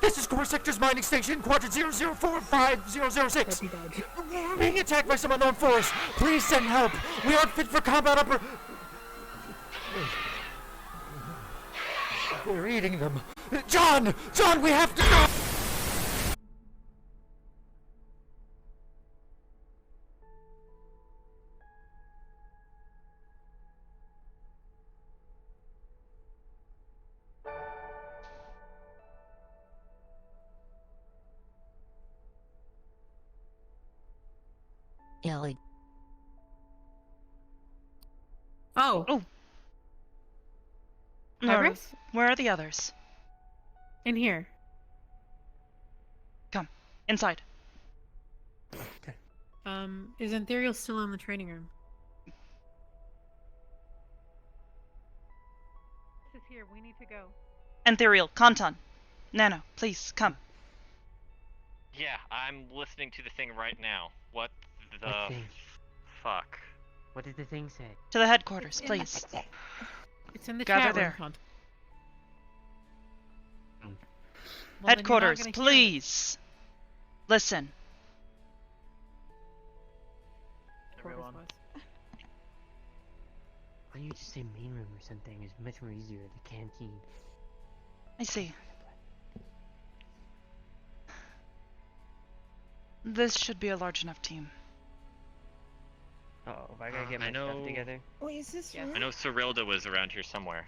This is Core Sector's mining station, quadrant 0045-006. We're being attacked by some unknown force. Please send help. We aren't fit for combat We're eating them. John! John, we have to go! Ellie. Oh. Hybris? Where are the others? In here. Come. Inside. Okay. Is Ethereal still in the training room? This is here. We need to go. Ethereal, Kantan. Nano, please, come. Yeah, I'm listening to the thing right now. What the What thing? fuck? What did the thing say? To the headquarters, please. It's in the Gather chat room. there. Well, then you're not Headquarters, gonna hear it. please. Listen. Everyone. Why don't you just say main room or something? It's much more easier. The canteen. I see. This should be a large enough team. Uh oh, if I gotta get I my know- stuff together. Wait, is this Yeah. real? I know Cyrilda was around here somewhere.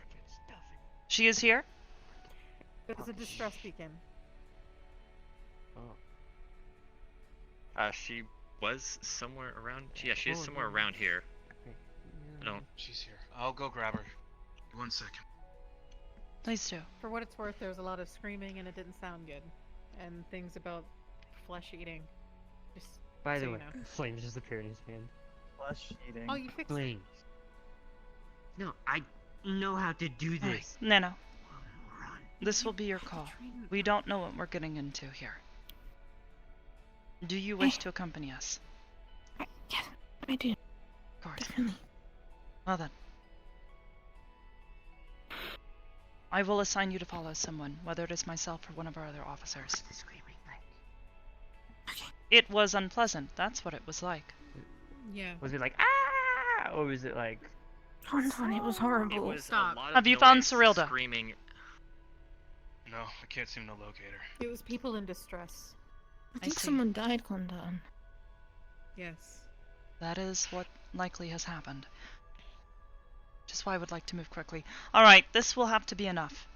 She is here? There's a distress beacon. Oh. She was somewhere around. Yeah, she is Oh, somewhere yeah. around here. Okay. I don't. She's here. I'll go grab her. 1 second. Please do. For what it's worth, there was a lot of screaming and it didn't sound good. And things about flesh eating. Just By so the you way, know. Flames just appeared in his hand. Flesh eating. Oh, you fixed it. Flames. No, I know how to do Alright, this. Nano, Run. this will be your call. We don't know what we're getting into here. Do you wish to accompany us? Yes, I do. Of course. Definitely. Well then. I will assign you to follow someone, whether it is myself or one of our other officers. What's the screaming like? It was unpleasant. That's what it was like. Yeah. Was it like ah, or was it like? Hold on, it was It horrible. was Stop. a lot of Have you found noise, Cyrilda? Screaming. No, I can't seem to locate her. It was people in distress. I I think see. someone died, Kondan. Yes. That is what likely has happened. Which is why I would like to move quickly. Alright, this will have to be enough.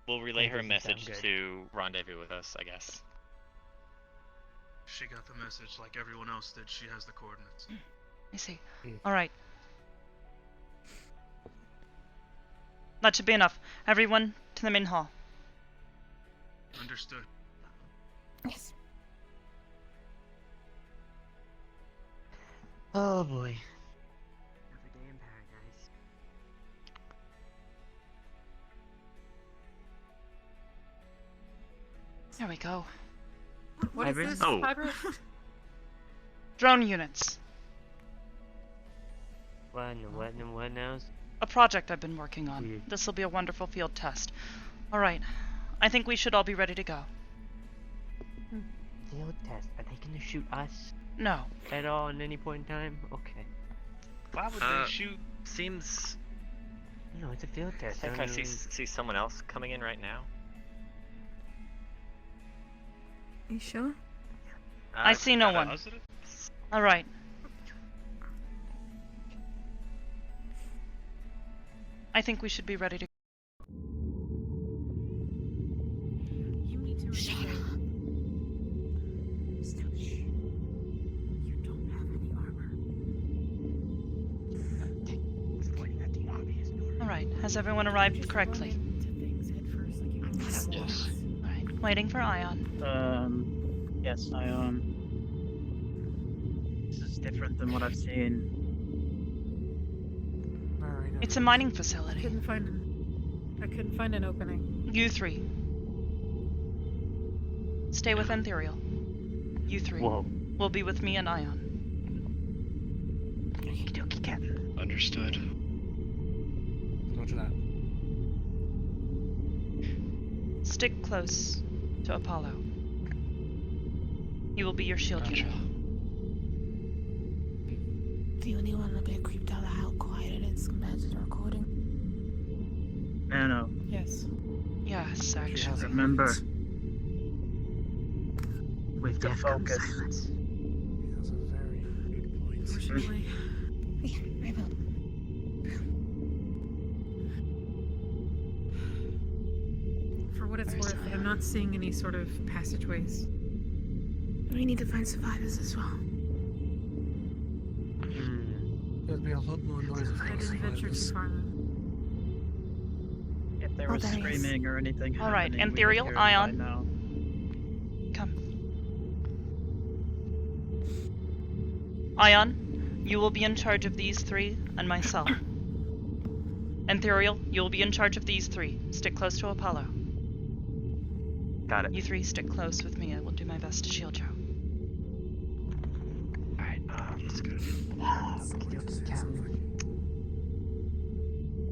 We'll relay That her a doesn't sound message good. to rendezvous with us, I guess. She got the message like everyone else did. She has the coordinates. I see. Mm. Alright. That should be enough. Everyone to the main hall. Understood. Yes. Oh boy. Another day in paradise. There we go. What is Hybris? this? Oh. Hybris? Drone units. What now? A project I've been working on. Weird. This will be a wonderful field test. Alright. I think we should all be ready to go. Field test. Are they gonna shoot us No. at all at any point in time? Okay. Why would Uh, they shoot? Seems. No, it's a field I test. think don't I see really- see someone else coming in right now. You sure? I see no Got a one. positive? Alright. I think we should be ready to You need to remember. Still, shh. You don't have any armor. Pointing at the obvious door. Alright. Has everyone arrived Just correctly? run into things head first like you always do. Yes. Alright. Waiting for Ion. Yes, this is different than what I've seen. It's a mining I facility. couldn't find an opening. You three. Stay with Ethereal. You three Whoa. will be with me and Ion. Okie Captain. Understood. Roger that. stick close to Apollo. He will be your shield Gotcha. hero. The only one a bit creeped out how quiet it is compared to the recording. Anno, Yes. Yes, She actually. has a remember, point. we have to Death comes focus. silence. He has a very good point. Unfortunately. Yeah, I will. For what it's worth, I'm not seeing any sort of passageways. We need to find survivors as well. There'd be a lot more noise if I there was didn't venture too survivors. far though. If there Oh, was there he is. screaming or anything All right, happening, Ethereal, we would hear it by Ion. now. Come. Ion, you will be in charge of these three and myself. Ethereal, you will be in charge of these three. Stick close to Apollo. Got it. You three stick close with me. I will do my best to shield you. Alright, That's good.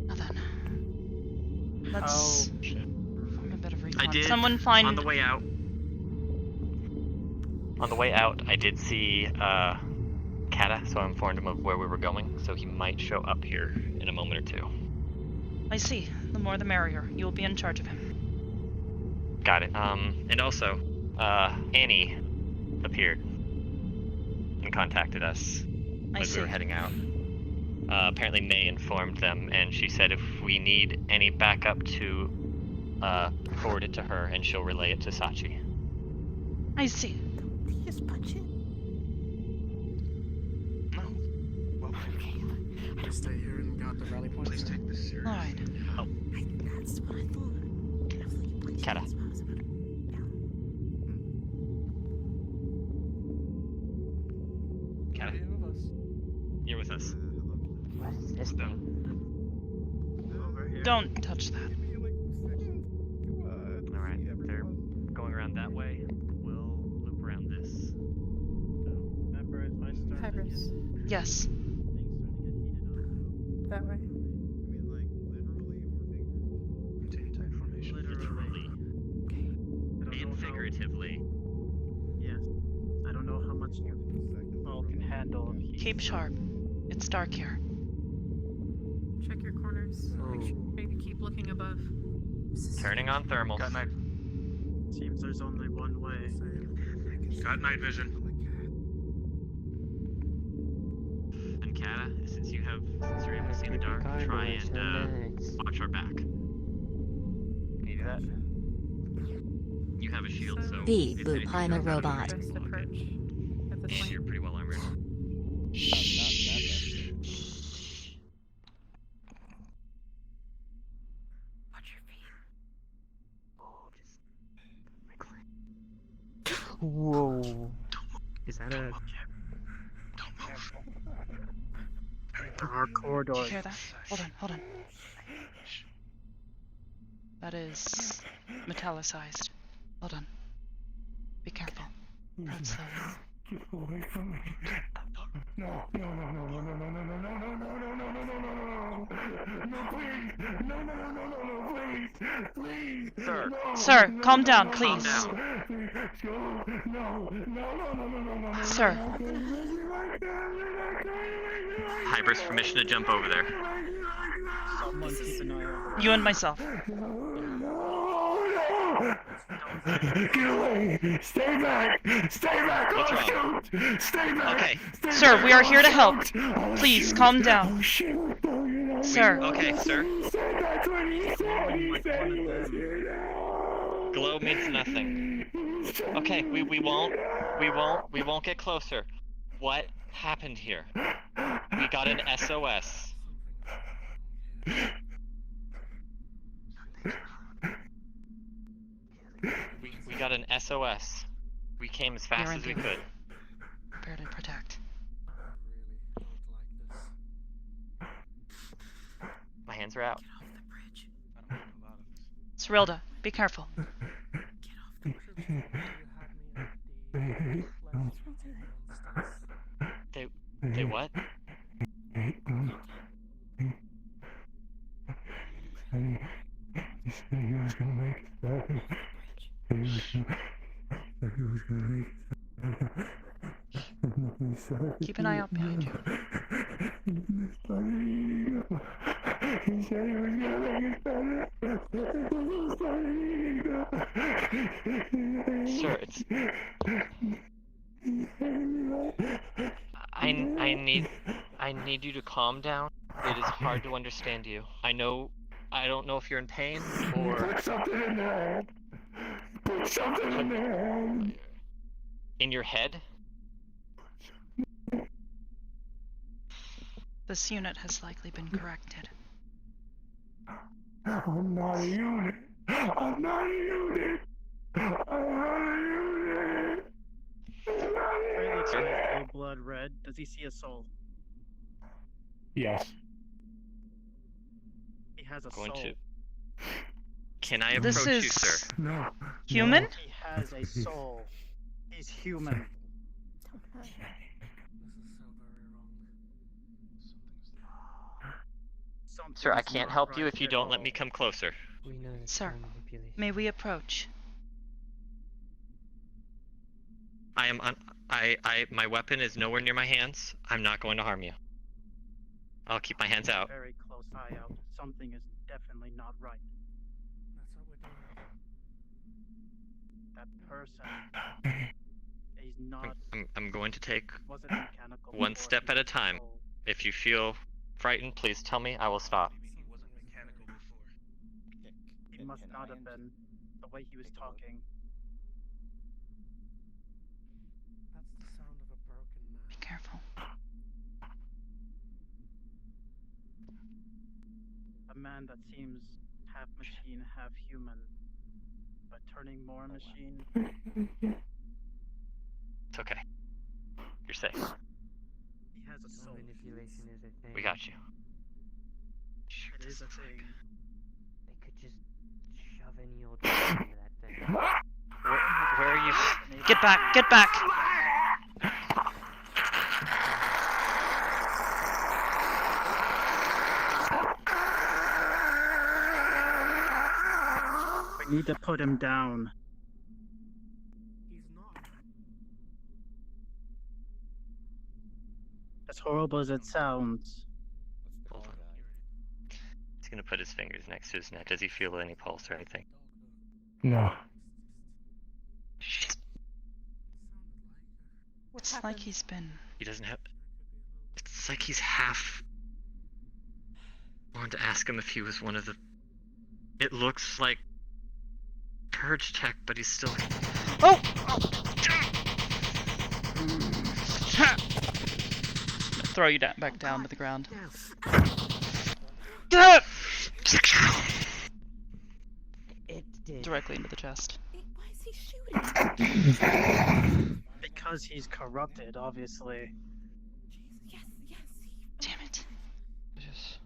Nothing. Let's shit. form a bit of I recon. did, Someone find. on the way out. On the way out, I did see Kata, so I informed him of where we were going, so he might show up here in a moment or two. I see. The more the merrier. You will be in charge of him. Got it. And also, Annie appeared and contacted us I as see. we were heading out. Apparently May informed them, and she said if we need any backup to forward it to her, and she'll relay it to Sachi. I see. Did you just punch it? No. Well, I stay here and guard the rally points. please take this serious. All right. That's what I thought. I thought you punched Kata. it. That's what I was about to- Kata, you're with us. What is this Stone. thing? Over here. Don't touch that. Alright, they're going around that way. We'll loop around this. Remember, if I start to get Hybris. Yes. things starting to get heated up. That way. Maintain tight formation. Literally I don't and know figuratively. Yes. I don't know how much you all can handle of heat. Keep sharp. It's dark here. Check your corners. Maybe keep looking above. Turning on thermals. Got night. Seems there's only one way. Got night vision. And Kata, since you're able to see in the dark, try and watch our back. Can you do that? You have a shield, so B. if Boop, anything I'm a comes out of robot. it, Best you'll approach block it. at this And point. you're pretty well armored. Watch your feet. Whoa. Is that a... Don't move. There are Do corridors. you hear that? Hold on. That is metallicized. Hold on. Be careful. Proud slowly. Get away from me. No, no, no, no, no, no, no, no, no, no, no, no, no, no, no, no, no, no, please, no, no, no, no, no, no, please, please, Sir. no, Sir, no, calm no, down, no, please. no, no, no, no, no, no, Sir. Hybris, permission to jump over there. Someone keep an eye over. You and myself. Get away! Stay back! Stay back! What's I'll wrong? shoot! Stay back! Okay. Stay Sir, back, we are I'll here to help. shoot! I'll Please, shoot. calm down. I'll shoot. No, you're not. Sir. Okay, sir. He said that's what he said. He said he was here now. Glow means nothing. Okay, we won't get closer. What happened here? We got an SOS. We got an SOS. We came as fast You're as we under. could. Prepare to protect. My hands are out. Cyrilda, be careful. They what? said he was gonna make it better. He was gonna make it better. He started Keep an eye out behind you. He started eating them. He said he was gonna make it better. He started eating them. Sir, it's. I need you to calm down. It is hard to understand you. I don't know if you're in pain or. Put something in their head. Put something in their head. In your head? This unit has likely been corrected. I'm not a unit. I'm not a unit. I'm not a unit. Riley sees blue blood red. Does he see a soul? Yes. He has a Going soul. to. Can I This approach you, is- sir? No. Human? He has a soul. He's human. Sir, I Something's can't not help you right if you at don't let all. me come closer. We know that's Sir, manipulation. May we approach? My weapon is nowhere near my hands. I'm not going to harm you. I'll keep my hands out. Very close eye out. Something is definitely not right. That person is not. I'm going to take Wasn't mechanical. one before, step he at a had time. soul. If you feel frightened, please tell me. I will stop. He wasn't mechanical before. He must not have been. The way he was talking. Be careful. A man that seems half machine, half human, but turning more machine. It's okay. You're safe. He has a soul. Manipulation is a thing. We got you. Shoot It this is a looks like- thing. They could just shove any old thing into that thing. Where are you? Get back! Get back! We need to put him down. As horrible as it sounds, Hold on. He's gonna put his fingers next to his neck. Does he feel any pulse or anything? No. Shit. It's like he's been. He doesn't have. It's like he's half. I wanted to ask him if he was one of the. It looks like purge tech, but he's still. Oh! Throw you back down to the ground. It did. Directly into the chest. Why is he shooting? because he's corrupted, obviously. Yes, yes. Damn it. Just.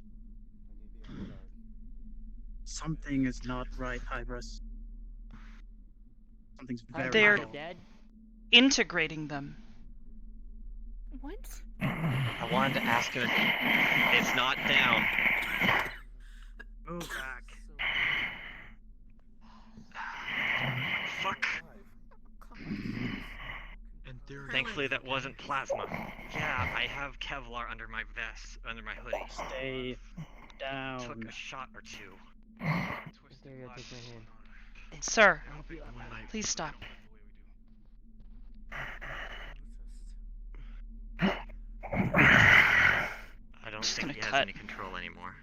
Something is not right, Hybris. Something's very They're- wrong. dead. Integrating them. What? I wanted to ask him if it's not down. Move back. Fuck. Thankfully that wasn't plasma. Yeah, I have Kevlar under my vest, under my hoodie. Stay down. Took a shot or two. There you go, take my hand. Sir, My- please stop. I don't Just think gonna he has cut. any control anymore.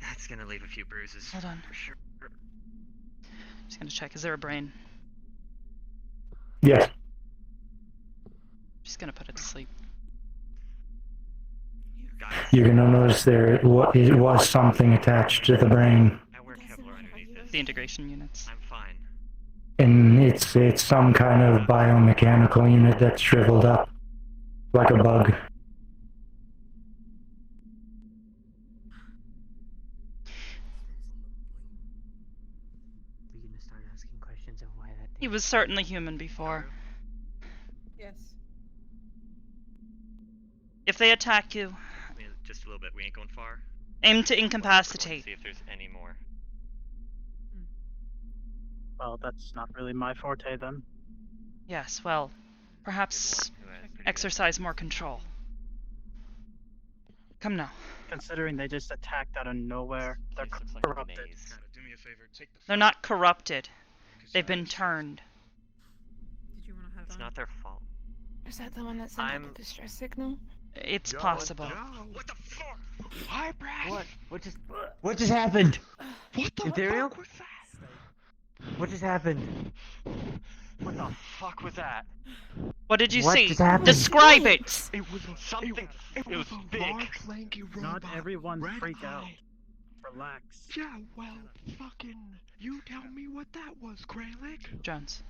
That's gonna leave a few bruises. Hold on. For sure. Just gonna check. Is there a brain? Yes. Just gonna put it to sleep. Guys, You're gonna notice there it was something attached to the brain, I wear Kevlar underneath this. The integration units. I'm fine. and it's some kind of biomechanical unit that's shriveled up, like a bug. We're gonna start asking questions of why that thing. He was certainly human before. Yes. If they attack you, I mean, just a little bit. We ain't going far. aim to Let's incapacitate. see if there's any more. Well, that's not really my forte then. Yes, well, perhaps Who has pretty good- exercise more control. Come now. Considering they just attacked out of nowhere, they're Place looks like a corrupted. maze. Gotta do me a favor. Take the. They're not corrupted. focus They've out been of this. turned. Did you want to have It's fun? not their fault. Is that the one that sent out I'm- the distress signal? It's possible. What the fuck? What? What just happened? What the Ethereal? fuck was that? What just happened? What the fuck was that? What did you What see? just happened? Describe it! It was Something. It was a big. large, lanky robot. Not everyone red freak out. eye. Relax. Yeah, well, fucking. You tell me what that was, Kralik. Jones.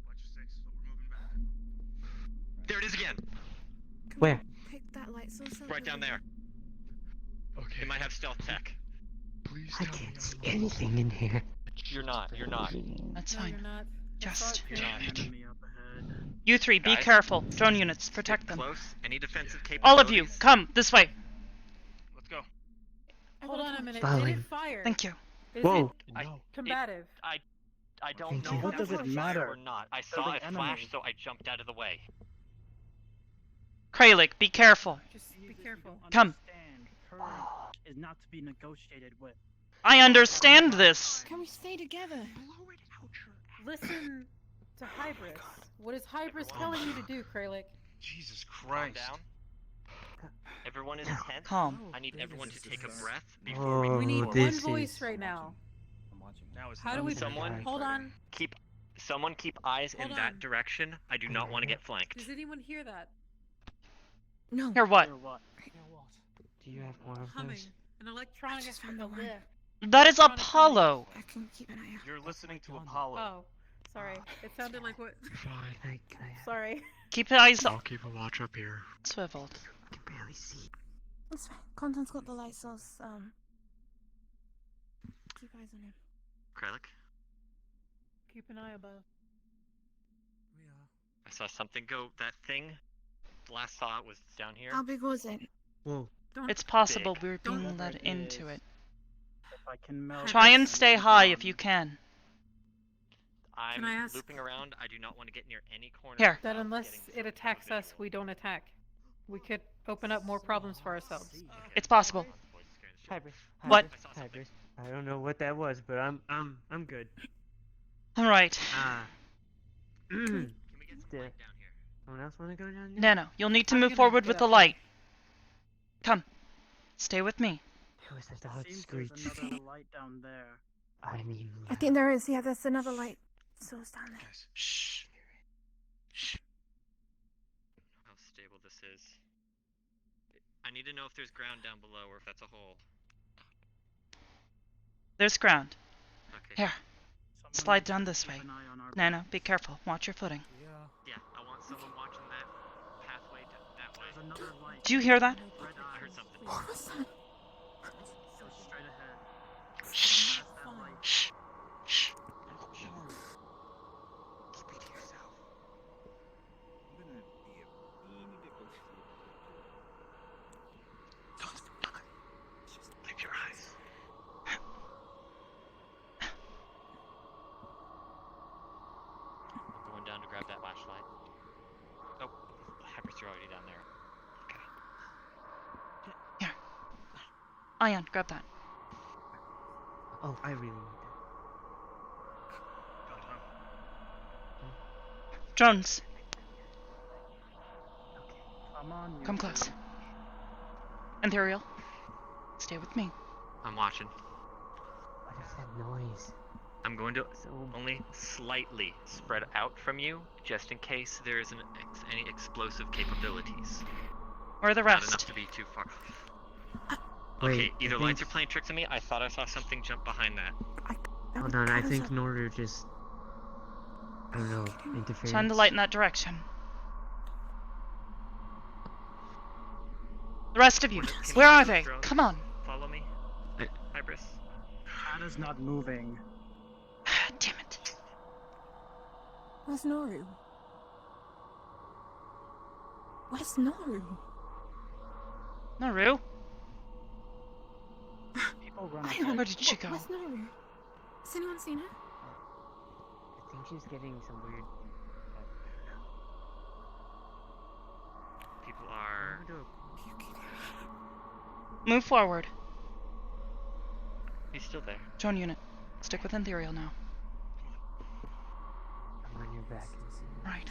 Watch your six. We're moving back. There it is again. Can Where? we pick that light source up? Right down there. Okay. It might have stealth tech. Please I tell me can't see I'm alone. anything in here. You're not. You're not. That's No, fine. you're not. I saw Just- it You're too. not. Enemy up ahead. You three, be Guys? careful. Drone units, protect Stick them. Close. Any defensive capabilities? All of you, come this way. Let's go. Hold on a minute. Following. Did it fire? Thank you. Is Whoa. it No. combative? I don't Thank know you. if What it does it was matter? or not. I They're saw the it flash, enemy. so I jumped out of the way. Kralik, be careful. Just be careful. Come. Understand, courage is not to be negotiated with. I understand this. Can we stay together? Blow it out your ass. Listen to Hybris. What is Hybris telling you to do, Kralik? Jesus Calm Christ. down. Everyone is tense. Calm. I need everyone to take a breath Oh, before we We need move one this forward. voice is- right now. Now it's How do we? Someone- Hold on. Someone keep eyes in Hold that on. direction. I do not want to get flanked. Does anyone hear that? No. Hear what? Or what? Do you have more of Humming. those? An electronic just from found the the one. lift. That is Electronic Apollo. I can keep an eye out. You're listening to Apollo. Oh, sorry. It sounded like what? Fine. Can I Sorry. Keep your eyes I'll keep a watch up here. swiveled. can barely see. That's fine. Constant's got the light source. Keep eyes on him. Kralik, Keep an eye above. I saw something go. That thing. The last saw it was down here. How big was it? Whoa. Don't. It's possible Big. we're being Don't- led into it. If I can melt Try and it, stay it's high gone. if you can. I'm I ask- looping around. I do not want to get near any corner. Here. That unless it attacks us, we don't attack. We could open up more problems for ourselves. It's possible. Hybris. What? I saw something. Hybris. I don't know what that was, but I'm good. All right. Ah. Can we get some Yeah. light down here? Someone else want to go down there? No, you'll need to I'm move gonna forward get with the up. light. Come. Stay with me. It was such a hot Seems screech. there's another light down there. I mean, I think there is. Yeah, there's another light source down there. Guys, shh. Shh. How stable this is. I need to know if there's ground down below or if that's a hole. There's ground. Okay. Here. Someone Slide needs down to this keep way. an eye on our No, backs. be careful. Watch your footing. Yeah, I want someone watching that pathway that way. There's another light. Do you hear that? Red I heard eyes. something. What was that? Go straight ahead. Shh. Past that light. Shh. Shh. keep it to yourself. Leave your eyes. I'm going down to grab that flashlight. Oh, Hybris, you're already down there. Okay. Ion, grab that. Oh, I really need Got time. Drones, Come on, you come two. close. Imperial, stay with me. I'm watching. that. What is that noise? I'm going to So only slightly spread out from you, just in case there is any explosive capabilities. Where are the Not enough rest? to be too far. Wait, Okay, I either lights are think- playing tricks on me. I thought I saw something jump behind that. hold on, I think Noru just, I don't know, interference. Shine the light in that direction. The rest of you, Can we where use are those they? drones? Come on. Follow me. Hybris. Anna's not moving. Damn it. Where's Noru? Where's Noru? Naru? People run Hang ahead. on. Where did she go? Where's Naru? Has anyone seen her? I think she's getting some weird. People are. Move forward. He's still there. Drone unit. Stick with Ethereal now. I'm on your back. Right.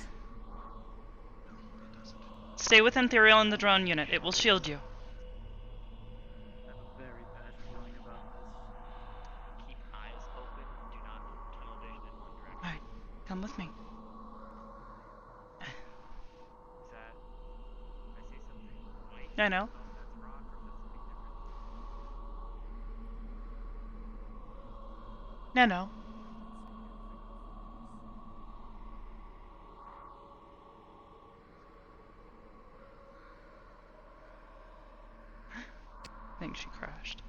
Stay with Ethereal in the drone unit. It will shield you. I have a very bad feeling about this. Keep eyes open. Do not tunnel vision in one direction. Right. Come with me. Is that? I see something white. I know. That's rock or that's something different. No. I think she crashed.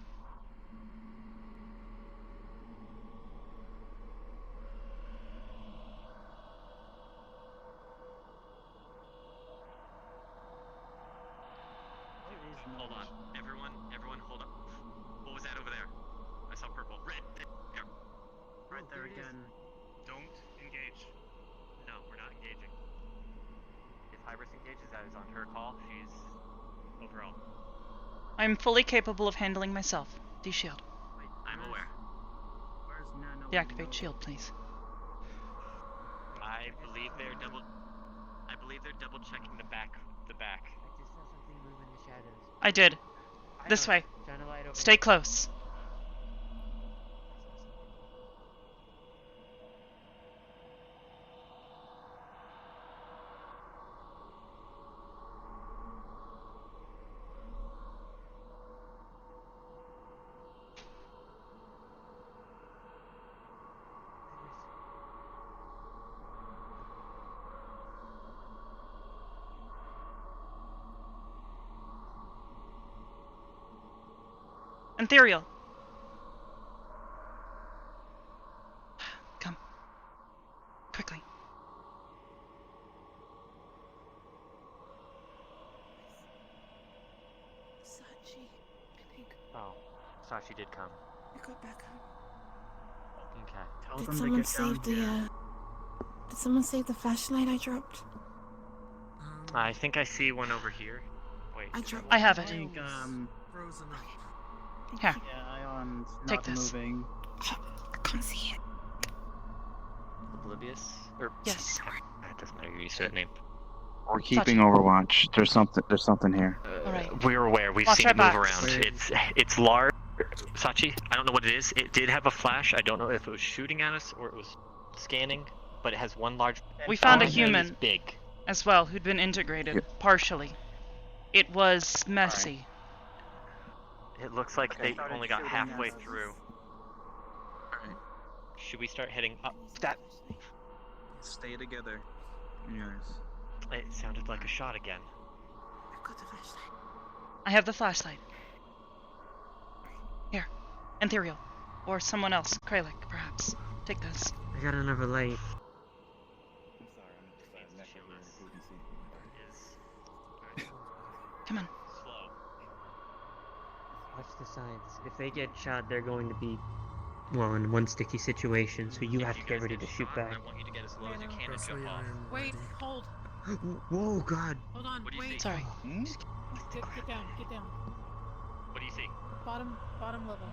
Hold on. Everyone hold up. What was that over there? I saw purple. Red. There. Right there again. Don't engage. No, we're not engaging. If Hybris engages, that is on her call. She's overall. I'm fully capable of handling myself. De-shield. Wait, I'm aware. Where's Nano? Deactivate shield, please. I believe they're double checking the back. I just saw something move in the shadows. I did. This way. Shine a light over. Stay close. Ethereal. Come. Quickly. Sachi, I think. Oh, Sachi did come. I got back home. Okay. Tell Did them someone to get down save the, here. Did someone save the flashlight I dropped? I think I see one over here. Wait. I dropped. I have I it. think Frozen up. Thank Here. you. yeah, Ion's Take not this. moving. I can't see it. Oblivious? Or Yes. It doesn't matter. You're used to that name. We're keeping Overwatch. There's something here. Alright. We're aware. We've Watch seen our it move backs. around. It's large. Sachi, I don't know what it is. It did have a flash. I don't know if it was shooting at us or it was scanning, but it has one large. We found a and human. It's big. As well, who'd been integrated, partially. It was messy. It looks like Okay. they Started only got shooting halfway at us. through. Should we start heading up? That. Stay together. Yes. It sounded like a shot again. I've got the flashlight. I have the flashlight. Here. Ethereal. Or someone else. Kralik, perhaps. Take this. I got another light. Come on. Slow. Watch the signs. If they get shot, they're going to be, well, in one sticky situation. So you If have to get guys ready to shoot shot, back. I want you to get as low as you can and jump off. Wait, hold. Whoa, God! Hold on, What do you wait. see? Sorry. Get down, get down. What do you see? Bottom level.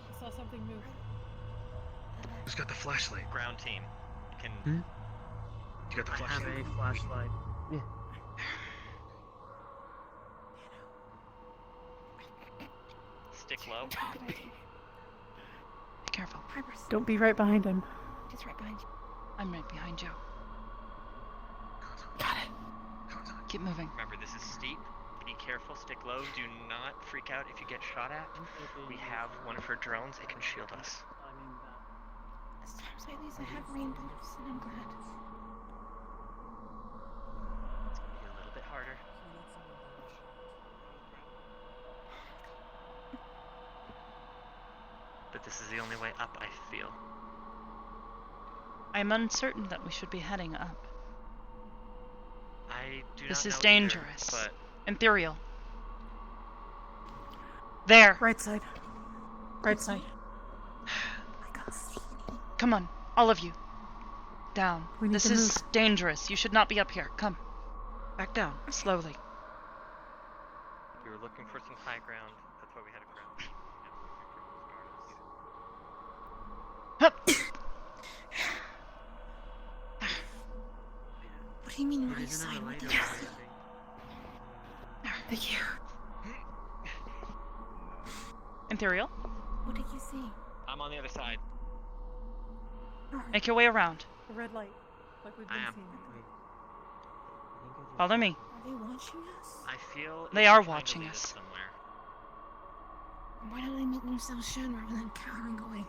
I saw something move. Who's got the flashlight? Ground team. Can You got the I have flashlight? a flashlight. stick low. Be careful. Hybris. Don't be right behind him. He's right behind you. I'm right behind you. Got it. Keep moving. Remember, this is steep. Be careful. Stick low. Do not freak out if you get shot at. We have one of her drones. It can shield us. I mean, It's times like these I have rainbows, and I'm glad. It's gonna be a little bit harder. But this is the only way up, I feel. I'm uncertain that we should be heading up. I do This not is know dangerous. either, but Ethereal. There. Right side. Right side. I can't see. Come on, all of you. Down. We need This to is move. dangerous. You should not be up here. Come. Back down, slowly. We were looking for some high ground. That's why we had a ground. Hup. What do you mean There right isn't side? a What light the over hell? there. Thank you. Ethereal, What did you see? I'm on the other side. make your way around. The red light, like we've I been am. seeing. Wait. I think I just Follow me. Are they watching us? I feel They it's are trying to watching lead us. somewhere. Why don't they make themselves shown rather than cowering away?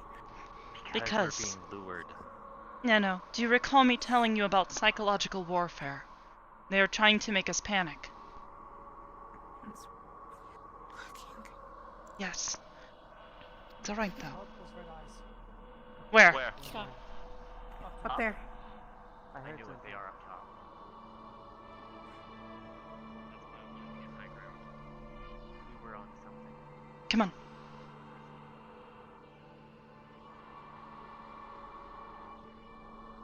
Because- we're being lured. No. Do you recall me telling you about psychological warfare? They are trying to make us panic. It's working. Yes. It's alright though. Where? Where? Stop. Up there. I I heard knew it. something. They are up top. That's why I wanted to get high ground. We were on something. Come on.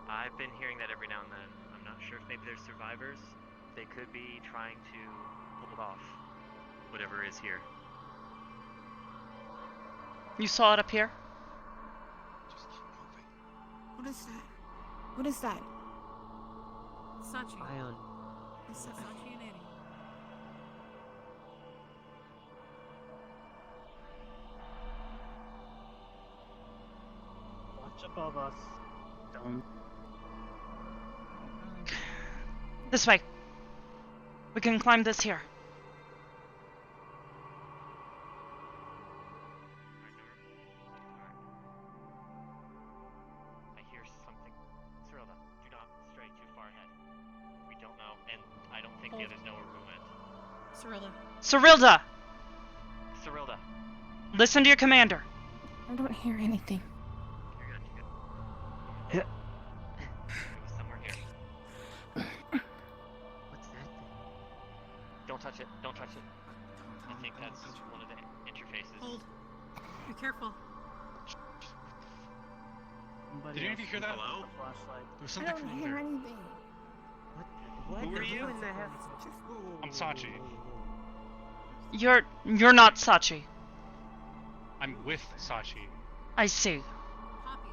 I've been hearing that every now and then. I'm not sure if maybe they're survivors. They could be trying to pull off whatever is here. You saw it up here? What is that? What is that? Sachi. Ion. Is that Sachi and Annie. Watch above us. Don't. This way. We can climb this here. I hear something. Cyrilda, do not stray too far ahead. We don't know, and I don't think the others know where we went. Cyrilda. Cyrilda! Cyrilda, Listen to your commander. I don't hear anything. you're good, you're good. It was somewhere here. What's that thing? Don't touch it, don't touch it. I think that's one of the interfaces. Hold. Be careful. Somebody Did any of else you hear can that? use Hello? the flashlight. There was I something don't from hear over there. anything. What? Who are you? in the heck? I'm Sachi. You're not Sachi. I'm with Sachi. I see. Poppy.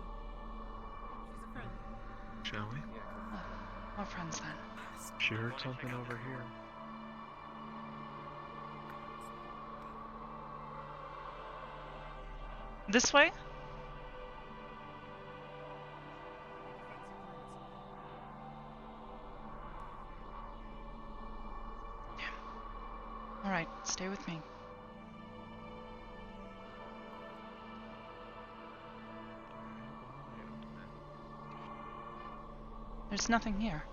She's a friend. Shall we? We're friends then. She heard something over here. This way? Alright, stay with me. There's nothing here.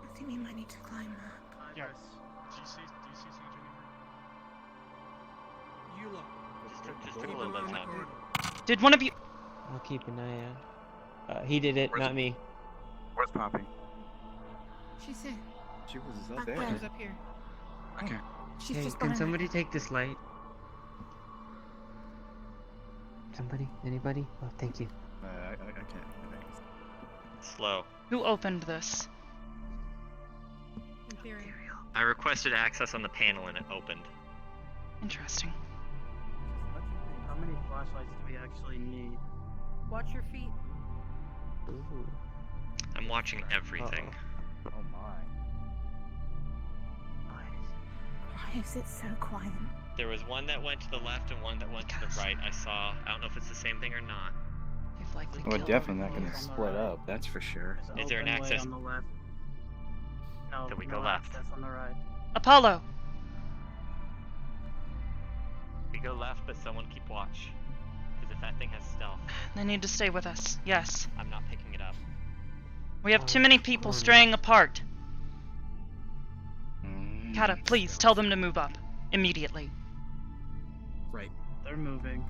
I think we might need to climb up. Yeah. Hybris. Do you see Sachi anywhere? You look. Just took a little bit of time. Did one of you... I'll keep an eye out. He did it, not me. Where's Poppy? She's there. She was Back up there. there. She's up here. Okay. She's Hey, just can behind somebody take this light? Somebody? Anybody? Oh, thank you. I can't. Slow. Who opened this? In theory. I requested access on the panel and it opened. Interesting. How many flashlights do we actually need? Watch your feet. Ooh. I'm watching everything. Oh my. Why is it so quiet? There was one that went to the left and one that went to the right. I saw. I don't know if it's the same thing or not. They've likely We're killed definitely not everyone gonna on the split right. up, that's for sure. There's Is there an open way access? on the left. No, Then we no go left. access on the right. Apollo! We go left, but someone keep watch. Because if that thing has stealth, They need to stay with us. Yes. I'm not picking it up. We have too many people straying apart. Kata, please Stealth. tell them to move up. Immediately. They're moving.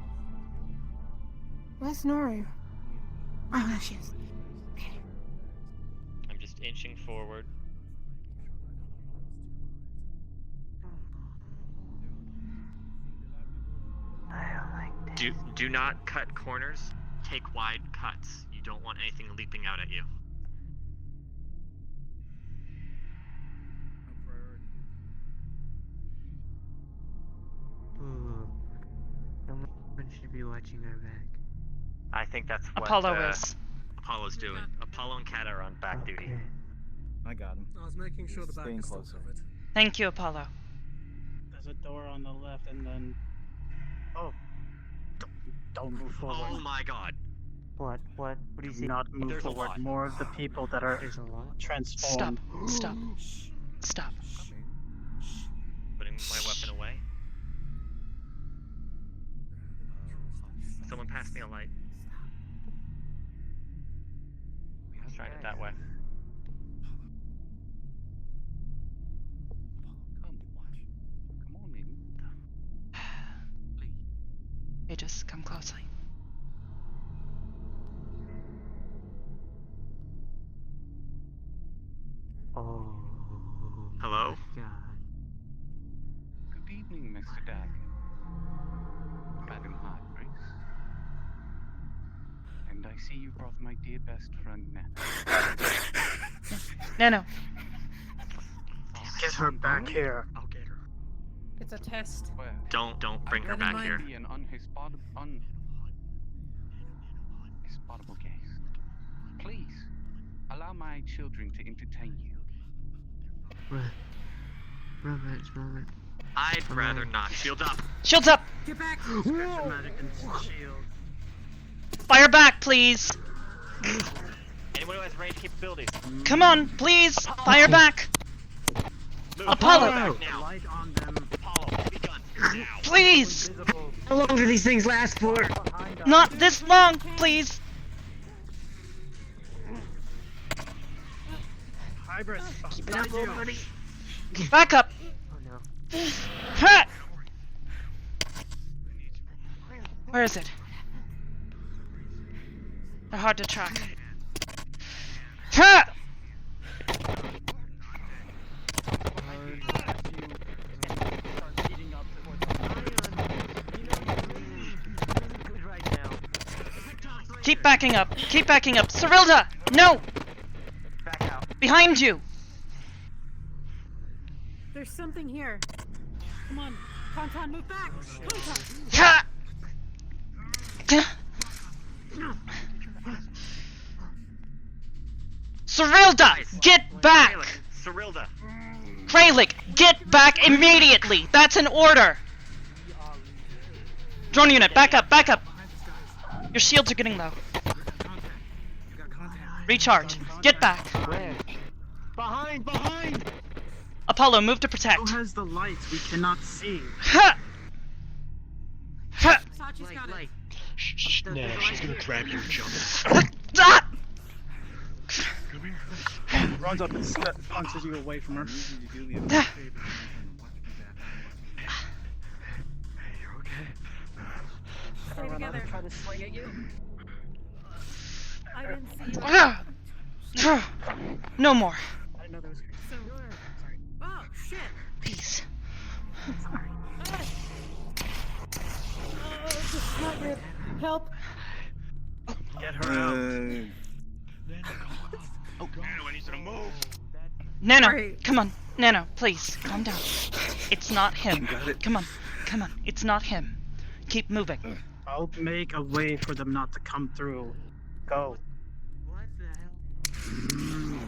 Where's Noru? Oh, shit. I'm just inching forward. I don't like this. Do not cut corners. Take wide cuts. You don't want anything leaping out at you. Ooh. Someone should be watching our back. I think that's what Apollo is. Apollo's doing. Apollo and Kat are on back duty. Okay. I got him. I was making sure the back Staying is still closer. covered. Thank you, Apollo. There's a door on the left, and then. Oh. Don't move forward. Oh my god. What? What? What do you Do see? not move There's a forward. lot. More of the people that are There's a lot. transformed. Stop. Stop. Putting my weapon away. Someone pass me a light. Let's try it that way. Come on in. Hey, just come closely. Oh. Hello? God. Good evening, Mr. Daggett. Madam Hybris. And I see you brought my dear best friend Nana. No. Get her back here. I'll get her. It's a test. Where? Don't bring her back here. Be an unspotable guest. Please, allow my children to entertain you. Moment. I'd rather not. Shield up. Shields up! Get back! Magic and shield. Fire back, please! Anyone who has range capabilities. Come on, please! Fire back! Move. Apollo! Back now. Light on them. Apollo, be gone. Now. Please! Invisible. How long do these things last for? Behind us. Not this long, please! Hybris. Keep it up, behind you. buddy. Back up! Oh no. Ha! Where is it? They're hard to track. Ha! Keep backing up. Keep backing up. Cyrilda! No! Back out. Behind you! There's something here. Come on. Conton, move back! Conton! Ha! Cyrilda! Get back! Cyrilda. Kralik, get back immediately! That's an order! Drone unit, back up, back up! Your shields are getting low. Recharge. Get back. Where? Behind! Apollo, move to protect. Who has the lights we cannot see? Ha! Ha! Sachi's got it. Shh, nah, she's gonna grab you and jump. Ah! Runs up and punches you away from her. Ah! You're okay. Stay together. Try to swing at you. I didn't see you. Ah! Ah! No more. I didn't know there was. So, oh, shit! Please. Oh, this is not good. Help! Get her out. Oh god. I need to move. Nano, Sorry. come on. Nano, please, calm down. It's not him. Got it. Come on. It's not him. Keep moving. I'll make a way for them not to come through. Go. What the hell?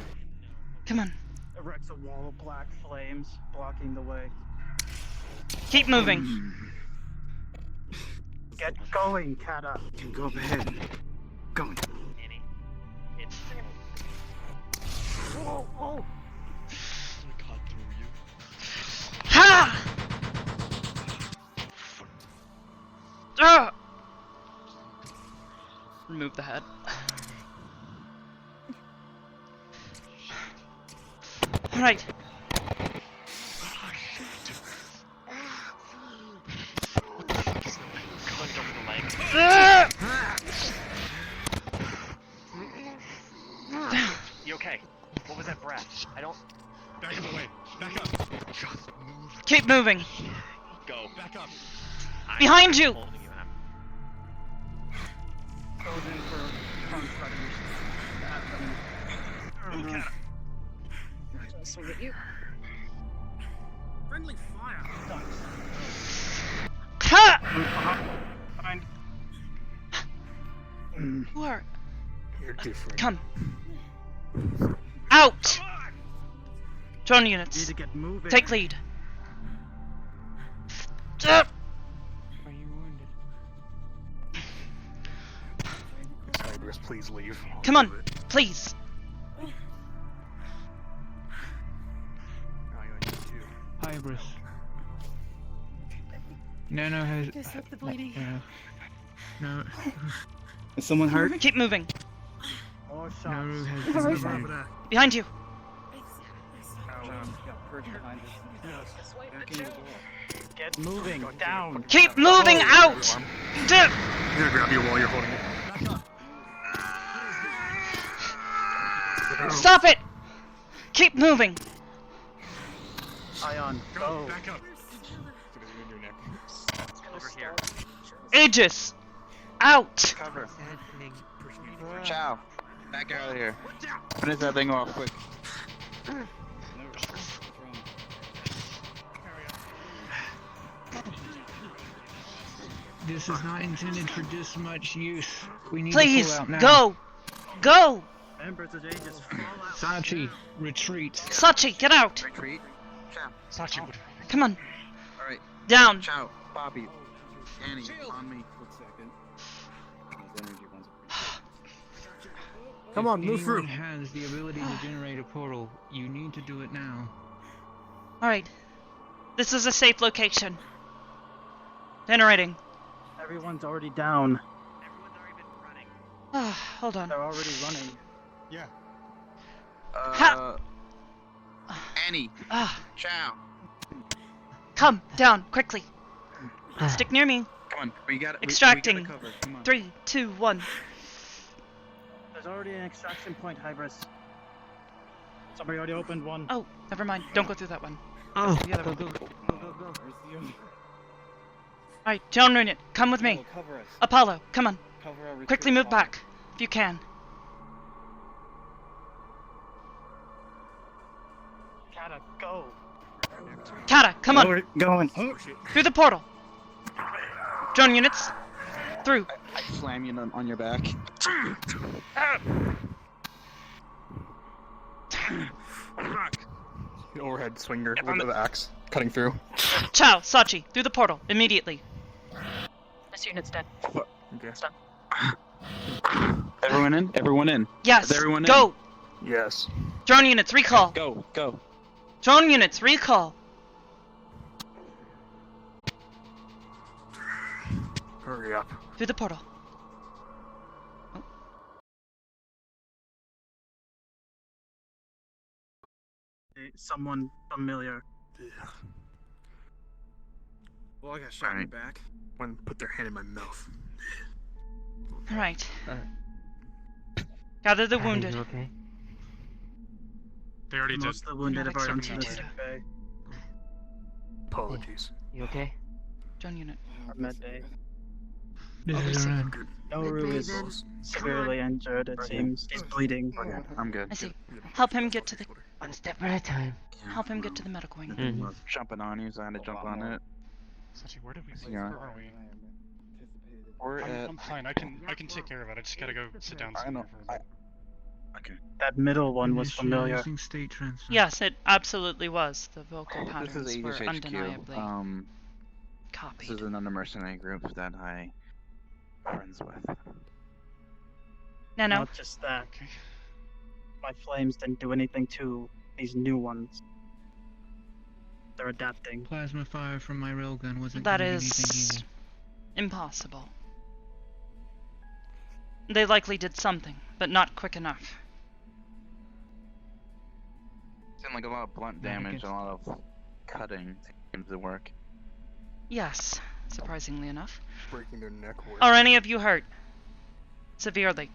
Come on. Erects a wall of black flames, blocking the way. Keep moving. Get going, Kata. Can go up ahead. Going. Annie. It's Oh, oh! I cut through you. Ha! Ah! Remove the head. Alright. coming over the leg. Ah! Okay. What was that breath? I don't. Back up away. Back up. Just move. Keep moving. Go. Back up. Behind you! Goes in for front runners. So get you. Friendly fire. Ha! Behind. Who are? You're different. Come. Out! Drone Need units. to get moving. Take lead. Up! Are you wounded? Hybris, please leave. I'll Come on, do it. please. I need you. Hybris. Nano has. Just stop the bleeding. Yeah. No. Is someone hurt? Keep moving. More shots. Naru has Over disappeared. there. Behind you. Get moving. Down. Keep moving out! Dip! I'm gonna grab you while you're holding it. Stop it! Keep moving. Ion. Go. Back up. Over here. Aegis! Out! Cover. Happening. Chow. Back out of here. Finish that thing off quick. This is not intended for this much use. We need to Please, pull out now. go! Go! Members of Aegis, fall out. Sachi, retreat. Sachi, get out! Retreat. Chow. Sachi, what? Come on. Alright. Down. Chow. Bobby. Annie. On me. Quick second. Come on, move through. If anyone has the ability to generate a portal, you need to do it now. Alright. This is a safe location. Generating. Everyone's already down. Everyone's already been running. Hold on. They're already running. Yeah. Ha! Annie. Ah, Chow. come, down, quickly. Stick near me. Come on. We got it. Extracting. We gotta cover. Come on. 3, 2, 1. There's already an extraction point, Hybris. Somebody already opened one. Oh, never mind. Don't go through that one. Oh, The other go, one. go, go, go, go. Alright, John Runit, come with me. Cover us. Apollo, come on. Cover our retreat. Quickly move back, if you can. Kata, go. Kata, come on. We're going. Through the portal. Drone units. Through. I slam you on your back. The overhead swinger with the axe cutting through. Chow, Sachi, through the portal, immediately. This unit's dead. Okay. Everyone in? Everyone in. Yes, Is everyone in? go. Yes. Drone units, recall. Go. Go. Drone units, recall. Hurry up. Through the portal. Someone familiar. Well, I got shot in the back. One put their hand in my mouth. Alright. Gather the Patty, wounded. you okay? They already did. Most of the wounded have already Medics entered the are sick bay. Apologies. You okay? Drone unit. Or med bay. This is around. Noru is severely injured, it seems. He's bleeding. I'm good. I see. Help him get to the One step at a time. help him get to the medical wing. Mm-hmm. Jumping on you, so I had to jump on it. Sachi, where did we leave? Yeah. Where are we? We're at. I'm fine. I can take care of it. I just gotta go sit down I know. somewhere for a bit. Okay. That middle one was familiar. Initializing state transfer. Yes, it absolutely was. The vocal This patterns is were Aegis HQ. undeniably This copied. is another mercenary group that I friends with. No. Not just that. My flames didn't do anything to these new ones. They're adapting. Plasma fire from my railgun wasn't That doing is anything either. impossible. They likely did something, but not quick enough. Seemed like a lot of blunt damage and a lot of cutting seems to work. Yes, surprisingly enough. Breaking their neck. Are any of you hurt? Severely.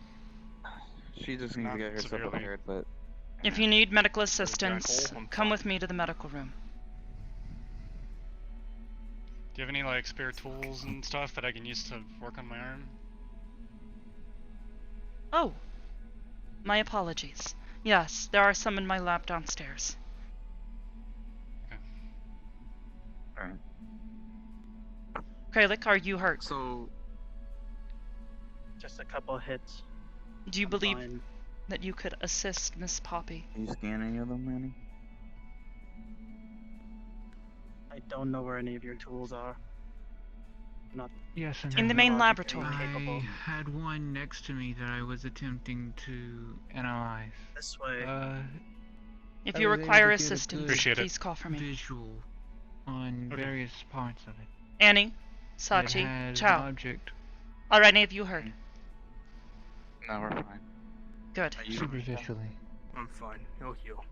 She just needs Not to get herself severely. repaired, but If you need medical assistance, I'm come fine. with me to the medical room. Do you have any like spare tools and stuff that I can use to work on my arm? Oh, my apologies. Yes, there are some in my lab downstairs. Alright. Kralik, are you hurt? So, Just a couple of hits. Do you I'm believe fine. that you could assist Miss Poppy? can you scan any of them, Manny? I don't know where any of your tools are. Not Yes, and In the main laboratory. Capable. I had one next to me that I was attempting to analyze. this way. If I you was able require to get a assistance, good Appreciate it. please call for me. Visual on Okay. various parts of it. Annie, It Sachi, had an Chow. object Are any of you hurt? No, we're fine. Good. Are you? superficially. I'm fine. He'll heal.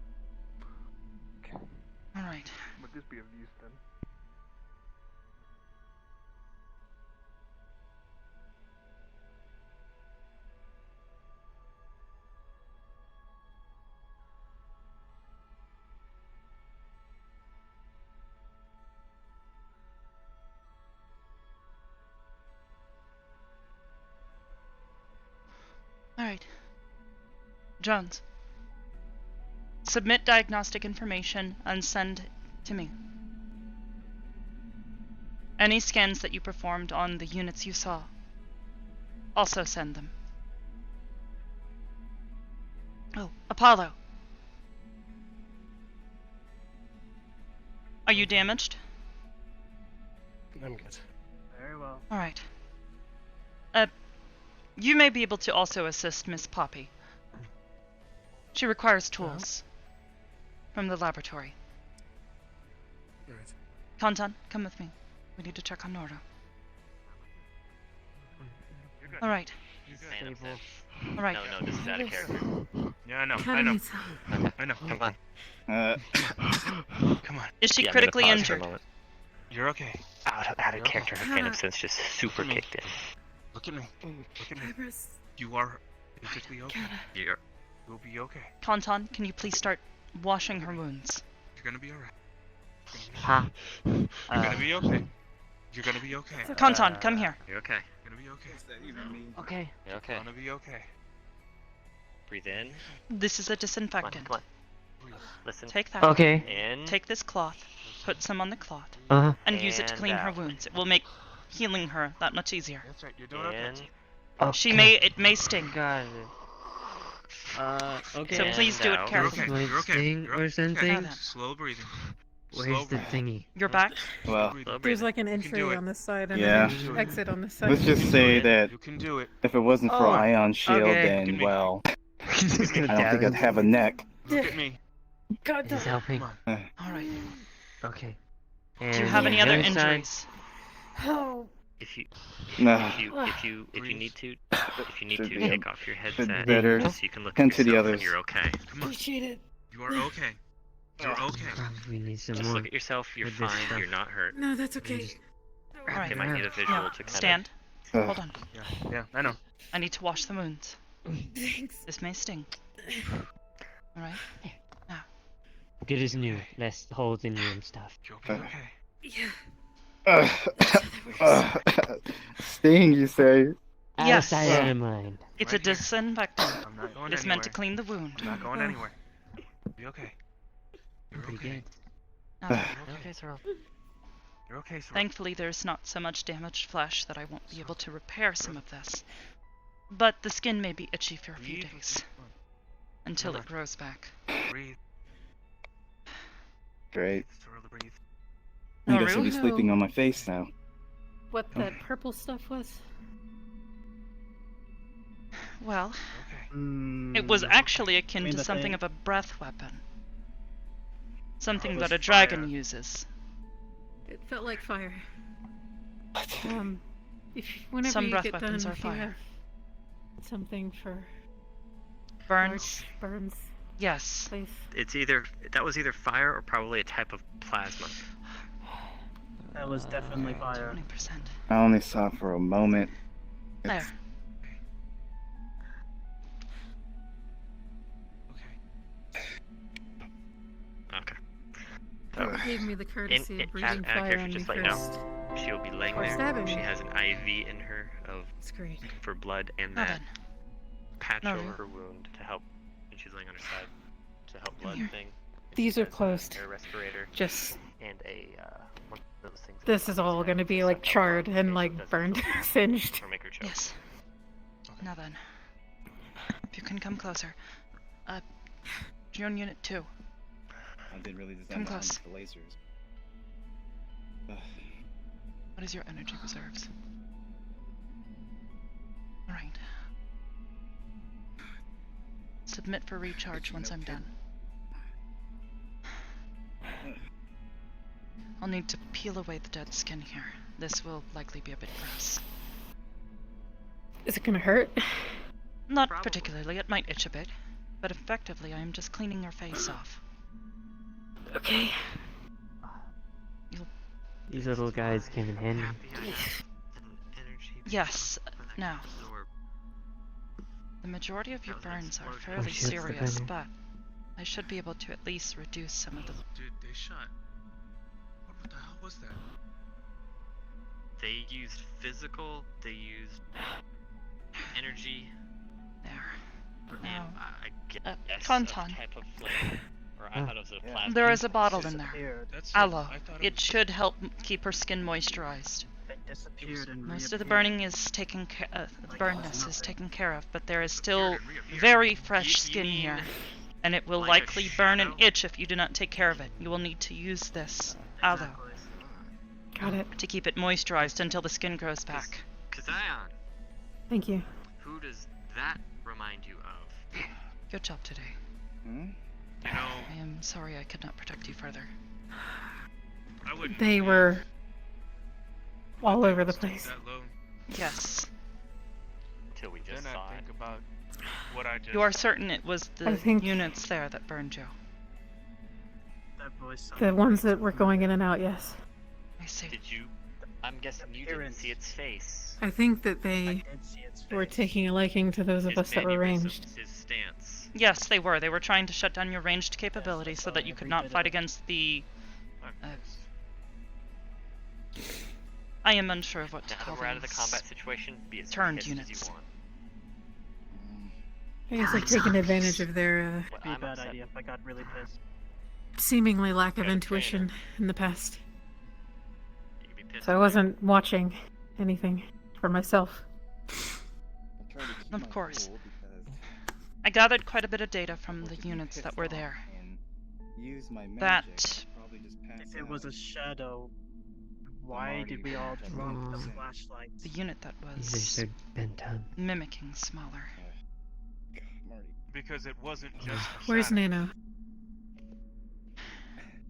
Alright. Would this be of use then? Alright. Jones. Submit diagnostic information and send to me. Any scans that you performed on the units you saw, also send them. Oh, Apollo. Are you damaged? I'm good. Very well. Alright. You may be able to also assist Miss Poppy. She requires tools from the laboratory. Right. Kantan, come with me. We need to check on Nora. Alright. Stand up there. Alright. No, this is out of character. Yeah, I know. Kind I of know. needs help. I know. Come on. Come on. Is she Yeah, I'm gonna critically pause for a injured? moment. You're okay. Out of character. Her phantom sense just super Come on. kicked in. Look at me. Look at me. Hybris. You are physically okay. You're You'll be okay. Kantan, can you please start washing her wounds? You're gonna be alright. Ha. You're gonna be okay. You're gonna be okay. Kantan, come here. You're okay. You're gonna be okay. Okay. You're okay. You're gonna be okay. Breathe in. This is a Come on. disinfectant. Come on. Listen. Take that. Okay. In. Take this cloth, put some on the cloth, Uh-huh. and use it to And clean her out. wounds. It will make healing her that much easier. That's right. You're doing okay. In. It may sting. Got it. Okay. So And please do it out. You're carefully. okay. Might You're okay. sting You're or okay. something? Okay. Slow breathing. Where's Slow the breathing. thingy? You're back? Well, Breathing. Slow There's breathing. like an You can do entry it. on this side and Yeah. an exit on this side. let's just say that You can do it. if it wasn't for Oh, Ion Shield, okay. then, Give me- well, He's gonna I don't think die. I'd have a neck. Look at me. God, He's helping. Come on. Alright. Okay. Do you And have any other the side- injuries? Oh, If you No. need to Should be take off your should be headset better. just so you can look Tend at to the yourself and others. you're okay. Come on. appreciate it. You are okay. You're okay. Probably need some Just more. look at yourself. You're with this fine. stuff. You're not hurt. No, that's okay. Just- Alright. They might need a visual Yeah. to kind Stand. Uh, Hold on. Yeah, I know. I need to wash the wounds. Thanks. This may sting. Alright. Good as new. Less holes in you and stuff. You'll be okay. Yeah. Sting, you say? Out of Yes. sight, out of mind. It's Right a here. disinfectant. I'm not going It's anywhere. meant to clean the wound. I'm not going anywhere. You'll be okay. You're Pretty okay. good. Now, You're okay. Sorrel. You're okay, Sorrel. thankfully, there's not so much damaged flesh that I won't be able to repair some of this. But the skin may be itchy for a few Breathe. days. Until Come it on. grows back. Breathe. Great. Sorrel, breathe. I guess I'll Naru? be sleeping on my face now. What that purple stuff was? Well, Okay. it was actually I akin mean, to the something thing- of a breath weapon. Something It that was a dragon fire. uses. It felt like fire. Whenever Some you breath get weapons done, are if you fire. have something for Burns? burns, Yes. please. That was either fire or probably a type of plasma. That was definitely fire. 20%. I only saw it for a moment. There. Okay. gave me the courtesy of breathing Out of fire character, on me just let you know, first. she will be laying Or there. stabbing She me. has an IV in her It's great. for blood and Now that then. patch No, over no. her wound to help, and she's laying on her side to help blood Here. thing. These She are has closed. Air respirator Just and a one of those things. this is all gonna be like charred and like burned, singed. Or make her choke. Yes. Now then. If you can come closer. You're on Unit 2. I did really Come design close. the lasers. What is your energy reserves? Alright. Submit for recharge once I'm done. I'll need to peel away the dead skin here. This will likely be a bit gross. Is it gonna hurt? Not particularly, it might itch a bit. But effectively, I am just cleaning your face off. Okay. These little guys came in handy. Yes, now. The majority of your burns are fairly shit, the serious, burner. but I should be able to at least reduce some of the... Dude, they shot. What the hell was that? They used physical. They used energy. There. And I guess Conton. a type of flame. Or I thought it was a plasma. There is a bottle in there. Disappeared. That's Aloe. I thought It should help keep her skin moisturized. They disappeared and Most of the reappeared. burning is taken the burnness is taken care of, but there is still very fresh You skin mean here, and it will like a likely burn and shadow? itch if you do not take care of it. You will need to use this aloe Exactly. Got it. to keep it moisturized until the skin grows back. Kazion, Thank you. who does that remind you of? Good job today. Hmm? You know, I am sorry I could not protect you further. I would. They were all over the Stayed place. that low. Yes. Until we just Then saw I it. think about what I just. You are certain it was I the think- units there that burned you? That voice. The ones that were going in and out, yes. I see. Did you? I'm guessing you didn't Appearance. see its face. I think that I they did see its face. were taking a liking to those of His us that were ranged. mannerisms, his stance. Yes, they were. They were trying to shut down your ranged capability Yes, I so saw that you every could not bit of fight it. against the... Okay. I am unsure of what to Now call that we're out of the these. combat situation, be as Turned pissed units. as you want. I guess they've taken advantage of their What Be a I'm bad upset idea if I got really pissed. seemingly lack of Good intuition in the past. You can be pissed So I at wasn't watching anything for myself. I tried to keep Of my course. cool because I gathered quite a bit of data from I the could be units that pissed were off there. and use my magic That- and probably just pass If it was a out. shadow, why already did we all dead. drunk the Oh. flashlights? The unit that These are was so bent up. mimicking smaller. I'm already- Because it wasn't just. a Where's shadow. Nano?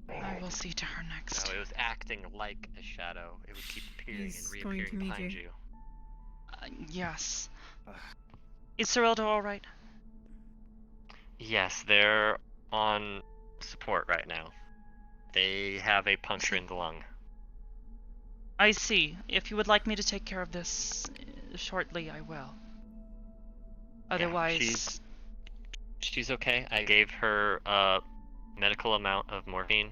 I will see to her next. No, it was acting like a shadow. It would keep appearing He's and going to reappearing need behind you. you. Yes. Ugh. Is Cyrildo alright? Yes, they're on support right now. They have a puncture in the lung. I see. If you would like me to take care of this shortly, I will. Otherwise... She's okay. I gave her a medical amount of morphine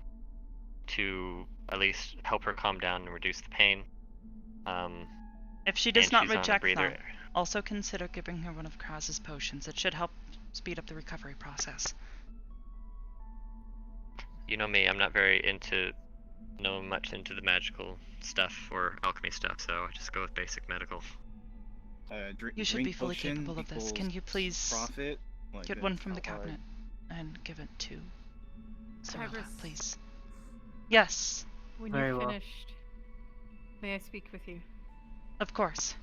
to at least help her calm down and reduce the pain. if she does and not she's on a reject breather. that, also consider giving her one of Kraz's potions. It should help speed up the recovery process. You know me, I'm not very much into the magical stuff or alchemy stuff, so I just go with basic medical. You should drink be fully potion capable of this. Can equals you please profit? Like, get one that's from the how hard- cabinet and give it to Cyrilda, Hybris. please? Yes, When Very you're well. finished, may I speak with you? of course.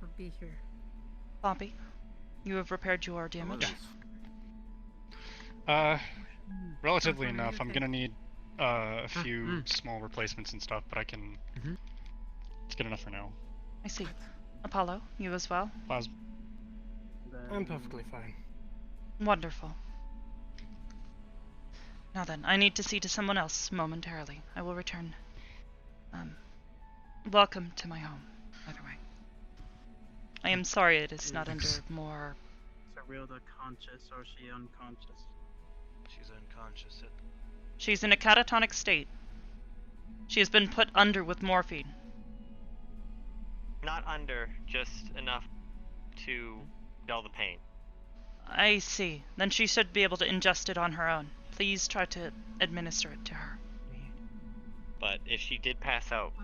Or be here? Bobby, you have repaired your damage. Relatively Confirm enough. I'm everything. gonna need a few small replacements and stuff, but I can. It's good enough for now. I see. Apollo, you as well? Plasma. Then- perfectly fine. Wonderful. Now then, I need to see to someone else momentarily. I will return. Welcome to my home, by the way. I am sorry it is not under more... Is Cyrilda conscious or is she unconscious? She's unconscious. She's in a catatonic state. She has been put under with morphine. Not under, just enough to dull the pain. I see. Then she should be able to ingest it on her own. Please try to administer it to her. But if she did pass out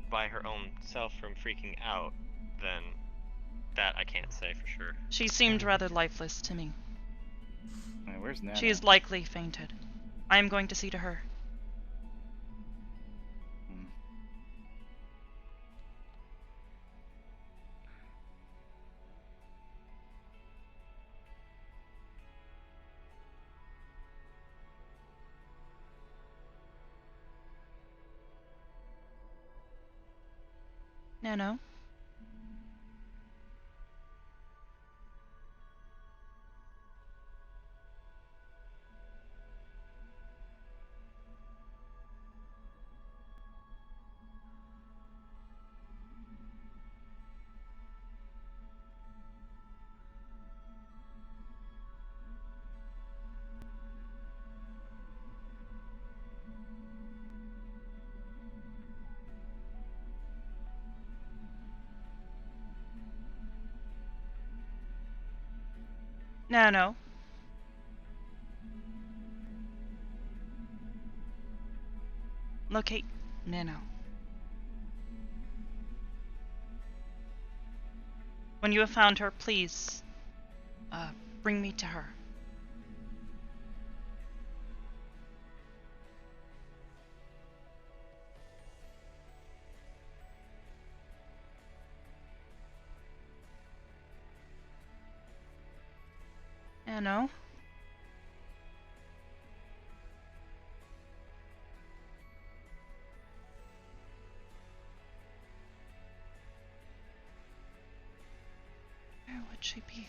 by her own self from freaking out, then that I can't say for sure. She seemed rather lifeless to me. Hey, where's Nana? She is likely fainted. I am going to see to her. No. No. Locate Nano. When you have found her, please, bring me to her. Nano? Where would she be?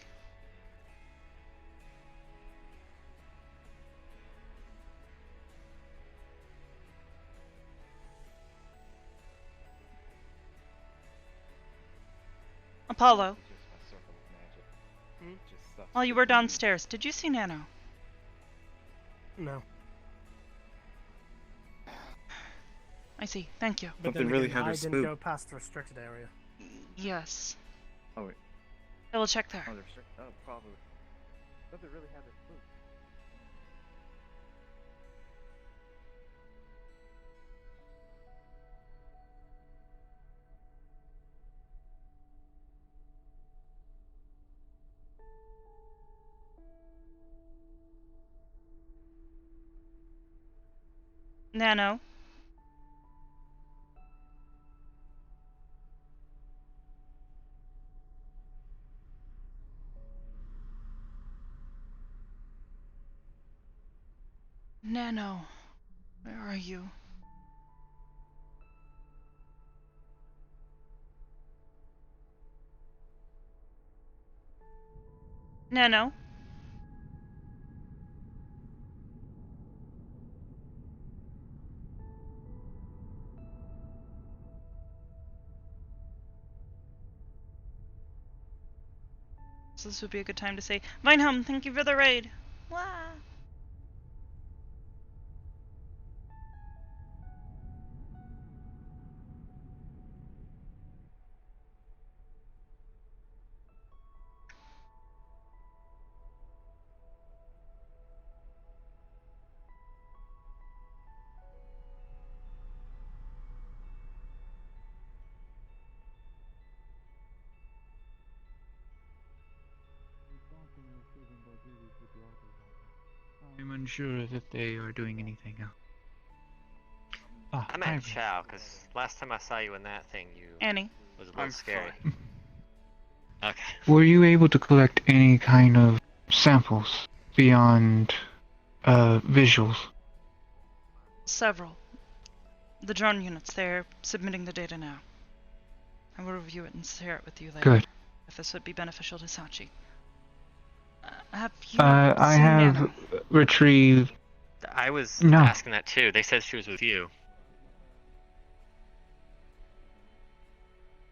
Apollo. While you were downstairs, did you see Nano? No. I see. Thank you. But Something really I had her didn't spooked. go past the restricted area. Yes. Oh wait. I will check there. Oh, they're strict. Oh, probably. Something really had her spooked. Nano. Nano, where are you? Nano? So this would be a good time to say, Vinehelm, thank you for the raid. Wah! I'm unsure if they are doing anything else. Ah, I'm at Hybris. Chow, because last time I saw you in that thing, you Annie. was a little scary. Okay. Were you able to collect any kind of samples beyond visuals? Several. The drone units, they're submitting the data now. I will review it and share it with you later. Good. If this would be beneficial to Sachi. Have you I seen have Nano? retrieved. I was No. asking that too. They said she was with you.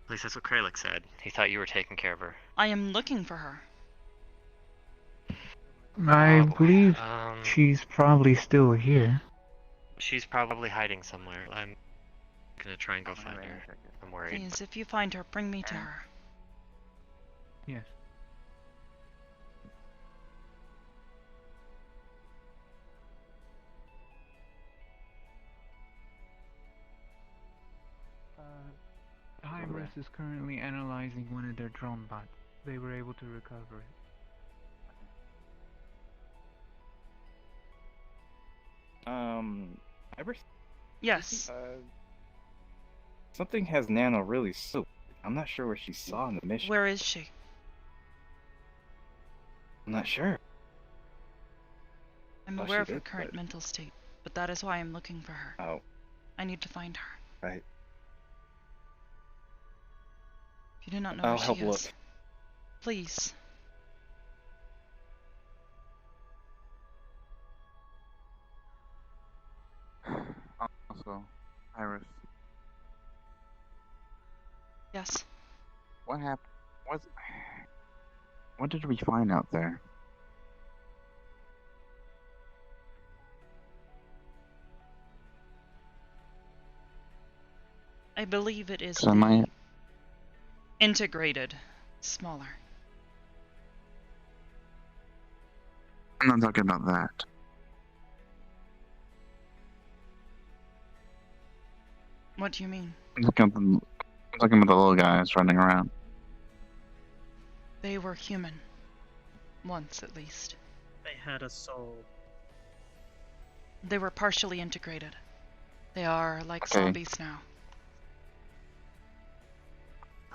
At least that's what Kralik said. He thought you were taking care of her. I am looking for her. I Oh, boy. believe she's probably still here. She's probably hiding somewhere. I'm gonna try and go find her. I'm worried. Please, if you find her, bring me to her. Yes. Hybris is currently analyzing one of their drone bots. They were able to recover it. Hybris? Yes. Something has Nano really soaked. I'm not sure what she saw in the mission. Where is she? I'm not sure. I'm Well, aware she of her did, current but- mental state, but that is why I'm looking for her. Oh, I need to find her. right. If you do not know I'll where help she is, look. please. Also, Iris, Yes. what happened? What did we find out there? I believe it is So my integrated, smaller. I'm not talking about that. What do you mean? I'm talking about the little guys running around. They were human. Once, at least. They had a soul. They were partially integrated. They are like Okay. zombies now.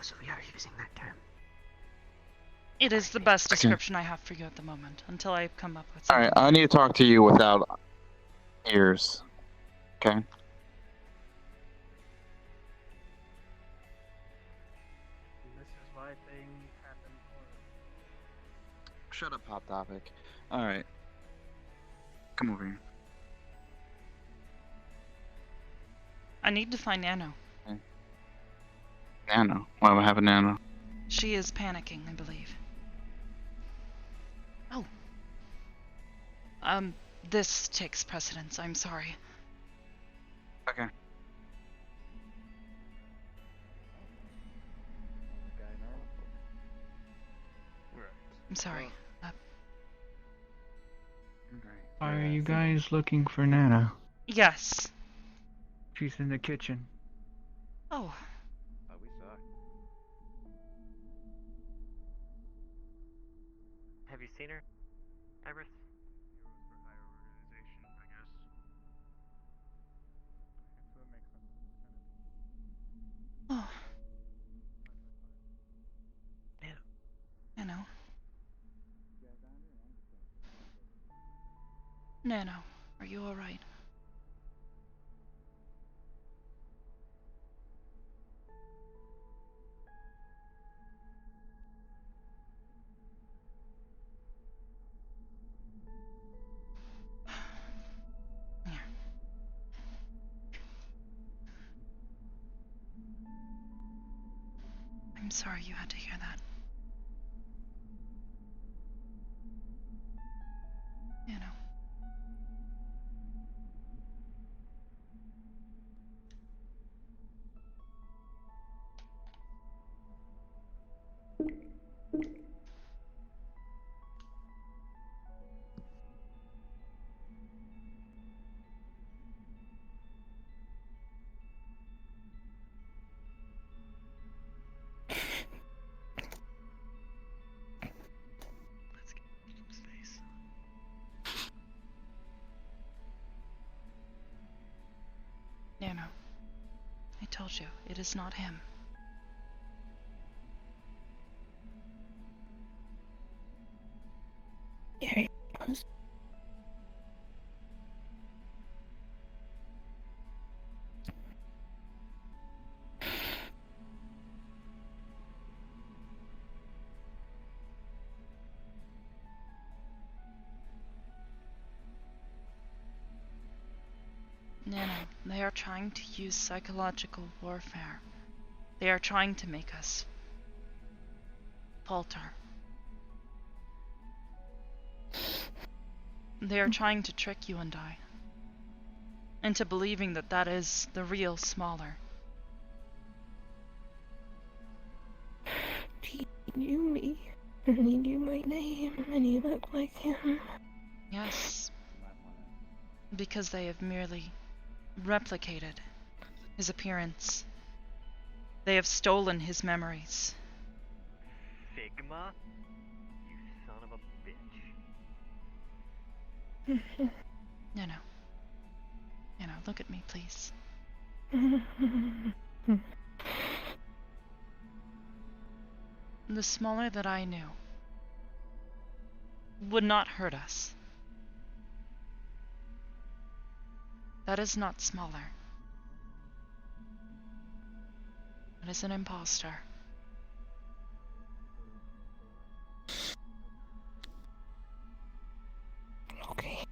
So we are using that term. It is the best description I have for you at the moment, until I come up with Alright, something. I need to talk to you without ears. Okay? This is why things happen Shut up, Hot Topic. Alright. Come over here. I need to find Nano. Nano. Why would I have a Nano? She is panicking, I believe. Oh. This takes precedence. I'm sorry. Okay. I'm sorry. Are you guys looking for Nana? Yes. She's in the kitchen. Oh. We suck. Have you seen her, Hybris? Oh. Nano. Nano, are you alright? Here. I'm sorry you had to hear that. Nano. Let's get some space. Nano. I told you, it is not him. Here he comes. Nano, they are trying to use psychological warfare. They are trying to make us falter. They are trying to trick you and I. into believing that that is the real Smaller. He knew me, and he knew my name, and he looked like him. Yes, because they have merely replicated his appearance. They have stolen his memories. Figma? You son of a bitch. You know, look at me, please. The Smaller that I knew would not hurt us. That is not Smaller. That is an imposter. Okay.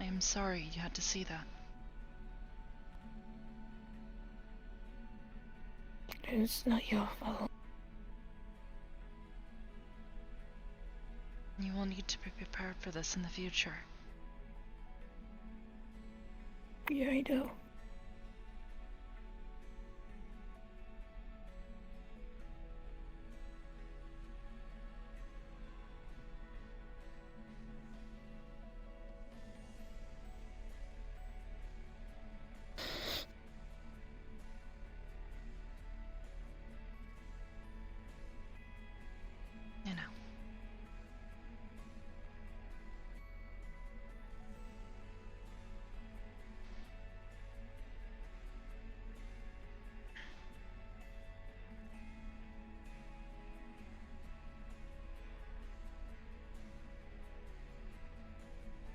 I am sorry you had to see that. It's not your fault. You will need to be prepared for this in the future. Yeah, I know. You know.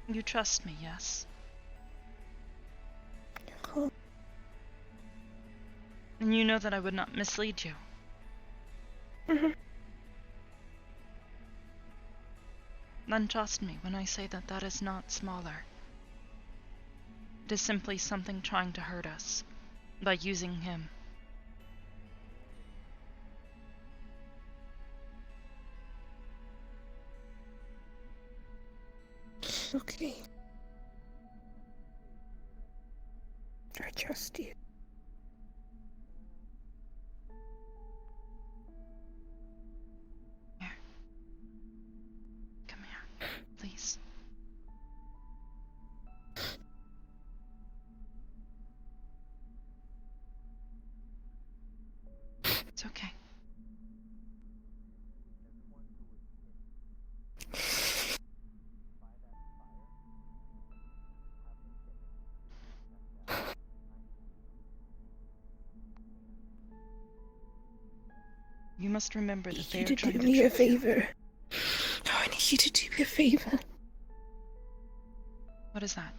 You trust me, yes? Cool. And you know that I would not mislead you. Then trust me when I say that that is not Smaller. It is simply something trying to hurt us by using him. Okay. I trust you. Here. Come here, please. It's okay. You must remember that they are You trying to to do me a trick you. favor. Oh, I need you to do me a favor. What is that?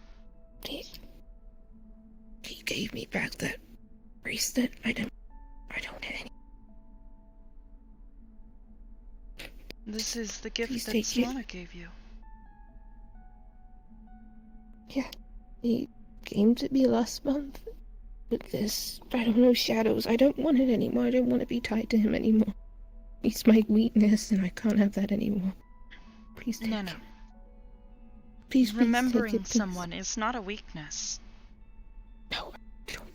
He gave me back that bracelet. I don't have any. This is the gift Please that take it. Smaller gave you. Yeah, he came to me last month with this, I don't know, shadows. I don't want it anymore. I don't want to be tied to him anymore. He's my weakness, and I can't have that anymore. Please take it. Please, Remembering take it, please. someone is not a weakness. No, I don't.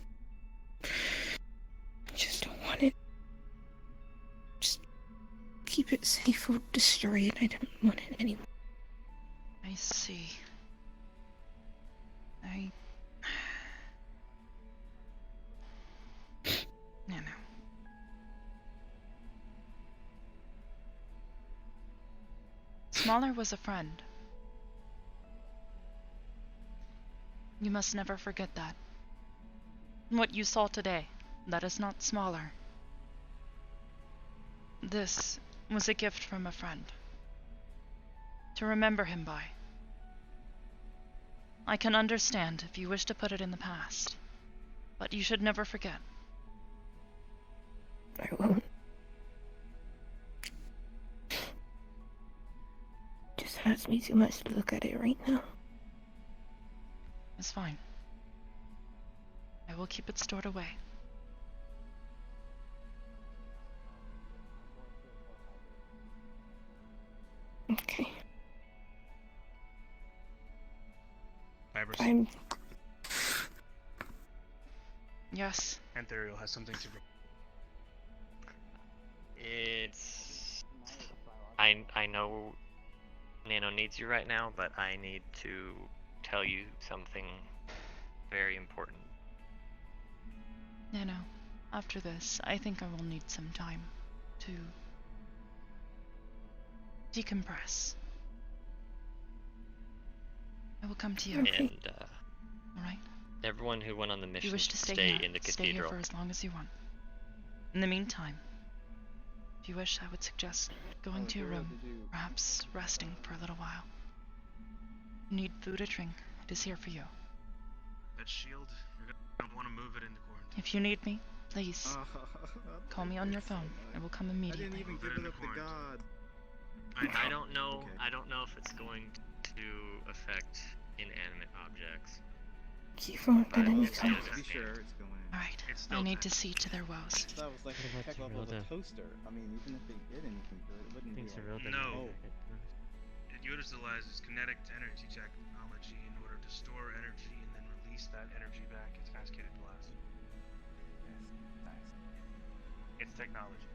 I just don't want it. Just keep it safe or destroy it. I don't want it anymore. I see. No. Smaller was a friend. You must never forget that. What you saw today, that is not Smaller. This was a gift from a friend. To remember him by. I can understand if you wish to put it in the past, but you should never forget. I won't. Just hurts me too much to look at it right now. It's fine. I will keep it stored away. Hybris. Yes. Anthuriel has something to. It's. I know Nano needs you right now, but I need to tell you something very important. Nano, after this, I think I will need some time to decompress. I will come to you. And Alright? everyone who went on the mission You wish to stay stay here. in the Stay here cathedral. for as long as you want. In the meantime, if you wish, I would suggest going to your room, perhaps resting for a little while. You need food or drink. It is here for you. That shield, you're gonna want to move it into quarantine. If you need me, please call me on your phone. I will come immediately. I didn't even give it up to God. I don't know. Okay. I don't know if it's going to affect inanimate objects. Alright, I need to see to their woes. That was like a heck of a toaster. I mean, even if they did anything to it, it wouldn't be like... No. It utilizes kinetic energy technology in order to store energy and then release that energy back as cascaded blast. Nice. It's technology.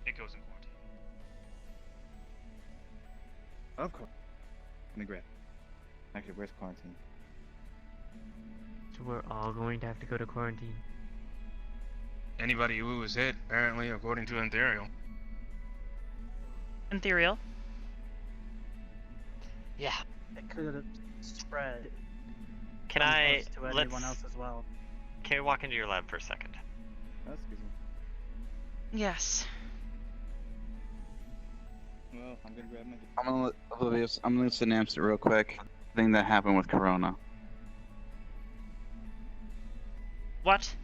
It goes in quarantine. Of course. Let me grab. Actually, where's quarantine? So we're all going to have to go to quarantine. Anybody who was hit, apparently, according to Anthuriel. Anthuriel? Yeah. It could have spread. Can I to anyone else as well? Can we walk into your lab for a second? Excuse me. Yes. Well, I'm gonna grab my... I'm gonna let Oblivious. I'm gonna synapse it real quick. Thing that happened with Corona. What?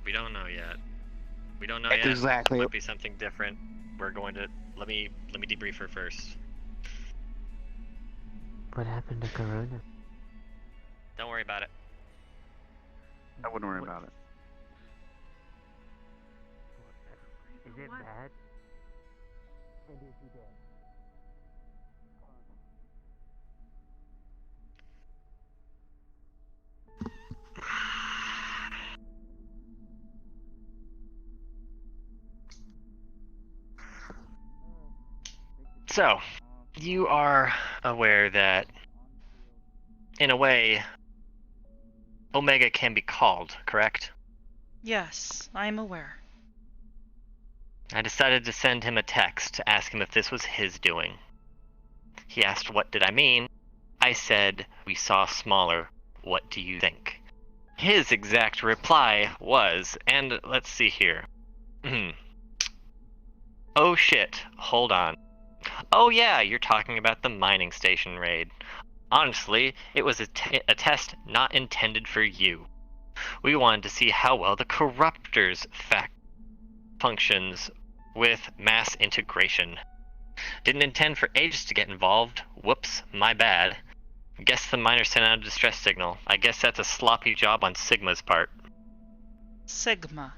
We don't know yet. We don't know That's yet. exactly. Might be something different. We're going to let me debrief her first. What happened to Corona? Don't worry about it. I wouldn't worry about it. Is it bad? And is he dead? So, you are aware that, in a way, Omega can be called, correct? Yes, I am aware. I decided to send him a text to ask him if this was his doing. He asked, what did I mean? I said, we saw smaller. What do you think? His exact reply was, and let's see here. Oh shit, hold on. Oh yeah, you're talking about the mining station raid. Honestly, it was a test not intended for you. We wanted to see how well the Corruptors functions with mass integration. Didn't intend for Aegis to get involved. Whoops, my bad. Guess the miner sent out a distress signal. I guess that's a sloppy job on Sigma's part. Sigma.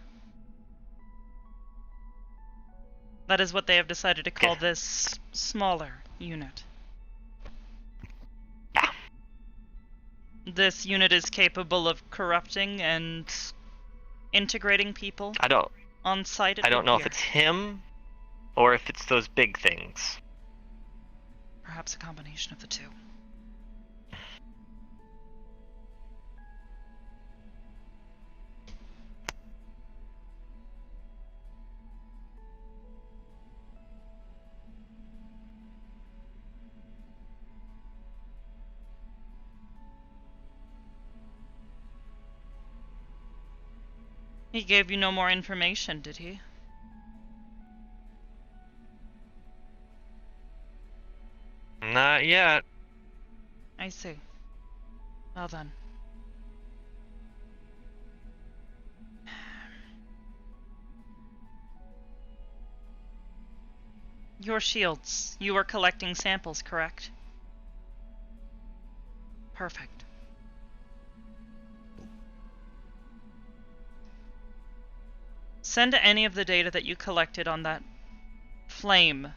That is what they have decided to call this smaller unit. Yeah. This unit is capable of corrupting and integrating people on site. I don't know if it's him or if it's those big things. Perhaps a combination of the two. He gave you no more information, did he? Not yet. I see. Well then. Your shields. You were collecting samples, correct? Perfect. Send any of the data that you collected on that flame.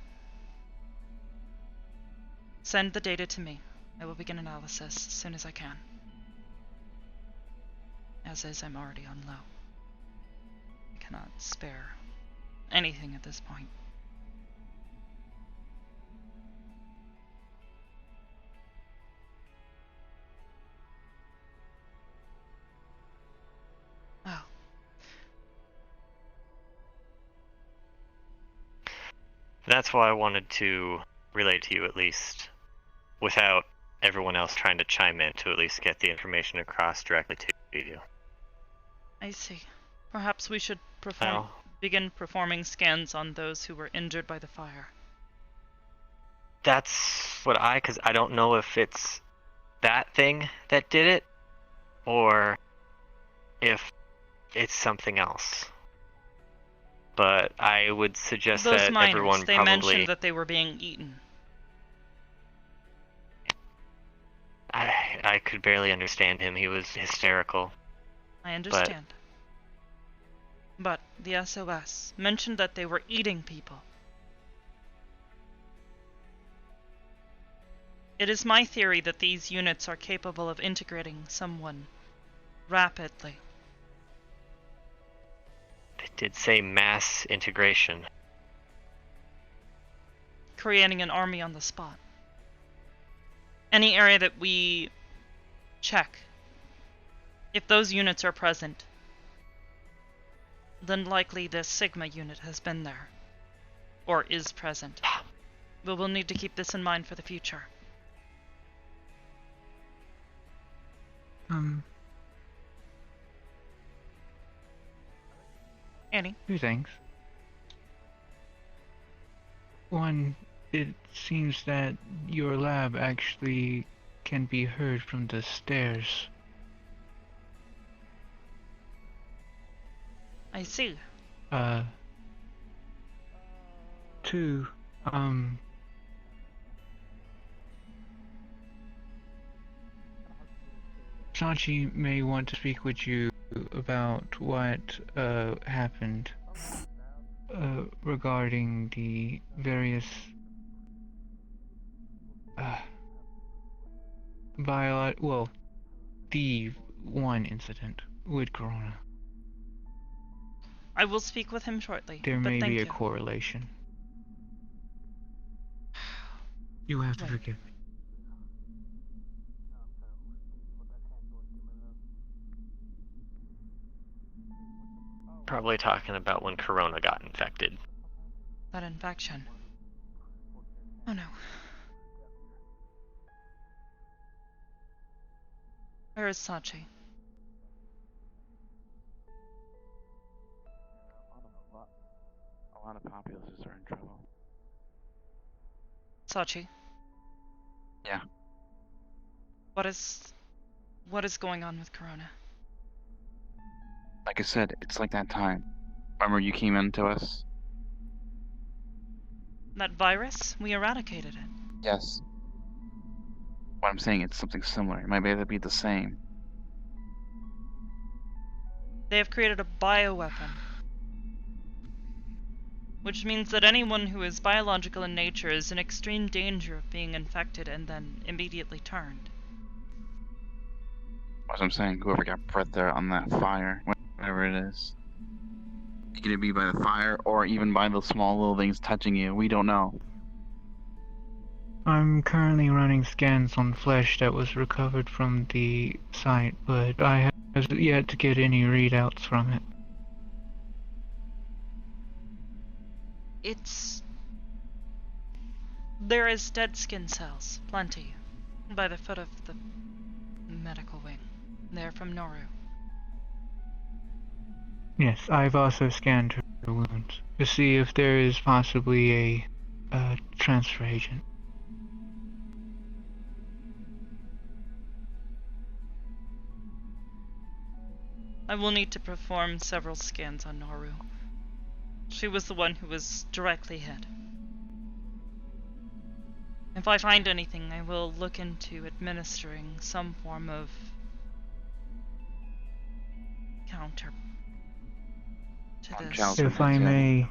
Send the data to me. I will begin analysis as soon as I can. As is, I'm already on low. I cannot spare anything at this point. Well. That's why I wanted to relay to you, at least, without everyone else trying to chime in, to at least get the information across directly to you. I see. Perhaps we should Well, begin performing scans on those who were injured by the fire. that's what because I don't know if it's that thing that did it, or if it's something else. But I would suggest Those that miners, everyone they probably... mentioned that they were being eaten. I could barely understand him. He was hysterical. I understand. But the SOS mentioned that they were eating people. It is my theory that these units are capable of integrating someone rapidly. It did say mass integration. Creating an army on the spot. Any area that we check, if those units are present, then likely the Sigma unit has been there, or is present. But we'll need to keep this in mind for the future. Annie? Two things. One, it seems that your lab actually can be heard from the stairs. I see. Two, Sachi may want to speak with you about what happened regarding the various the one incident with Corona. I will speak with him shortly. There but may thank be you. a correlation. You have to forgive me. Probably talking about when Corona got infected. That infection. Oh no. Where is Sachi? A lot of populaces are in trouble. Sachi? Yeah. What is going on with Corona? Like I said, it's like that time. Remember you came into us? That virus? We eradicated it. Yes. What I'm saying, it's something similar. It might be able to be the same. They have created a bioweapon. Which means that anyone who is biological in nature is in extreme danger of being infected and then immediately turned. What I'm saying, whoever got put there on that fire, whatever it is. It could be by the fire or even by the small little things touching you. We don't know. I'm currently running scans on flesh that was recovered from the site, but I have yet to get any readouts from it. There is dead skin cells, plenty, by the foot of the medical wing. They're from Noru. Yes, I've also scanned her wounds to see if there is possibly a transfer agent. I will need to perform several scans on Noru. She was the one who was directly hit. If I find anything, I will look into administering some form of counter to this. If I may...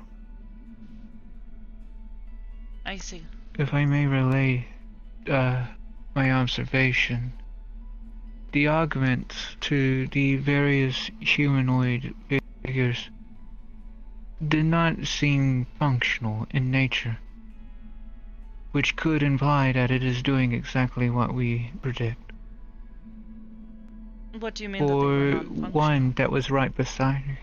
I see. If I may relay my my observation, the augments to the various humanoid figures did not seem functional in nature, which could imply that it is doing exactly what we predict. What do you mean that they were For non-functional? one that was right beside her,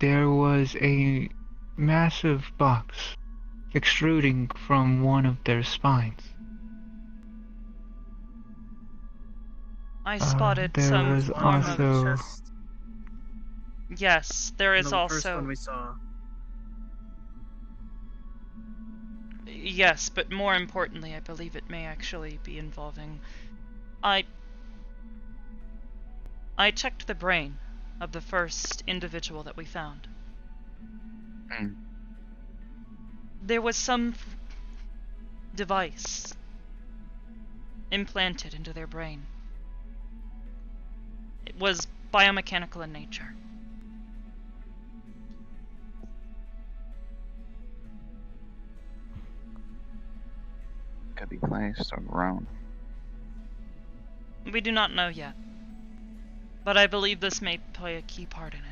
there was a massive box extruding from one of their spines. I spotted there some was form also... of... Yes, there is No, the also... first one we saw. Yes, but more importantly, I believe it may actually be involving... I checked the brain of the first individual that we found. There was some device implanted into their brain. It was biomechanical in nature. Could be placed or grown. We do not know yet, but I believe this may play a key part in it.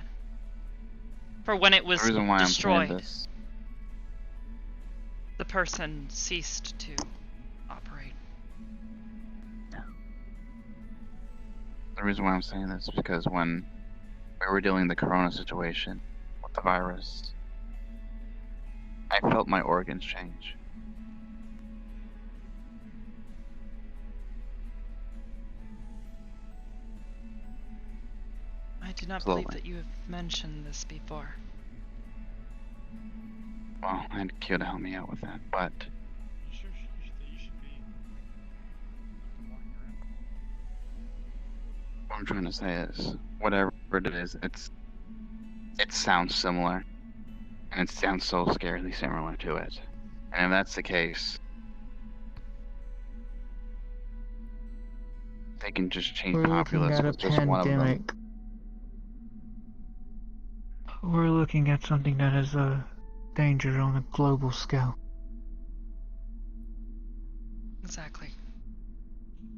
For when it was The reason why destroyed, I'm saying this, the person ceased to operate. the reason why I'm saying this is because when we were dealing the corona situation with the virus, I felt my organs change. I do not Slowly. believe that you have mentioned this before. Well, I had Q to help me out with that, but what I'm trying to say is, whatever it is, it sounds similar, and it sounds so scarily similar to it. And if that's the case, they can just change We're looking populace at a with just one of them. pandemic. We're looking at something that is a danger on a global scale. Exactly.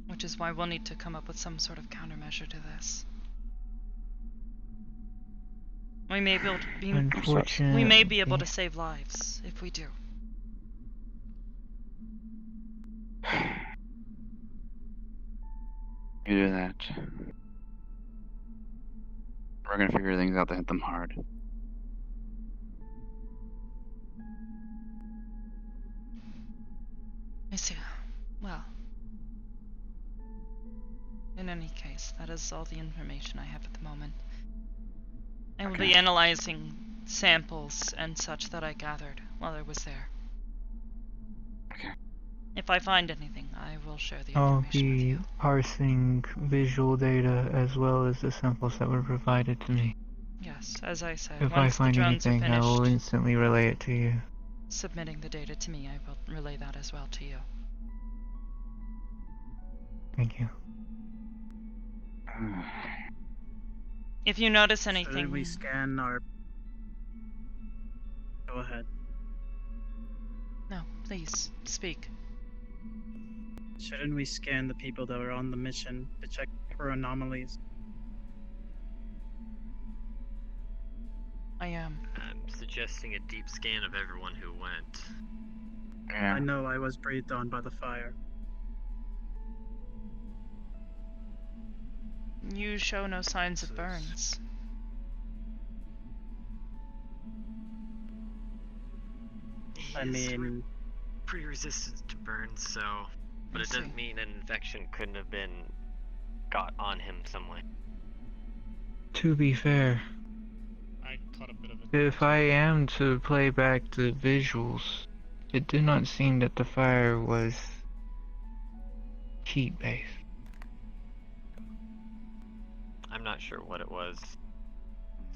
Which is why we'll need to come up with some sort of countermeasure to this. We may be able to, we may be able to save lives if we do. You do that. We're gonna figure things out to hit them hard. I see. Well, in any case, that is all the information I have at the moment. I will be analyzing samples and such that I gathered while I was there. Okay. If I find anything, I will share the I'll information with be you. parsing visual data as well as the samples that were provided to me. Yes, as I said, If I once the find drones are anything, I will finished instantly relay it to you. submitting the data to me, I will relay that as well to you. Thank you. If you notice Should anything... we scan our... Go ahead. No, please, speak. Shouldn't we scan the people that were on the mission to check for anomalies? I am. I'm suggesting a deep scan of everyone who went. I know I was breathed on by the fire. You show no signs of burns. I mean... pretty resistant to burns, so... But it doesn't mean an infection couldn't have been got on him some way. To be fair, I caught a bit of if I am to play back the visuals, it did not seem that the fire was heat-based. I'm not sure what it was.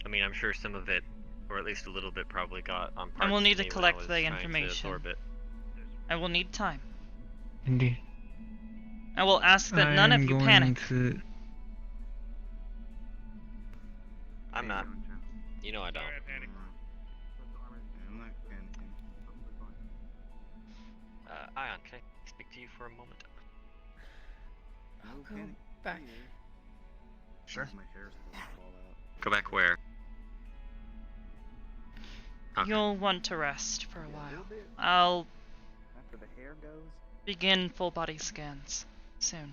I mean, I'm sure some of it, or at least a little bit, probably got on parts. I will need to of me when I collect was the trying to information. absorb it. I will need time. Indeed. I will ask that none of you panic. I'm not. You know I don't. I'm not panicking. Ion, can I speak to you for a moment? I'll go back. Sure. My hair's supposed to fall out. Go back where? Okay. You'll want to rest for a Yeah, a while. little bit. I'll After the hair goes. begin full body scans soon.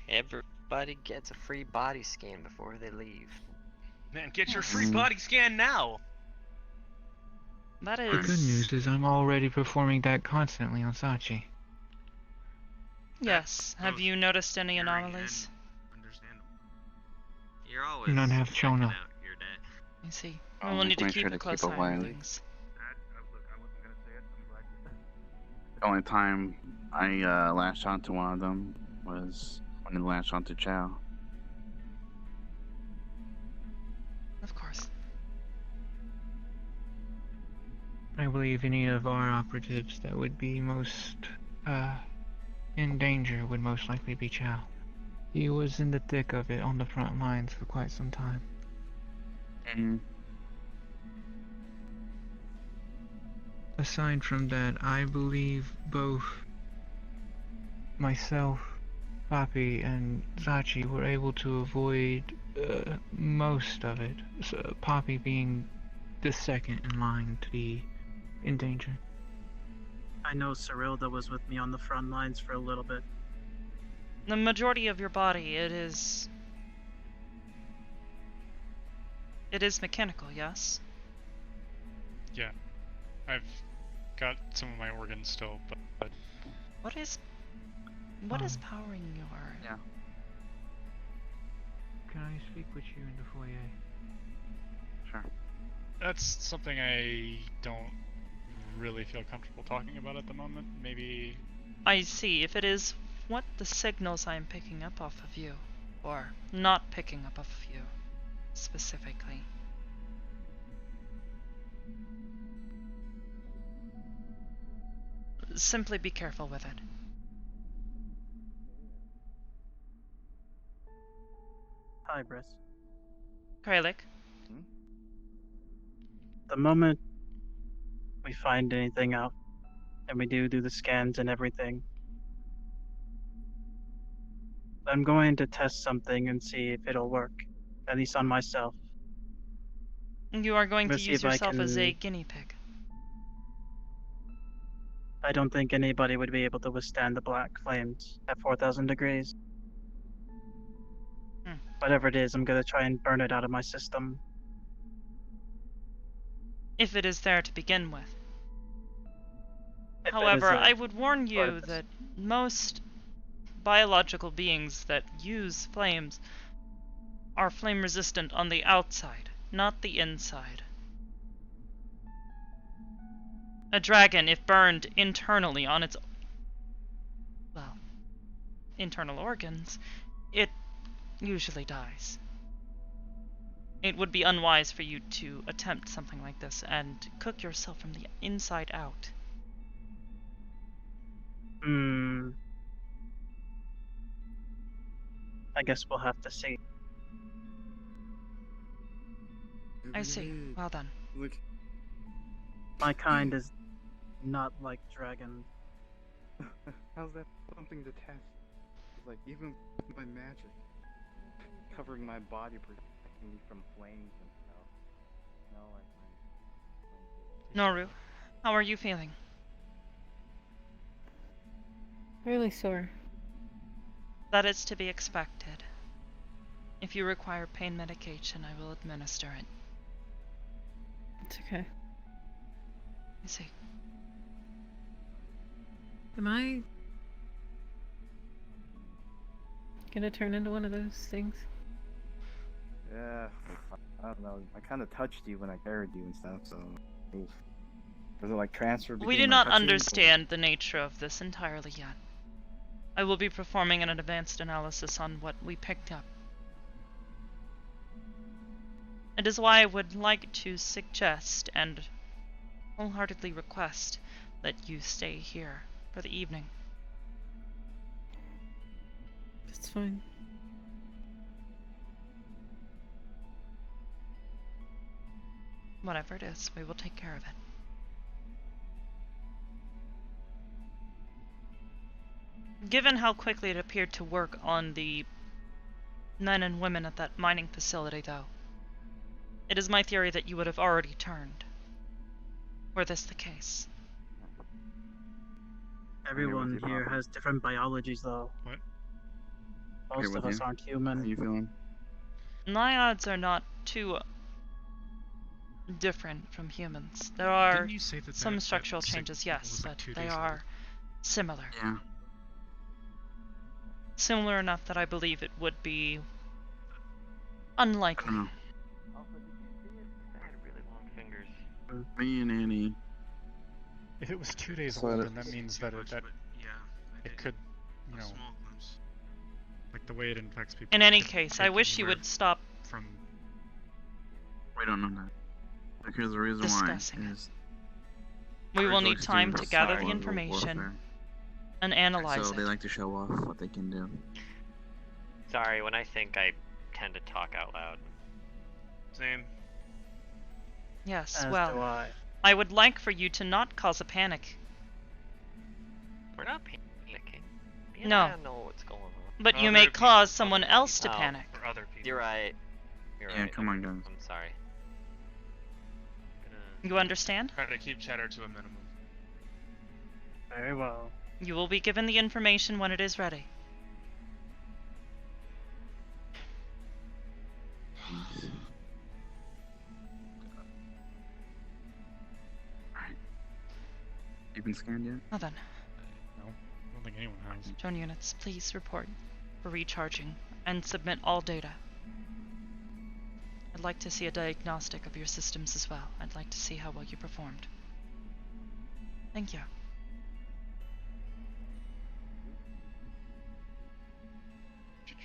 Everybody gets a free body scan before they leave. Man, get your free body scan now! That The good is... news is I'm already performing that constantly on Sachi. Yes. Have you noticed any anomalies? Understandable. You're always None have shown checking up. out your day. I see. Oh, We'll need to make keep sure a to close keep eye away. on things. Look, I wasn't gonna say it. I'm glad you said it. The only time I latched onto one of them was when it latched onto Chow. Of course. I believe any of our operatives that would be most in danger would most likely be Chow. He was in the thick of it on the front lines for quite some time. Aside from that, I believe both myself, Papi, and Zachi were able to avoid most of it. So, Papi being the second in line to be in danger. I know Cyrilda was with me on the front lines for a little bit. The majority of your body, it is mechanical, yes? Yeah. I've got some of my organs still, but What is powering your... Yeah. Can I speak with you in the foyer? Sure. that's something I don't really feel comfortable talking about at the moment. Maybe... I see. If it is what the signals I'm picking up off of you, or not picking up off of you, specifically. Simply be careful with it. Hybris. Kralik? The moment we find anything out, and we do the scans and everything, I'm going to test something and see if it'll work, at least on myself. You are going to Let's see use if I yourself as a can- guinea pig. I don't think anybody would be able to withstand the black flames at 4,000 degrees. Whatever it is, I'm gonna try and burn it out of my system. If it is there to begin with. If it However, is a I would warn you purpose. that most biological beings that use flames are flame resistant on the outside, not the inside. A dragon, if burned internally on its, well, internal organs, it usually dies. It would be unwise for you to attempt something like this and cook yourself from the inside out. I guess we'll have to see. I see. Well then. Look. My kind is not like dragons. How's that something to test? It's like, even with my magic, covering my body, protecting me from flames and stuff. No, like Noru, how are you feeling? Really sore. That is to be expected. If you require pain medication, I will administer it. It's okay. I see. Am I gonna turn into one of those things? Yeah, I don't know. I kind of touched you when I carried you and stuff, so. Oof. Does it like transfer? We between do my not touching, or- understand the nature of this entirely yet. I will be performing an advanced analysis on what we picked up. It is why I would like to suggest and wholeheartedly request that you stay here for the evening. It's fine. Whatever it is, we will take care of it. Given how quickly it appeared to work on the men and women at that mining facility, though, it is my theory that you would have already turned. Were this the case? Everyone here has different biologies, though. What? Most of us aren't human. How you feeling? Naiads are not too different from humans. There are Didn't you say that some that structural sick changes, people yes, was like but 2 they days are old? similar. Yeah. Similar enough that I believe it would be I unlikely. don't know. Also, did you see it? I had really long fingers. Me and Annie. If it was 2 days So old, that- then that means that Much, that but yeah, I it did could, you a know, small glimpse. like the way it infects people. In it any could case, make I wish them you aware would stop from. We don't know that. Because the reason discussing why it. is We will Hybris need likes to do time to gather the psychological information warfare. and analyze So they it. like to show off what they can do. Sorry, when I think, I tend to talk out loud. Same. Yes, As do well, I. I would like for you to not cause a panic. We're not panicking. Me and No. I know what's going on. But you Other may people- cause someone other else to people. panic. For other people. You're right. You're Yeah, right. come on, guys. I'm sorry. You understand? Try to keep chatter to a minimum. Very well. You will be given the information when it is ready. Alright. You been scanned yet? Well then, No, I don't think anyone has. drone units, please report for recharging and submit all data. I'd like to see a diagnostic of your systems as well. I'd like to see how well you performed. Thank you. Did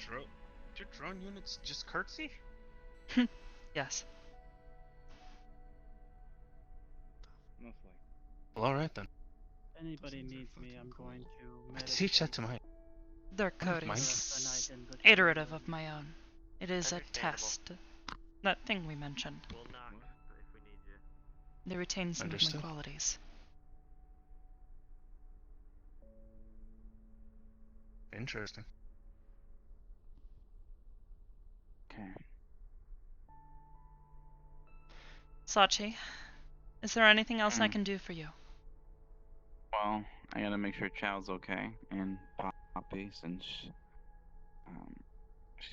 your drone units just curtsy? Yes. Most likely. Well, alright then. If anybody needs me, I'm going to Teach that to my. Their code Mine? is iterative of my own. It is a Understandable. test. That thing we mentioned. We'll knock if we need you. They retain some of Understood. my qualities. Interesting. Okay. Sachi, is there anything else I Mm. can do for you? Well, I gotta make sure Chow's okay, and Poppy, since she's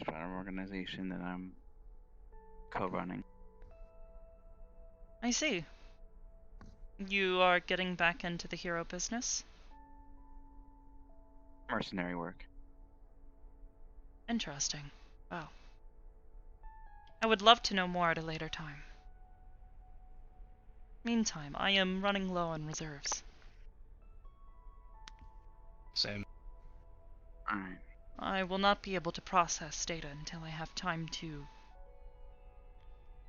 part of an organization that I'm co-running. I see. You are getting back into the hero business? Mercenary work. Interesting. Wow. I would love to know more at a later time. Meantime, I am running low on reserves. Same. Alright. I will not be able to process data until I have time to...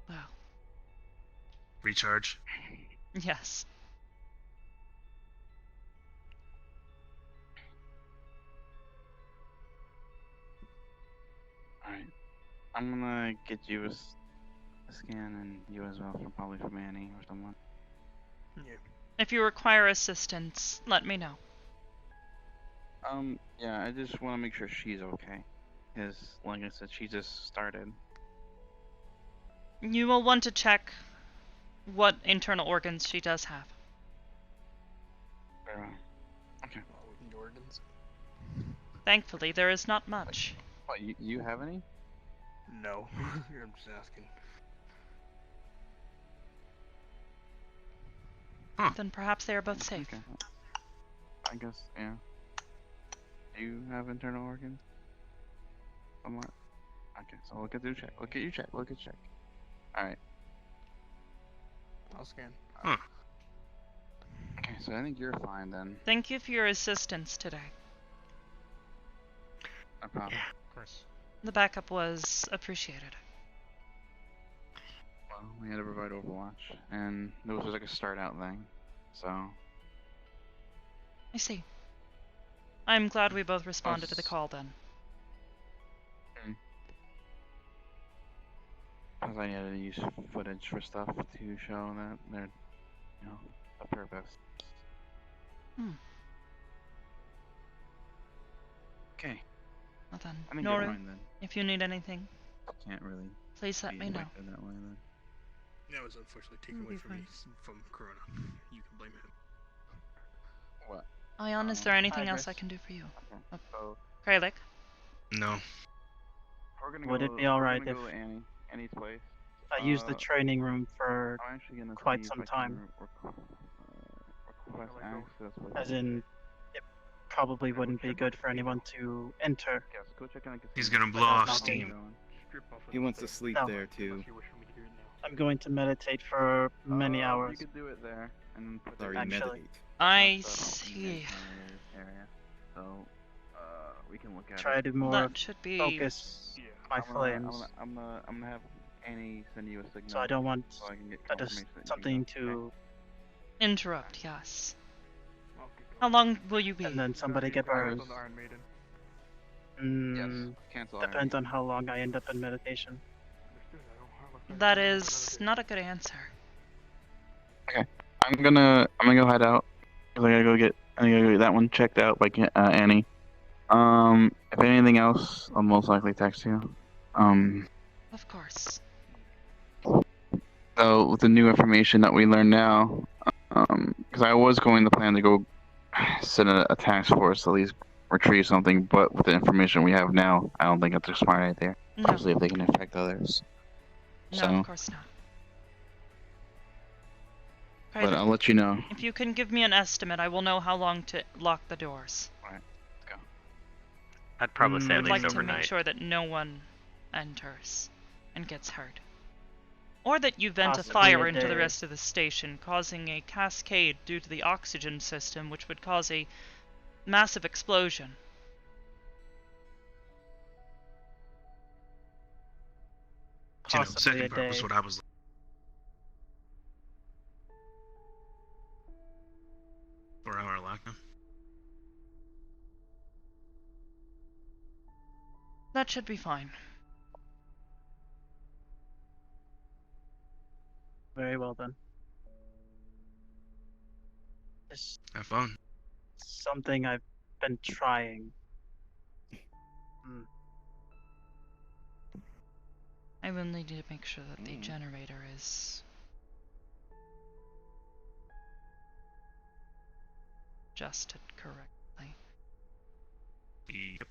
well, Recharge. yes. Alright. I'm gonna get you a scan, and you as well, probably from Annie or someone. If you require assistance, let me know. Yeah, I just want to make sure she's okay. Because, like I said, she just started. You will want to check what internal organs she does have. Very well. Okay. The organs? Thankfully, there is not much. What, you have any? No. I'm just asking. Then perhaps they are both safe. Okay. I guess, yeah. Do you have internal organs? Somewhat? Okay, so look at your check. Look at your check. Look at your check. Alright. I'll scan. Okay, so I think you're fine then. Thank you for your assistance today. No problem. Yeah. Of course. The backup was appreciated. Well, we had to provide Overwatch, and it was like a start out thing. So, I see. I'm glad we both responded to the call then. because I needed to use footage for stuff to show that they're, you know, a purpose. Okay. Well then, I think never Noru, mind then. if you need anything, Can't really please let be me know. affected that way then. That was unfortunately taken It'll away be from me from Corona. You can blame him. What? Ion, is there anything else I Hybris. can do for you? Okay. Oh, So Kralik? No. we're gonna Would go. it be alright we're gonna if go to Annie's place. I use the training room for I'm actually gonna quite see some if I can time? request access with As in, it probably wouldn't be good for anyone to enter. Yes, go check on He's gonna blow without off knocking. steam. He wants to sleep No. there too. I'm going to meditate for many You hours. could do it there and then put Sorry, it Actually. meditate. I in see. the area. So we can look at Try it. to more That should be... focus my flames. I'm gonna have Annie send you a signal. So I don't want so I can get that is confirmation that you can something go, okay? to, Interrupt, yes. How long will you be? and then somebody get burned. Yes, cancel Iron Depends on how long I end up in meditation. That is not a good answer. I'm gonna go head out. 'Cause I gotta go get that one checked out by Annie. If anything else, I'll most likely text you. Of course. So with the new information that we learn now, because I was going to plan to go send a task force to at least retrieve something, but with the information we have now, I don't think it's a smart idea. No. Especially if they can infect others. No, So, of course not. but Kralik, I'll let you know. if you can give me an estimate, I will know how long to lock the doors. I'd probably say I at would like least to overnight. make sure that no one enters and gets hurt. Or that you vent a Possibly fire a into the day. rest of the station, causing a cascade due to the oxygen system, which would cause a massive explosion. You know, Possibly second a part was day. what I was. 4-hour lockdown. That should be fine. Very well then. It's Have fun. something I've been trying. I will need to make sure that the generator is adjusted correctly. Yep.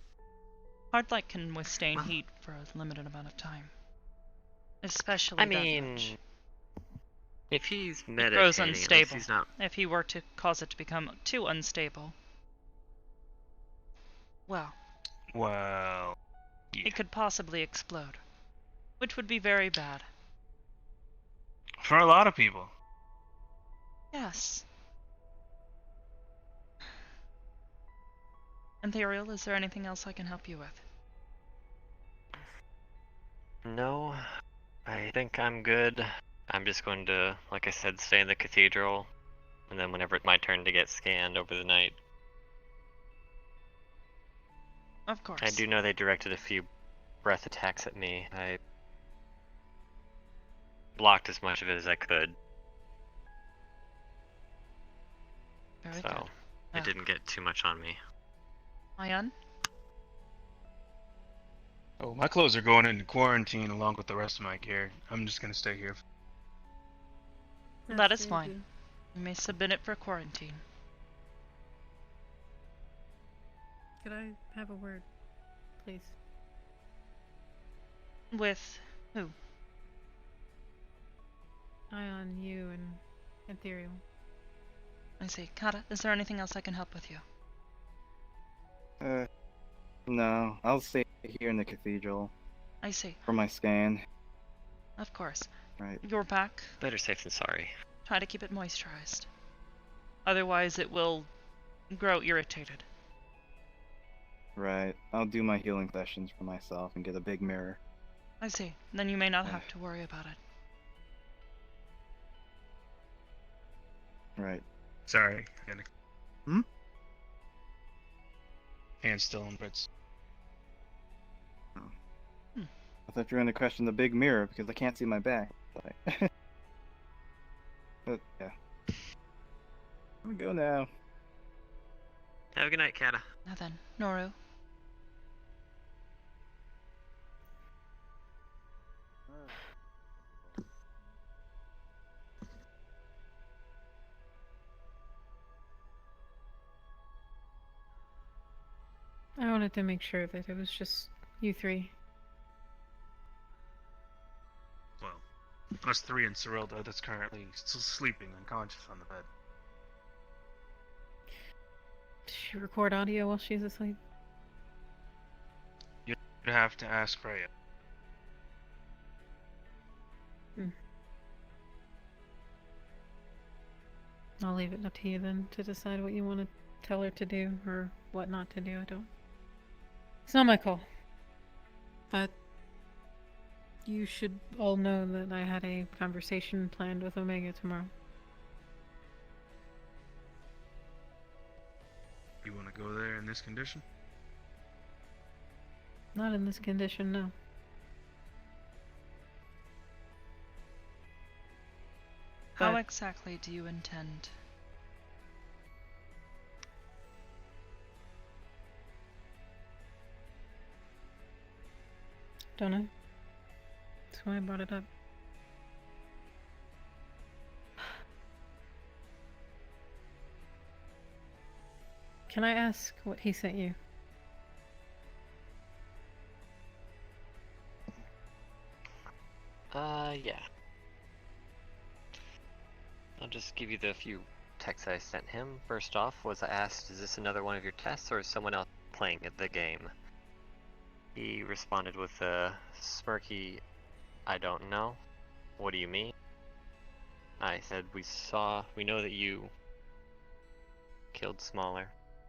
Hardlight can withstand heat for a limited amount of time. Especially I that mean, much. if he's It grows meditating, at least unstable. he's not. If he were to cause it to become too unstable, well, Well, yeah. it could possibly explode. Which would be very bad. For a lot of people. Yes. Ethereal, is there anything else I can help you with? No, I think I'm good. I'm just going to, like I said, stay in the cathedral, and then whenever it's my turn to get scanned over the night. Of course. I do know they directed a few breath attacks at me. I blocked as much of it as I could, Very so good. it didn't get too much on me. Ion? Oh, my clothes are going into quarantine along with the rest of my gear. I'm just gonna stay here. That is fine. You may submit it for quarantine. Could I have a word, please? With who? Ion, you, and Ethereal. I see. Kata, is there anything else I can help with you? No, I'll stay here in the cathedral I see. for my scan. Of course. Right. Your back, Better safe than sorry. try to keep it moisturized. Otherwise it will grow irritated. Right. I'll do my healing sessions for myself and get a big mirror. I see. Then you may not have to worry about it. Right. Sorry. Hmm? Hands still on Brits. I thought you were going to question the big mirror because I can't see my back. Like- but yeah. I'm gonna go now. Have a good night, Kata. Now then, Noru, wanted to make sure that it was just you three. Well, us three and Cyrilda that's currently still sleeping unconscious on the bed. Does she record audio while she's asleep? You'd have to ask Freya. I'll leave it up to you then to decide what you want to tell her to do or what not to do. It's not my call. But you should all know that I had a conversation planned with Omega tomorrow. You want to go there in this condition? Not in this condition, no. How But exactly do you intend? don't know. That's why I brought it up. Can I ask what he sent you? Yeah. I'll just give you the few texts I sent him. First off, was I asked, is this another one of your tests, or is someone else playing the game? He responded with a smirky, I don't know. What do you mean? I said, we know that you killed Smaller,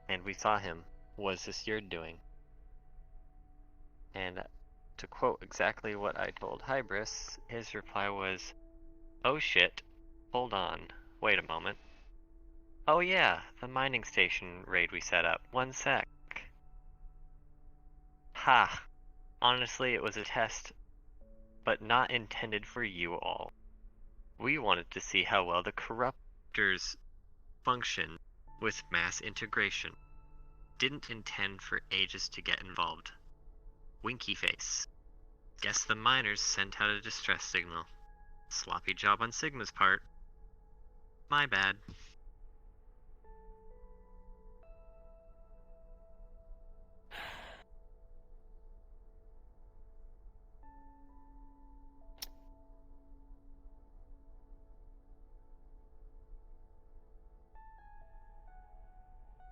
and we saw him. Was this your doing? And to quote exactly what I told Hybris, his reply was, oh shit, hold on, wait a moment. Oh yeah, the mining station raid we set up, 1 sec. Ha! Honestly, it was a test, but not intended for you all. We wanted to see how well the corruptors function with mass integration. Didn't intend for Aegis to get involved. Winky face. Guess the miners sent out a distress signal. Sloppy job on Sigma's part. My bad.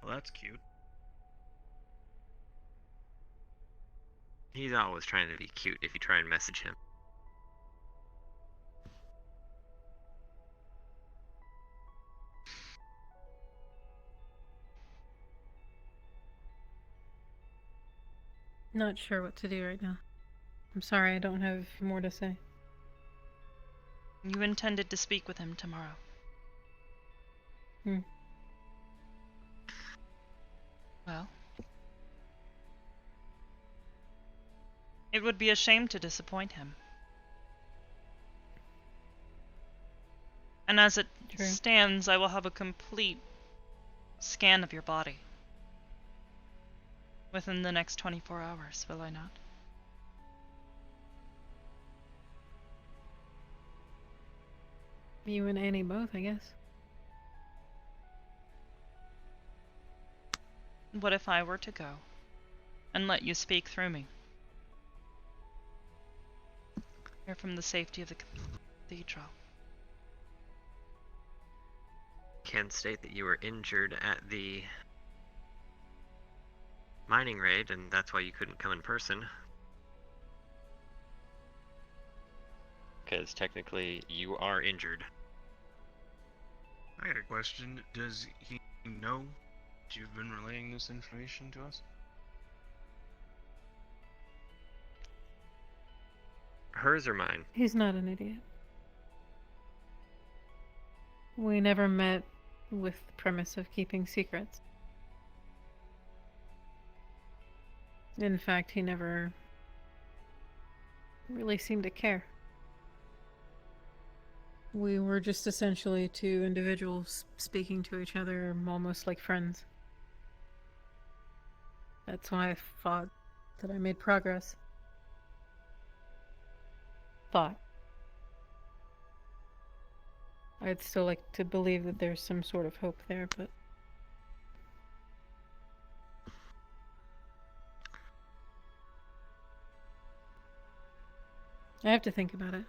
Well, that's cute. He's always trying to be cute if you try and message him. Not sure what to do right now. I'm sorry, I don't have more to say. You intended to speak with him tomorrow. Well, it would be a shame to disappoint him. And as it stands, I will have a complete scan of your body within the next 24 hours, will I not? You and Annie both, I guess. What if I were to go and let you speak through me? Here from the safety of the cathedral. Can state that you were injured at the mining raid, and that's why you couldn't come in person. Because technically, you are injured. I got a question. Does he know that you've been relaying this information to us? Hers or mine? He's not an idiot. We never met with the premise of keeping secrets. In fact, he never really seemed to care. We were just essentially two individuals speaking to each other almost like friends. That's why I thought that I made progress. Thought. I'd still like to believe that there's some sort of hope there, but... I have to think about it.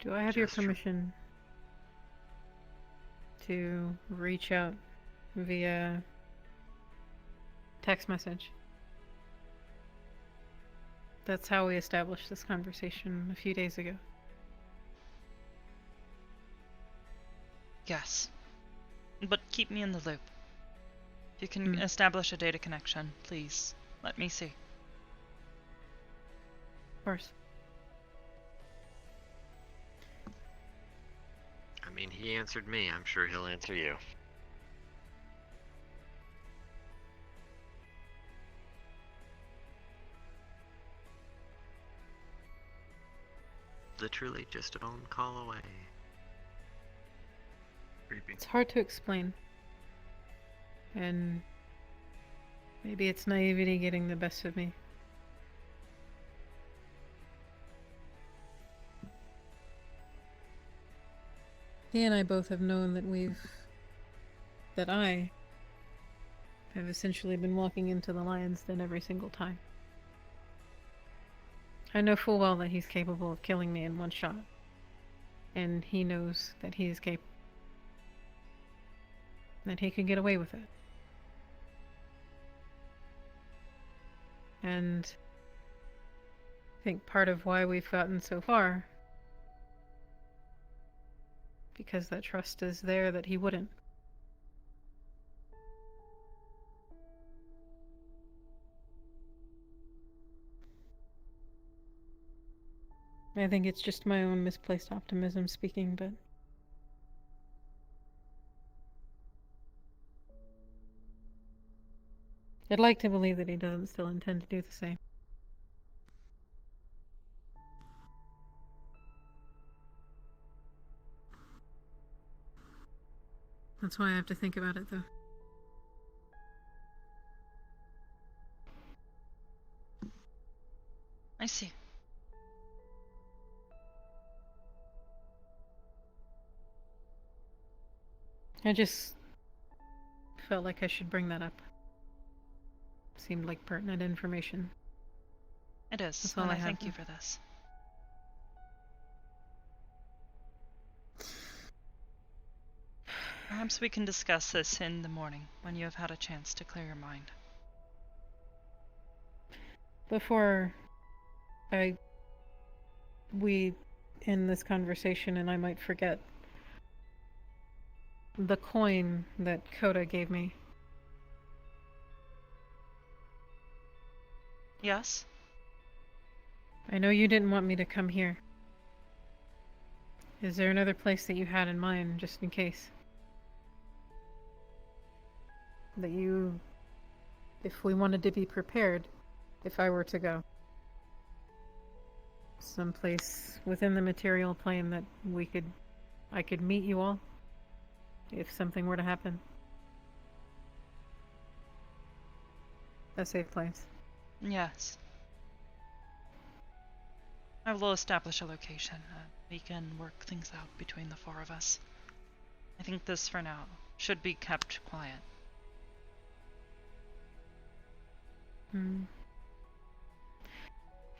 Do I have your permission to reach out via text message? That's how we established this conversation a few days ago. Yes. But keep me in the loop. If you can establish a data connection, please let me see. Of course. I mean, he answered me. I'm sure he'll answer you. Literally just a phone call away. Creepy. It's hard to explain. And maybe it's naivety getting the best of me. He and I both have known that I have essentially been walking into the lion's den every single time. I know full well that he's capable of killing me in one shot. And he knows that he is capable. That he can get away with it. And I think part of why we've gotten so far, because that trust is there that he wouldn't. I think it's just my own misplaced optimism speaking, but I'd like to believe that he doesn't still intend to do the same. That's why I have to think about it, though. I see. I just felt like I should bring that up. Seemed like pertinent information. It is, That's all and I I have thank you now. for this. Perhaps we can discuss this in the morning, when you have had a chance to clear your mind. Before we end this conversation and I might forget, the coin that Coda gave me. Yes? I know you didn't want me to come here. Is there another place that you had in mind, just in case? That you... if we wanted to be prepared, if I were to go. Someplace within the material plane that I could meet you all, if something were to happen. A safe place. Yes. I will establish a location. We can work things out between the four of us. I think this, for now, should be kept quiet.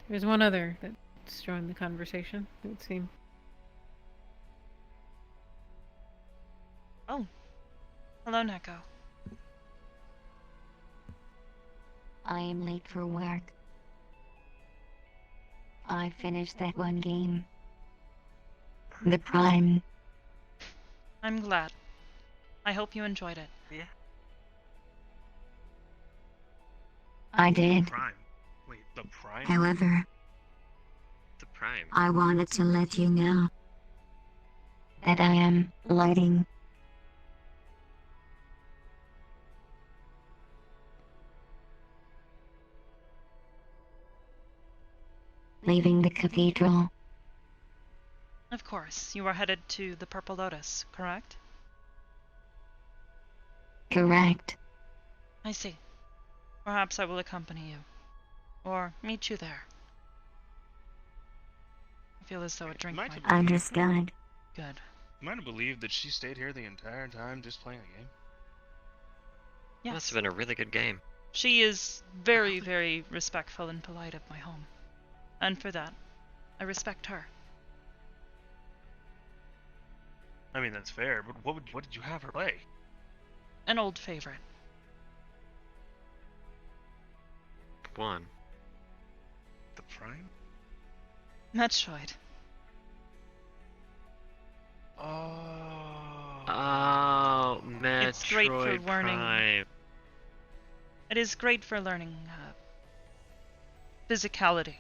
There's one other that's joined the conversation, it would seem. Oh. Hello, Neko. I am late for work. I finished that one game. The Prime. I'm glad. I hope you enjoyed it. Yeah. I did. Prime. Wait, the Prime? However, The Prime. I wanted to let you know that I am lighting. Leaving the cathedral. Of course, you are headed to the Purple Lotus, correct? Correct. I see. Perhaps I will accompany you. Or meet you there. I feel as though a drink might... Understood. Good. Am I to believe that she stayed here the entire time just playing a game? Yes. Must have been a really good game. She is very, very respectful and polite of my home. And for that, I respect her. I mean, that's fair, but what did you have her play? An old favorite. One. The Prime? Metroid. Oh, Metroid It's great for learning. Prime. It is great for learning physicality.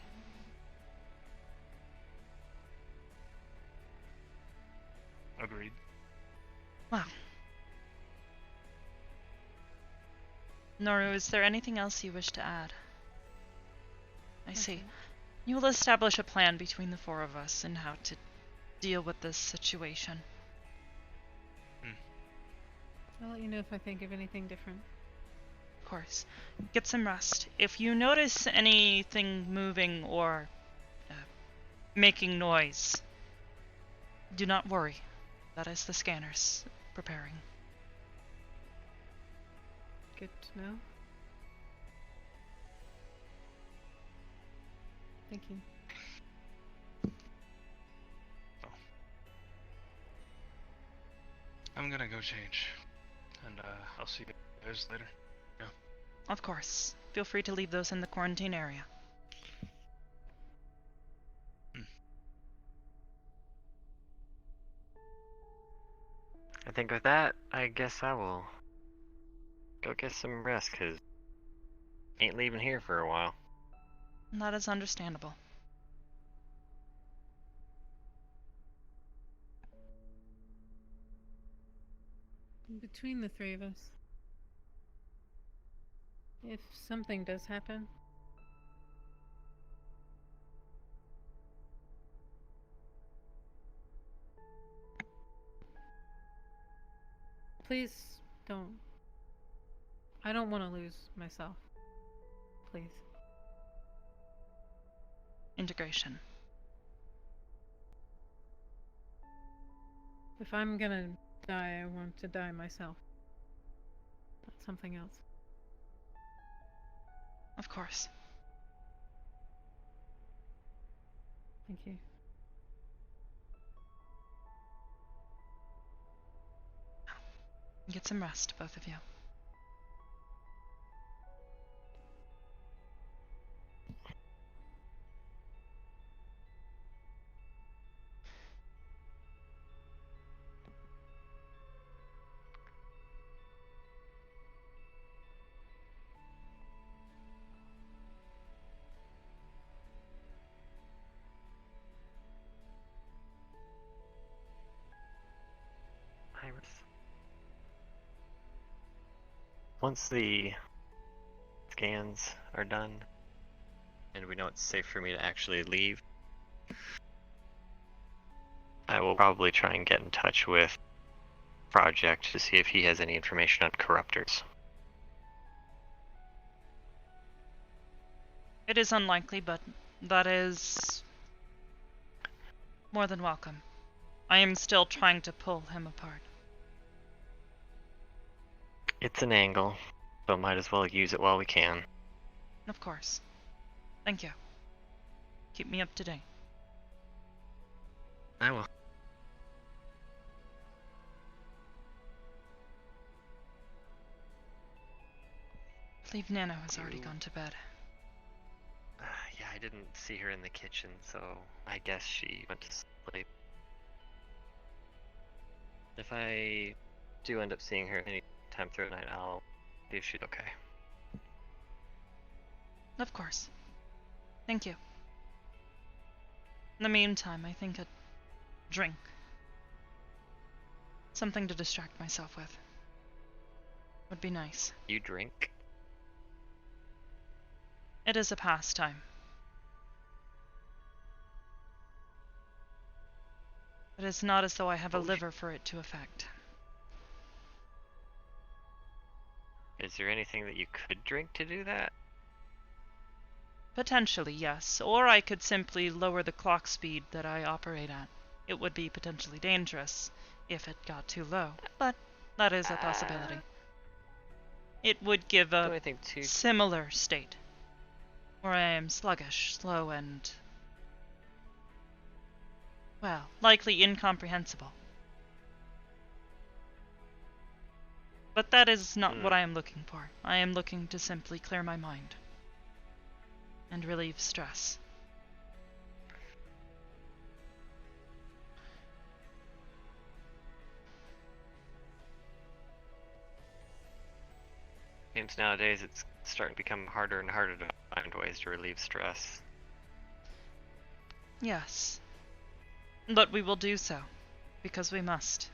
Agreed. Wow. Noru, is there anything else you wish to add? I see. You will establish a plan between the four of us and how to deal with this situation. I'll let you know if I think of anything different. Of course. Get some rest. If you notice anything moving or making noise, do not worry. That is the scanners preparing. Good to know. Thank you. I'm gonna go change. And I'll see you guys later. Yeah. Of course. Feel free to leave those in the quarantine area. I think with that, I guess I will go get some rest, cause ain't leaving here for a while. That is understandable. Between the three of us, if something does happen, please don't. I don't want to lose myself. Please. Integration. If I'm gonna die, I want to die myself. Not something else. Of course. Thank you. Get some rest, both of you. Hybris. Once the scans are done, and we know it's safe for me to actually leave, I will probably try and get in touch with Project to see if he has any information on corruptors. It is unlikely, but that is more than welcome. I am still trying to pull him apart. It's an angle, but might as well use it while we can. Of course. Thank you. Keep me up to date. I will. I believe Nano has already gone to bed. Yeah, I didn't see her in the kitchen, so I guess she went to sleep. If I do end up seeing her any time through the night, I'll see if she's okay. Of course. Thank you. In the meantime, I think a drink. Something to distract myself with. Would be nice. You drink? It is a pastime. It is not as though I have a liver for it to affect. Is there anything that you could drink to do that? Potentially, yes. Or I could simply lower the clock speed that I operate at. It would be potentially dangerous if it got too low, but that is a possibility. It would give a I think too. similar state, where I am sluggish, slow, and, well, likely incomprehensible. But that is not what I am looking for. I am looking to simply clear my mind and relieve stress. Seems nowadays it's starting to become harder and harder to find ways to relieve stress. Yes. But we will do so, because we must.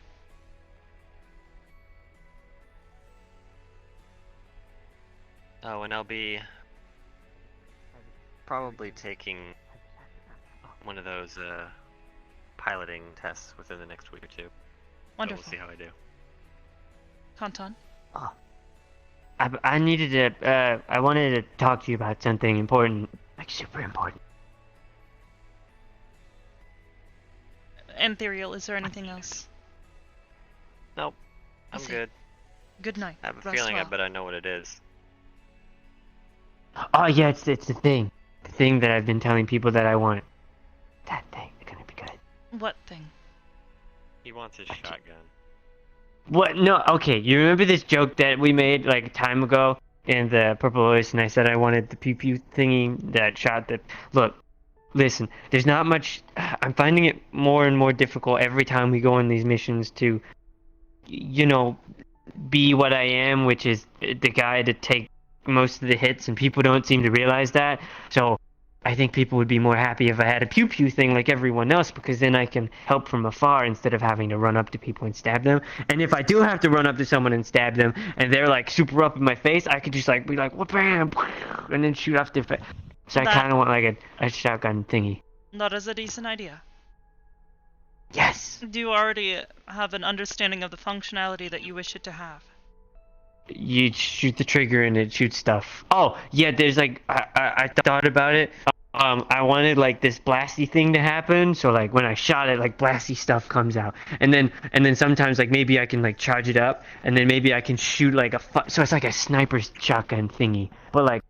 Oh, and I'll be probably taking one of those piloting tests within the next week or two. Wonderful. So we'll see how I do. Kanton? Oh. I needed to, I wanted to talk to you about something important. Like, super important. Ethereal, is there anything else? Nope. I'm see. good. Good night. I have a Rest feeling well. I bet I know what it is. Oh, yeah, it's the thing. The thing that I've been telling people that I want. That thing. It's gonna be good. What thing? He wants his shotgun. What? No, okay, you remember this joke that we made, like, a time ago in the Purple Lotus, and I said I wanted the pew-pew thingy that shot the... Look, listen, there's not much... I'm finding it more and more difficult every time we go on these missions to, you know, be what I am, which is the guy to take most of the hits, and people don't seem to realize that. So I think people would be more happy if I had a pew-pew thing like everyone else, because then I can help from afar instead of having to run up to people and stab them. And if I do have to run up to someone and stab them, and they're like super up in my face, I could just like be like, what, bam, and then shoot off their face. So I kind of want like a shotgun thingy. That is a decent idea. Yes. Do you already have an understanding of the functionality that you wish it to have? You shoot the trigger and it shoots stuff. Oh, yeah, there's like, I thought about it. I wanted like this blasty thing to happen, so like when I shot it, like blasty stuff comes out. And then sometimes like maybe I can like charge it up, and then maybe I can shoot like so it's like a sniper's shotgun thingy. But like,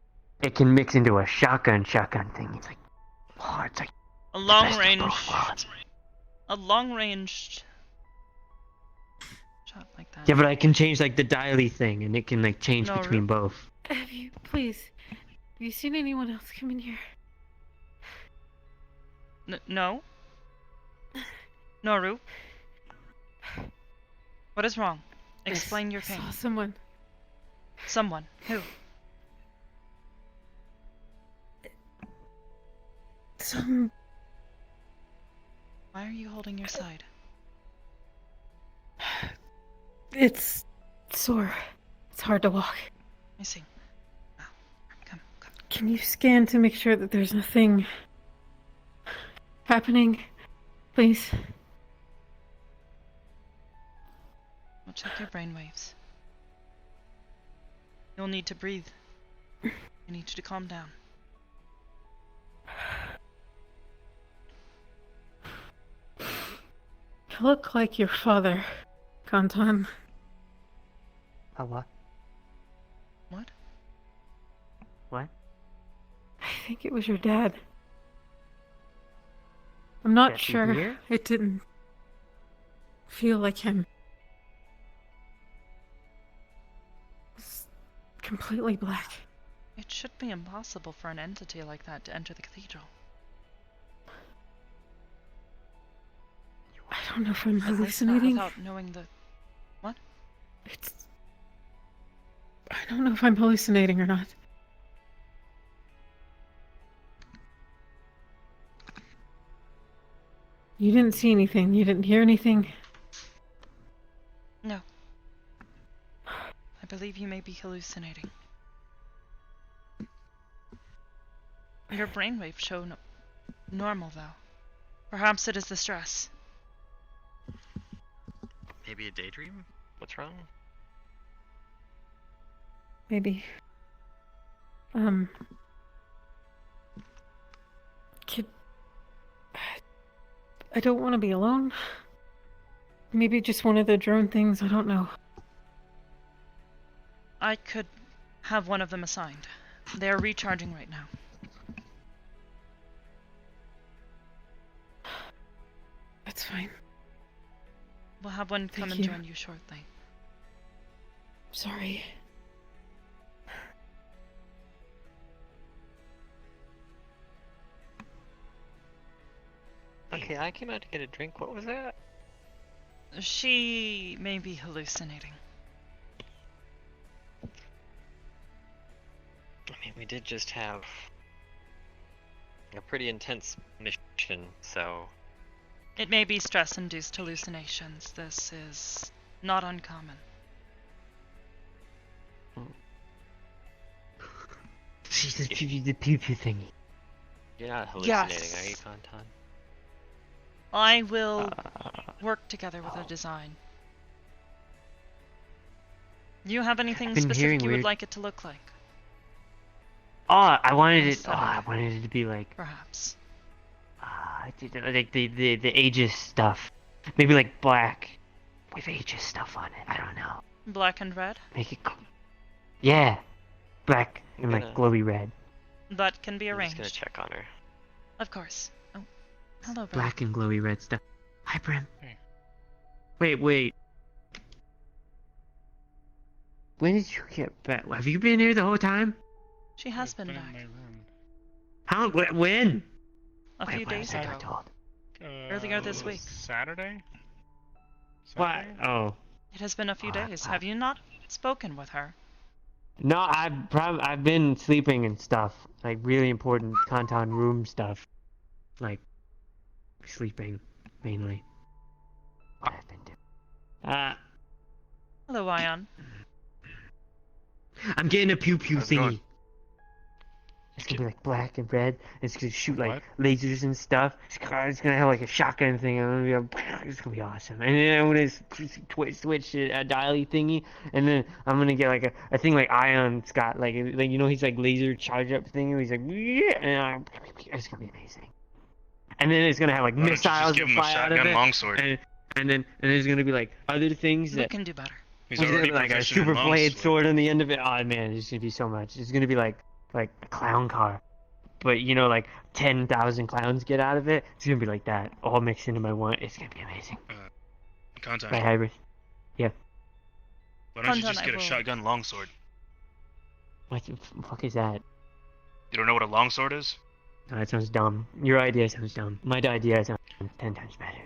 it can mix into a shotgun thingy. It's like, oh, it's like a long range shot like that. Yeah, but I can change like the dialy thing, and it can like change No, between both. Have you seen anyone else come in here? No. Noru? What is wrong? Explain your pain. I saw someone. Someone? Who? Why are you holding your side? It's sore. It's hard to walk. I see. Oh, come. Can you scan to make sure that there's nothing happening, please? We'll check your brainwaves. You'll need to breathe. You need to calm down. You look like your father, Kanton. A what? What? What? I think it was your dad. I'm not Yes, sure. here? It didn't feel like him. It's completely black. It should be impossible for an entity like that to enter the cathedral. I don't know if I'm At least not hallucinating. without knowing the... What? I don't know if I'm hallucinating or not. You didn't see anything. You didn't hear anything. No. I believe you may be hallucinating. Your brainwaves show normal, though. Perhaps it is the stress. Maybe a daydream? What's wrong? Maybe. I don't want to be alone. Maybe just one of the drone things, I don't know. I could have one of them assigned. They are recharging right now. That's fine. We'll have one come Thank and you. join you shortly. Sorry. Okay, I came out to get a drink. What was that? She may be hallucinating. I mean, we did just have a pretty intense mission, so... It may be stress-induced hallucinations. This is not uncommon. She's the pew pew thingy. You're not hallucinating, Yes. are you, Conton? I will work together with a design. Do you have anything been specific hearing you would weird- like it to look like? Oh, I wanted it. Oh, Aesthetic. I wanted it to be like Perhaps. like the Aegis stuff. Maybe like black with Aegis stuff on it. I don't know. Black and red? Make it. Yeah, black and I'm like gonna- glowy red. That can be I'm arranged. just gonna check on her. Of course. Oh, hello, Brad. Black and glowy red stuff. Hi, Brim. Hey. Wait. When did you get back? Have you been here the whole time? She has I've been in back. my room. How? When? A few Wait, days when was I ago. told? Earlier this week. Saturday? What? Oh. It has been a few Ah, days. fuck. Have you not spoken with her? No, I've been sleeping and stuff, like really important Kantan room stuff, like sleeping mainly. What I've been doing. Hello, Ion. I'm getting a pew pew How's it thingy. going? It's gonna be like black and red. It's gonna shoot like What? lasers and stuff. It's gonna have like a shotgun thing. It's gonna be awesome. And then I'm gonna switch a dialy thingy, and then I'm gonna get like a thing like Ion's got like you know he's like laser charge up thing. And he's like yeah, and it's gonna be amazing. And then it's gonna have like Why don't you just missiles give that him a fly out of shotgun it. longsword? And then there's gonna be like other things We that. can do better. He's There's gonna already be like a proficient in super blade longsword. sword on the end of it. Oh man, there's gonna be so much. It's gonna be like a clown car, but you know, like 10,000 clowns get out of it. It's gonna be like that, all mixed into my one. It's gonna be amazing. Contact. Right, Hybris? Yeah. Why don't you Contact, just I get a will- shotgun longsword? What the fuck is that? You don't know what a longsword is? No, that sounds dumb. Your idea sounds dumb. My idea sounds 10 times better.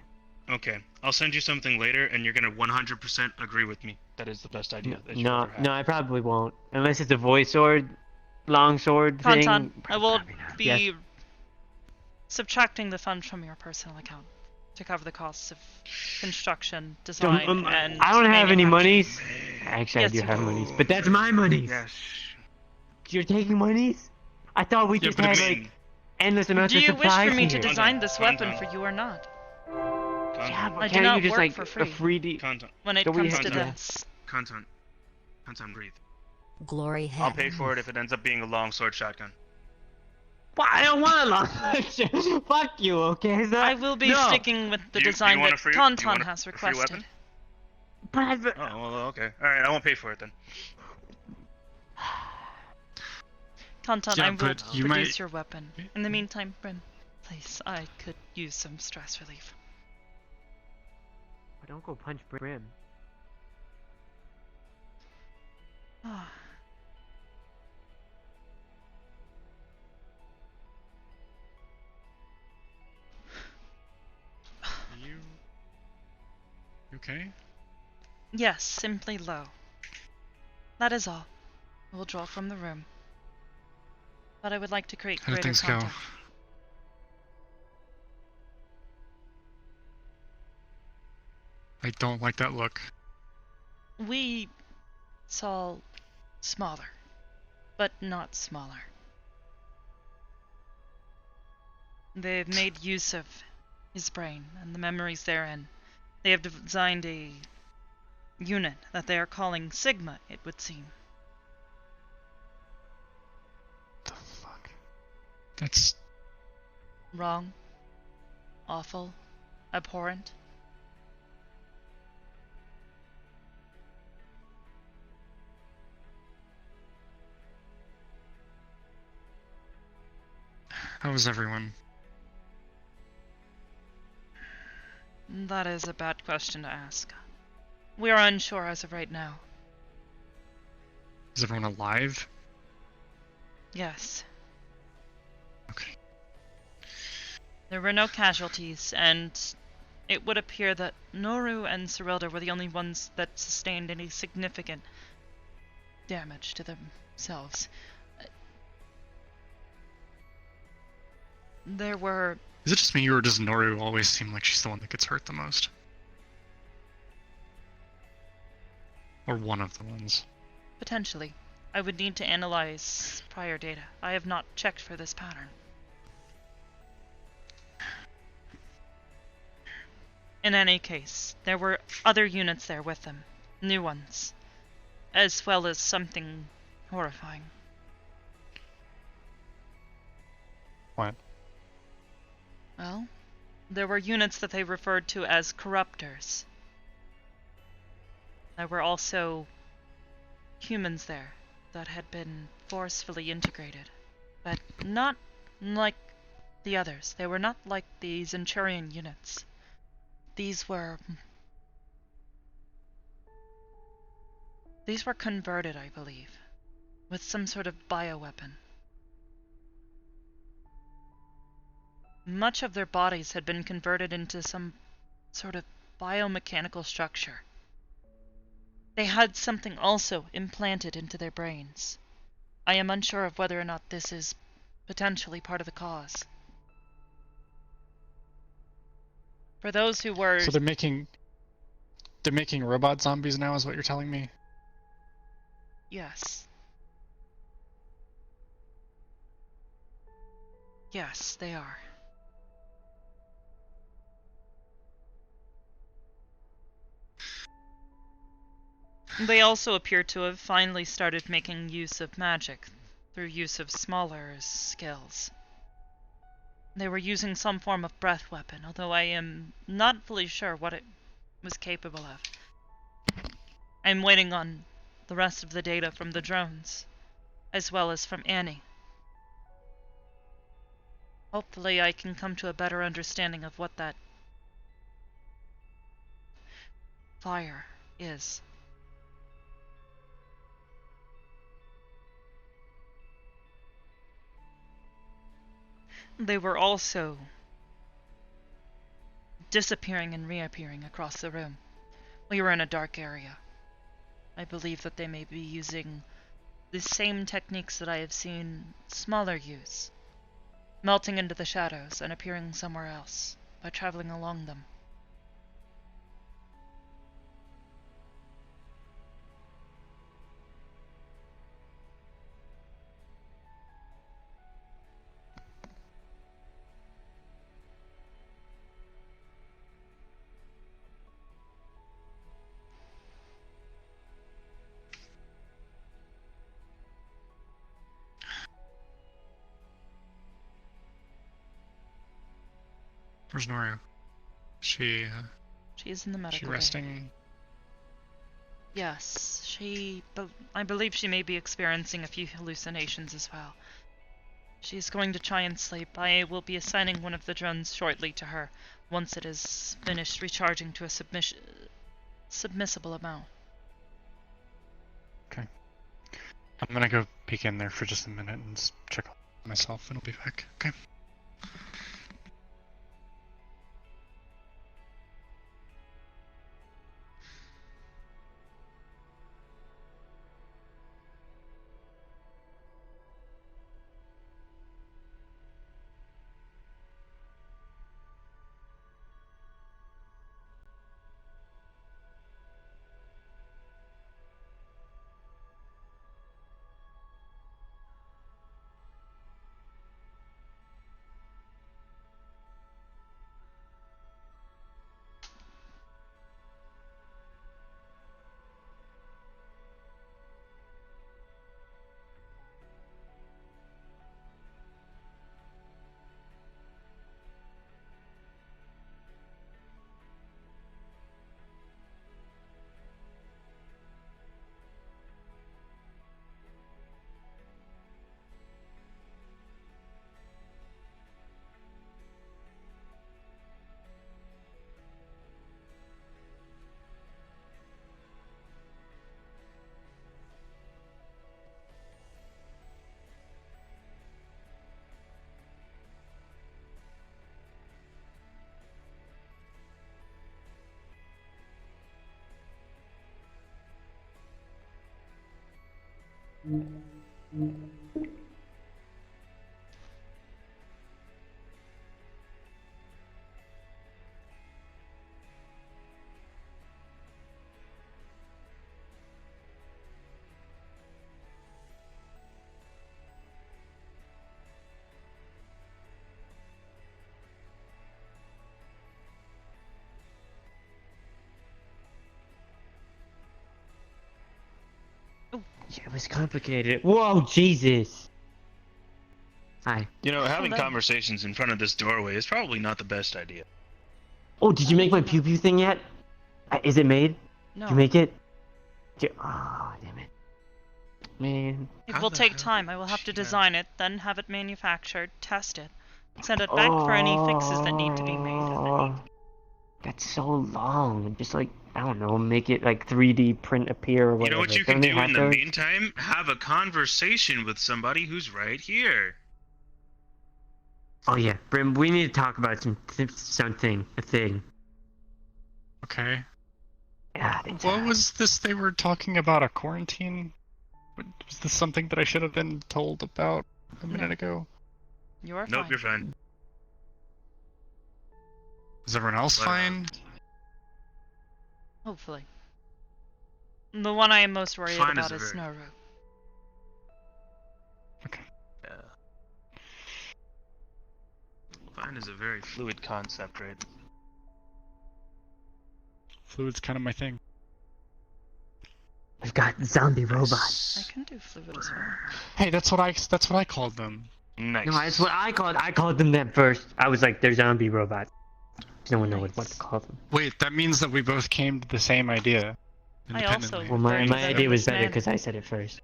Okay, I'll send you something later, and you're gonna 100% agree with me. That is the best idea that you've No, ever had. no, I probably won't. Unless it's a voice sword, long sword thing. Conton, I will Probably not. be Yes. subtracting the funds from your personal account to cover the costs of construction, design, and I don't have any manufacturing. monies. Actually, Yes, I do you have do. monies, but that's my monies. Yes. You're taking monies? I thought we Yeah, just but I had mean- like endless amounts Do of you wish supplies for me to here. design this weapon Conton. for you or not? Yeah, but I do can't not you just work like for a free. free D? Content. When it Don't we comes have to to- this. Content. Content, breathe. Glory I'll pay for it if it ends up being a longsword shotgun. Well, I don't want a long Fuck you, okay? Is that... I will be no. sticking with the Do you design want that a free- do you want Conton a has free requested. weapon? But Oh, well, okay. Alright, I won't pay for it then. Conton, Yeah, I will but you produce might- your weapon. In the meantime, Brim, please, I could use some stress relief. Don't go punch Brim. Ah. You okay? Yes, simply low. That is all. I will draw from the room. But I would like to create How do greater things go? contact. I don't like that look. We saw smaller, but not smaller. They've made use of his brain and the memories therein. They have designed a unit that they are calling Sigma, it would seem. The fuck? That's Wrong, awful, abhorrent. How is everyone? That is a bad question to ask. We are unsure as of right now. Is everyone alive? Yes. Okay. There were no casualties, and it would appear that Noru and Cyrilda were the only ones that sustained any significant damage to themselves. There were... Is it just me, or does Noru always seem like she's the one that gets hurt the most? Or one of the ones? Potentially. I would need to analyze prior data. I have not checked for this pattern. In any case, there were other units there with them. New ones. As well as something horrifying. What? Well, there were units that they referred to as corruptors. There were also humans there that had been forcefully integrated, but not like the others. They were not like the Centurion units. These were converted, I believe, with some sort of bioweapon. Much of their bodies had been converted into some sort of biomechanical structure. They had something also implanted into their brains. I am unsure of whether or not this is potentially part of the cause. For those who were... So they're making robot zombies now, is what you're telling me? Yes. Yes, they are. They also appear to have finally started making use of magic through use of smaller skills. They were using some form of breath weapon, although I am not fully sure what it was capable of. I'm waiting on the rest of the data from the drones, as well as from Annie. Hopefully I can come to a better understanding of what that fire is. They were also disappearing and reappearing across the room. We were in a dark area. I believe that they may be using the same techniques that I have seen smaller use, melting into the shadows and appearing somewhere else by traveling along them. Where's Noru? She's in the medical bay. resting? Yes, I believe she may be experiencing a few hallucinations as well. She's going to try and sleep. I will be assigning one of the drones shortly to her once it is finished recharging to a submissible amount. Okay. I'm gonna go peek in there for just a minute and check on myself, and I'll be back. Okay. Yeah, it was complicated. Whoa, Jesus! Hi. You know, having Hello. conversations in front of this doorway is probably not the best idea. Oh, did you make my pew pew thing yet? Is it made? No. Did you make it? Oh, damn it. Man. It will take time. I will have to design it, then have it manufactured, test it, send it back for any fixes that need to be made. Oh, that's so long. Just like, I don't know, make it like 3D print appear or You whatever. know what you Don't can they do have in the those? meantime? Have a conversation with somebody who's right here. Oh yeah, Brim, we need to talk about something, a thing. Okay. Yeah, What was this they were talking about, a quarantine? Was this something that I should have been told about a minute ago? You are Nope, fine. you're fine. Is everyone else fine? Hopefully. The one I am most worried Fine about is is a very- Snoru. Yeah. Fine is a very fluid concept, right? Fluid's kind of my thing. We've got zombie robots. I can do fluid as well. Hey, that's what I called them. Nice. No, that's what I called them that first. I was like, they're zombie robots. No one knows what to call them. Wait, that means that we both came to the same idea. I also Independently. Well, my referred to them idea was as better men. because I said it first.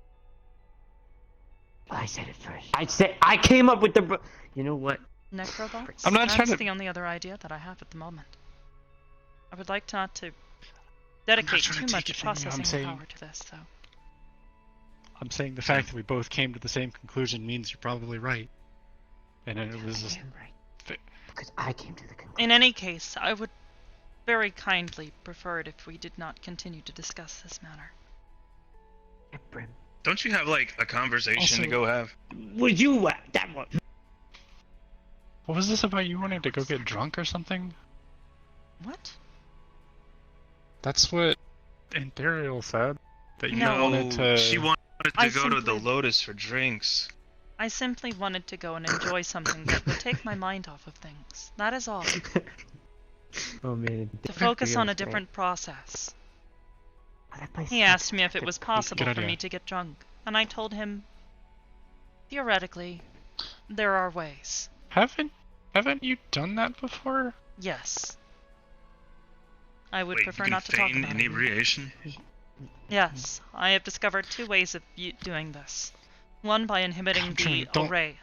I said it first. I came up with the. You know what? Necrobots? I'm not That's trying to- the only other idea that I have at the moment. I would like not to dedicate trying to too take much it from you, I'm processing saying- power to this, though. I'm saying the fact that we both came to the same conclusion means you're probably right. And it was just... Because I came to the conclusion. In any case, I would very kindly prefer it if we did not continue to discuss this matter. Don't you have like a conversation to Also- go have? Would you that one? What was this about you wanting to go get drunk or something? What? That's what Imperial said. That you No, wanted to... She wanted to I go to the simply- Lotus for drinks. I simply wanted to go and enjoy something that would take my mind off of things. That is all. Oh man. To focus on a different process. He asked me if it was possible Good for idea. me to get drunk, and I told him, theoretically, there are ways. Haven't you done that before? Yes. I would Wait, prefer you can not to talk feign about it. inebriation? Yes, I have discovered two ways of doing this. One by inhibiting I'm the trying- don't- array.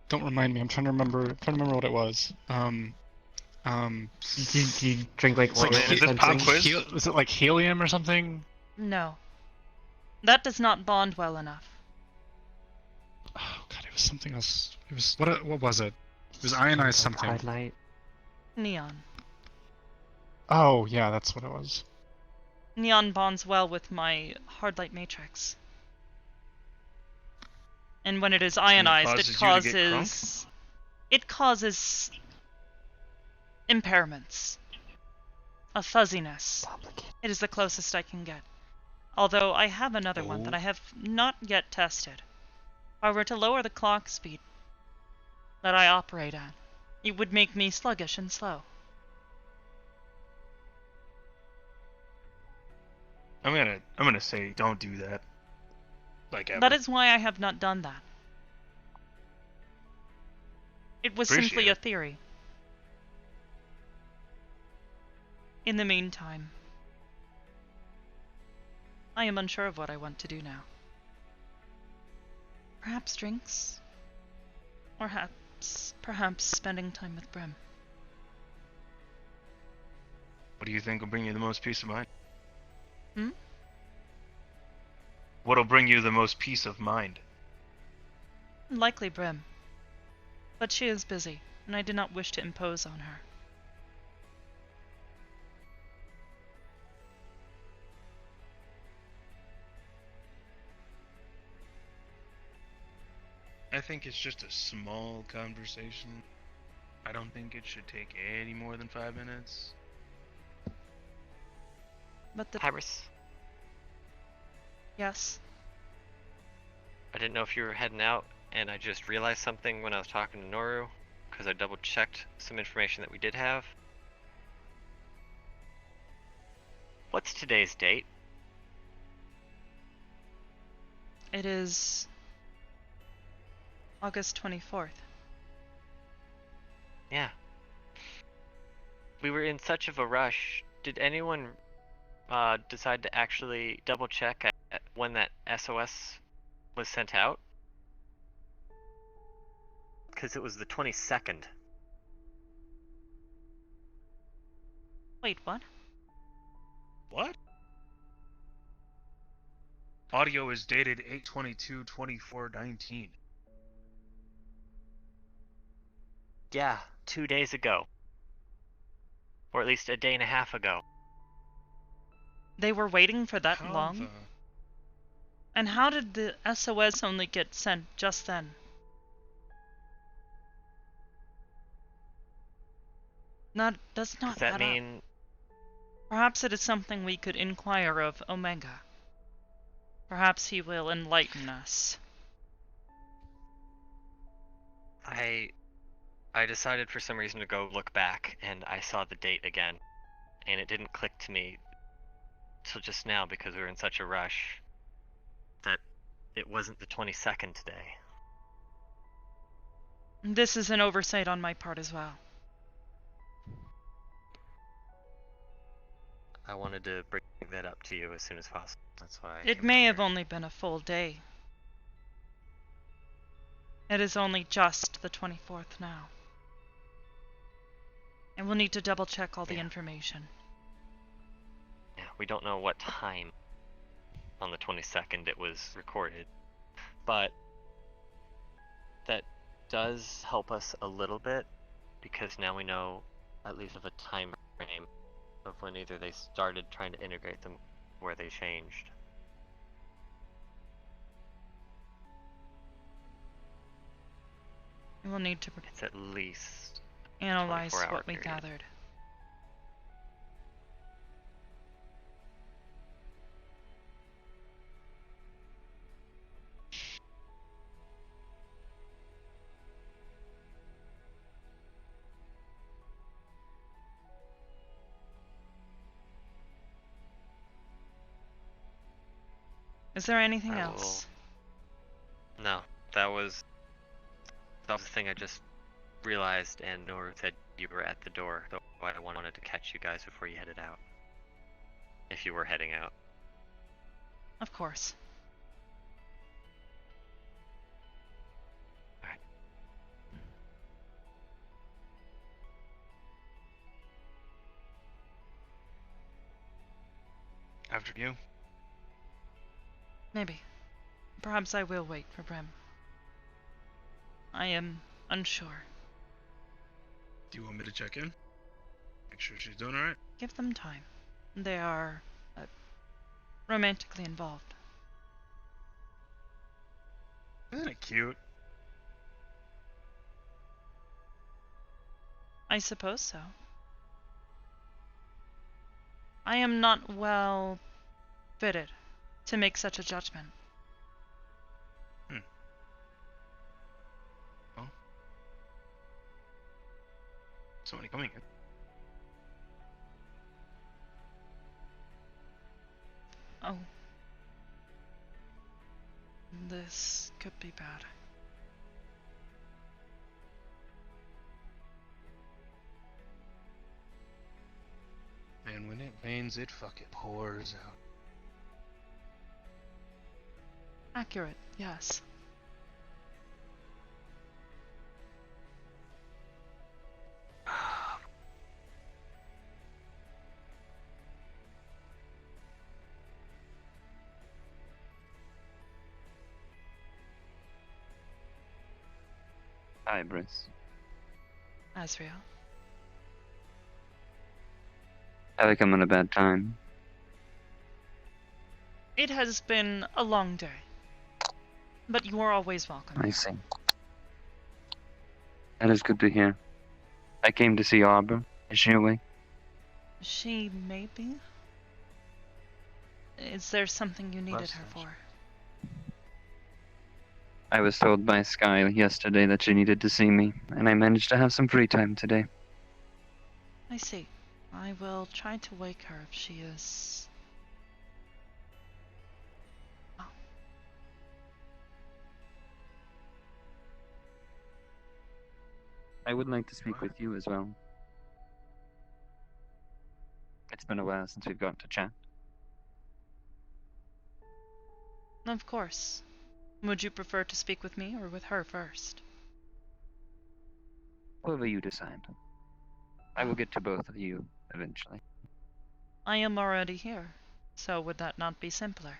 Don't remind me. I'm trying to remember what it was. Did you drink like It's like oil Is or this pop something? quiz? Was it like helium or something? No. That does not bond well enough. Oh god, it was something else. It was what was it? It was ionized something. Highlight. Neon. Oh yeah, that's what it was. Neon bonds well with my hard light matrix. And when it is ionized, it causes you to get causes... It causes... impairments. A fuzziness. It is the closest I can get. Although I have another one that I have not yet tested. If I were to lower the clock speed that I operate at, it would make me sluggish and slow. I'm gonna say don't do that. Like ever. That is why I have not done that. It was simply Appreciate a it. theory. In the meantime, I am unsure of what I want to do now. Perhaps drinks? Or perhaps spending time with Brim. What do you think will bring you the most peace of mind? Hmm? What'll bring you the most peace of mind? Likely Brim. But she is busy, and I did not wish to impose on her. I think it's just a small conversation. I don't think it should take any more than 5 minutes. But the Hybris, yes. I didn't know if you were heading out, and I just realized something when I was talking to Noru, because I double checked some information that we did have. What's today's date? It is August 24th. Yeah. We were in such of a rush. Did anyone decide to actually double check at when that SOS was sent out? Because it was the 22nd. Wait, what? What? Audio is dated 8/22/24/19. Yeah, 2 days ago. Or at least a day and a half ago. They were waiting for that How long? the... And how did the SOS only get sent just then? Does not Does that add up. mean... Perhaps it is something we could inquire of Omega. Perhaps he will enlighten us. I decided for some reason to go look back, and I saw the date again. And it didn't click to me till just now because we were in such a rush that it wasn't the 22nd today. This is an oversight on my part as well. I wanted to bring that up to you as soon as possible. That's why I It came may out have here. only been a full day. It is only just the 24th now. And we'll need to double check all the information. Yeah, we don't know what time on the 22nd it was recorded, but that does help us a little bit because now we know at least of a time frame of when either they started trying to integrate them or where they changed. We'll need to It's at least analyze 24-hour what we period. gathered. Is there anything I else? No, that was the thing I just realized, and Noru said you were at the door, so I wanted to catch you guys before you headed out. If you were heading out. Of course. Alright. After you. Maybe. Perhaps I will wait for Brim. I am unsure. Do you want me to check in? Make sure she's doing alright? Give them time. They are romantically involved. Isn't it cute? I suppose so. I am not well fitted to make such a judgment. Well, somebody coming in. Oh. This could be bad. And when it rains, it fucking pours out. Accurate, yes. Hybris. Azrael. Have I come at a bad time? It has been a long day. But you are always welcome. I see. That is good to hear. I came to see Arbor. Is she awake? She may be. Is there something you needed her for? I was told by Sky yesterday that she needed to see me, and I managed to have some free time today. I see. I will try to wake her if she is... Oh. I would like to speak with you as well. It's been a while since we've gotten to chat. Of course. Would you prefer to speak with me or with her first? Whoever you decide. I will get to both of you eventually. I am already here, so would that not be simpler?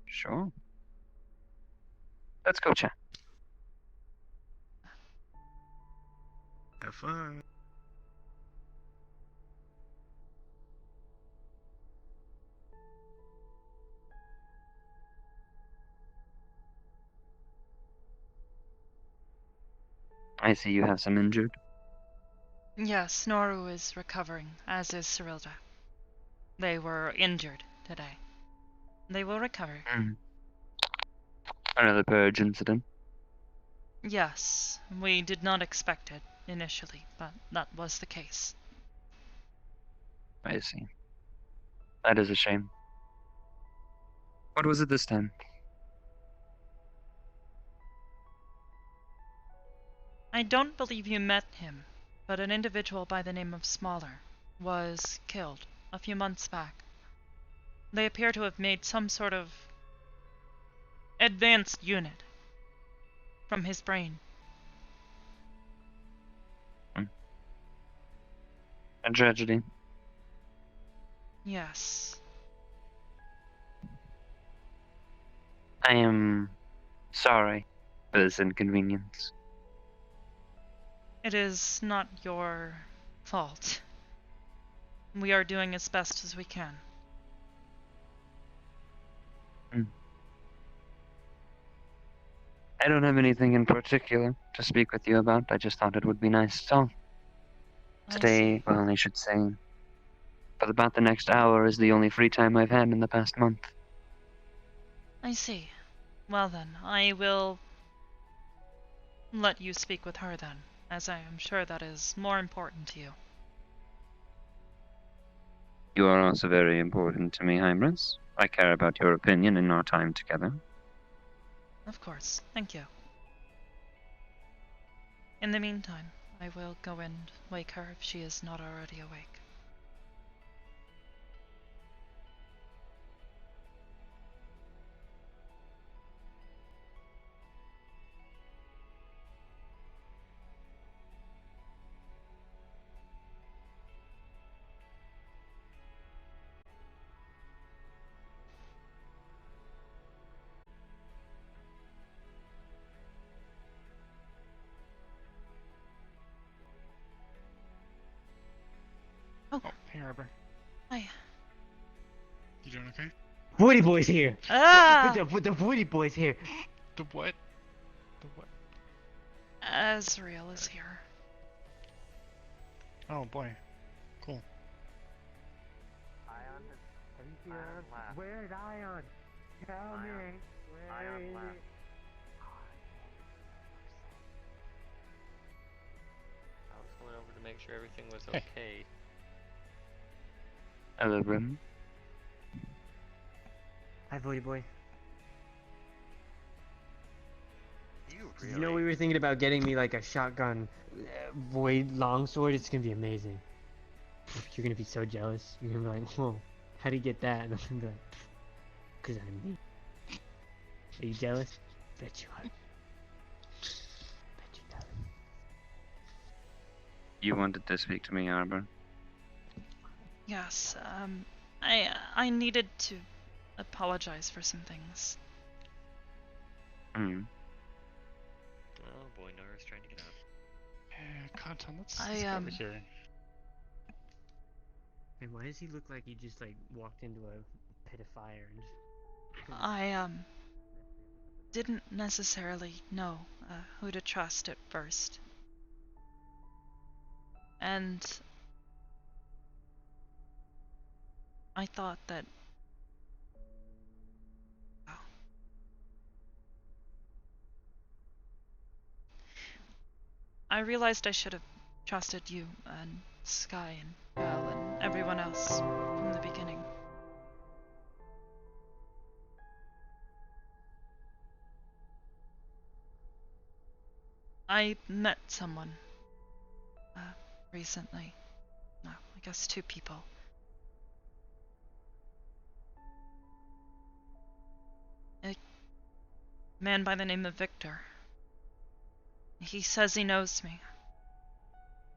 Sure. Let's go chat. Have fun. I see you have some injured. Yes, Noru is recovering, as is Cyrilda. They were injured today. They will recover. Another purge incident. Yes, we did not expect it initially, but that was the case. I see. That is a shame. What was it this time? I don't believe you met him, but an individual by the name of Smaller was killed a few months back. They appear to have made some sort of advanced unit from his brain. A tragedy. Yes. I am sorry for this inconvenience. It is not your fault. We are doing as best as we can. I don't have anything in particular to speak with you about. I just thought it would be nice to talk. Today, well, I should say, for about the next hour is the only free time I've had in the past month. I see. Well then, I will let you speak with her then, as I am sure that is more important to you. You are also very important to me, Hybris. I care about your opinion in our time together. Of course. Thank you. In the meantime, I will go and wake her if she is not already awake. Oh, hey Arbor. Hi. You doing okay? Woody boy's here. Ah! The Woody boy's here. The what? The what? Azrael is here. Oh boy. Cool. Ion, have you seen Ion? Where's Ion? Tell me. Where is it? I was going over to make sure everything was okay. Hello, Brim. Hi, Woody boy. Really? You know, we were thinking about getting me like a shotgun void longsword. It's gonna be amazing. You're gonna be so jealous. You're gonna be like, whoa, how do you get that? And I'm gonna be like, cause I'm me. Are you jealous? Bet you are. Bet you jealous. You wanted to speak to me, Arbor? Yes, I needed to apologize for some things. Oh boy, Nora's trying to get out. Yeah, Conton, let's I, go over here. And why does he look like he just like walked into a pit of fire and just... I didn't necessarily know who to trust at first. And I thought that... Oh. I realized I should have trusted you and Sky and Belle and everyone else from the beginning. I met someone recently. No, I guess 2 people. A man by the name of Victor. He says he knows me.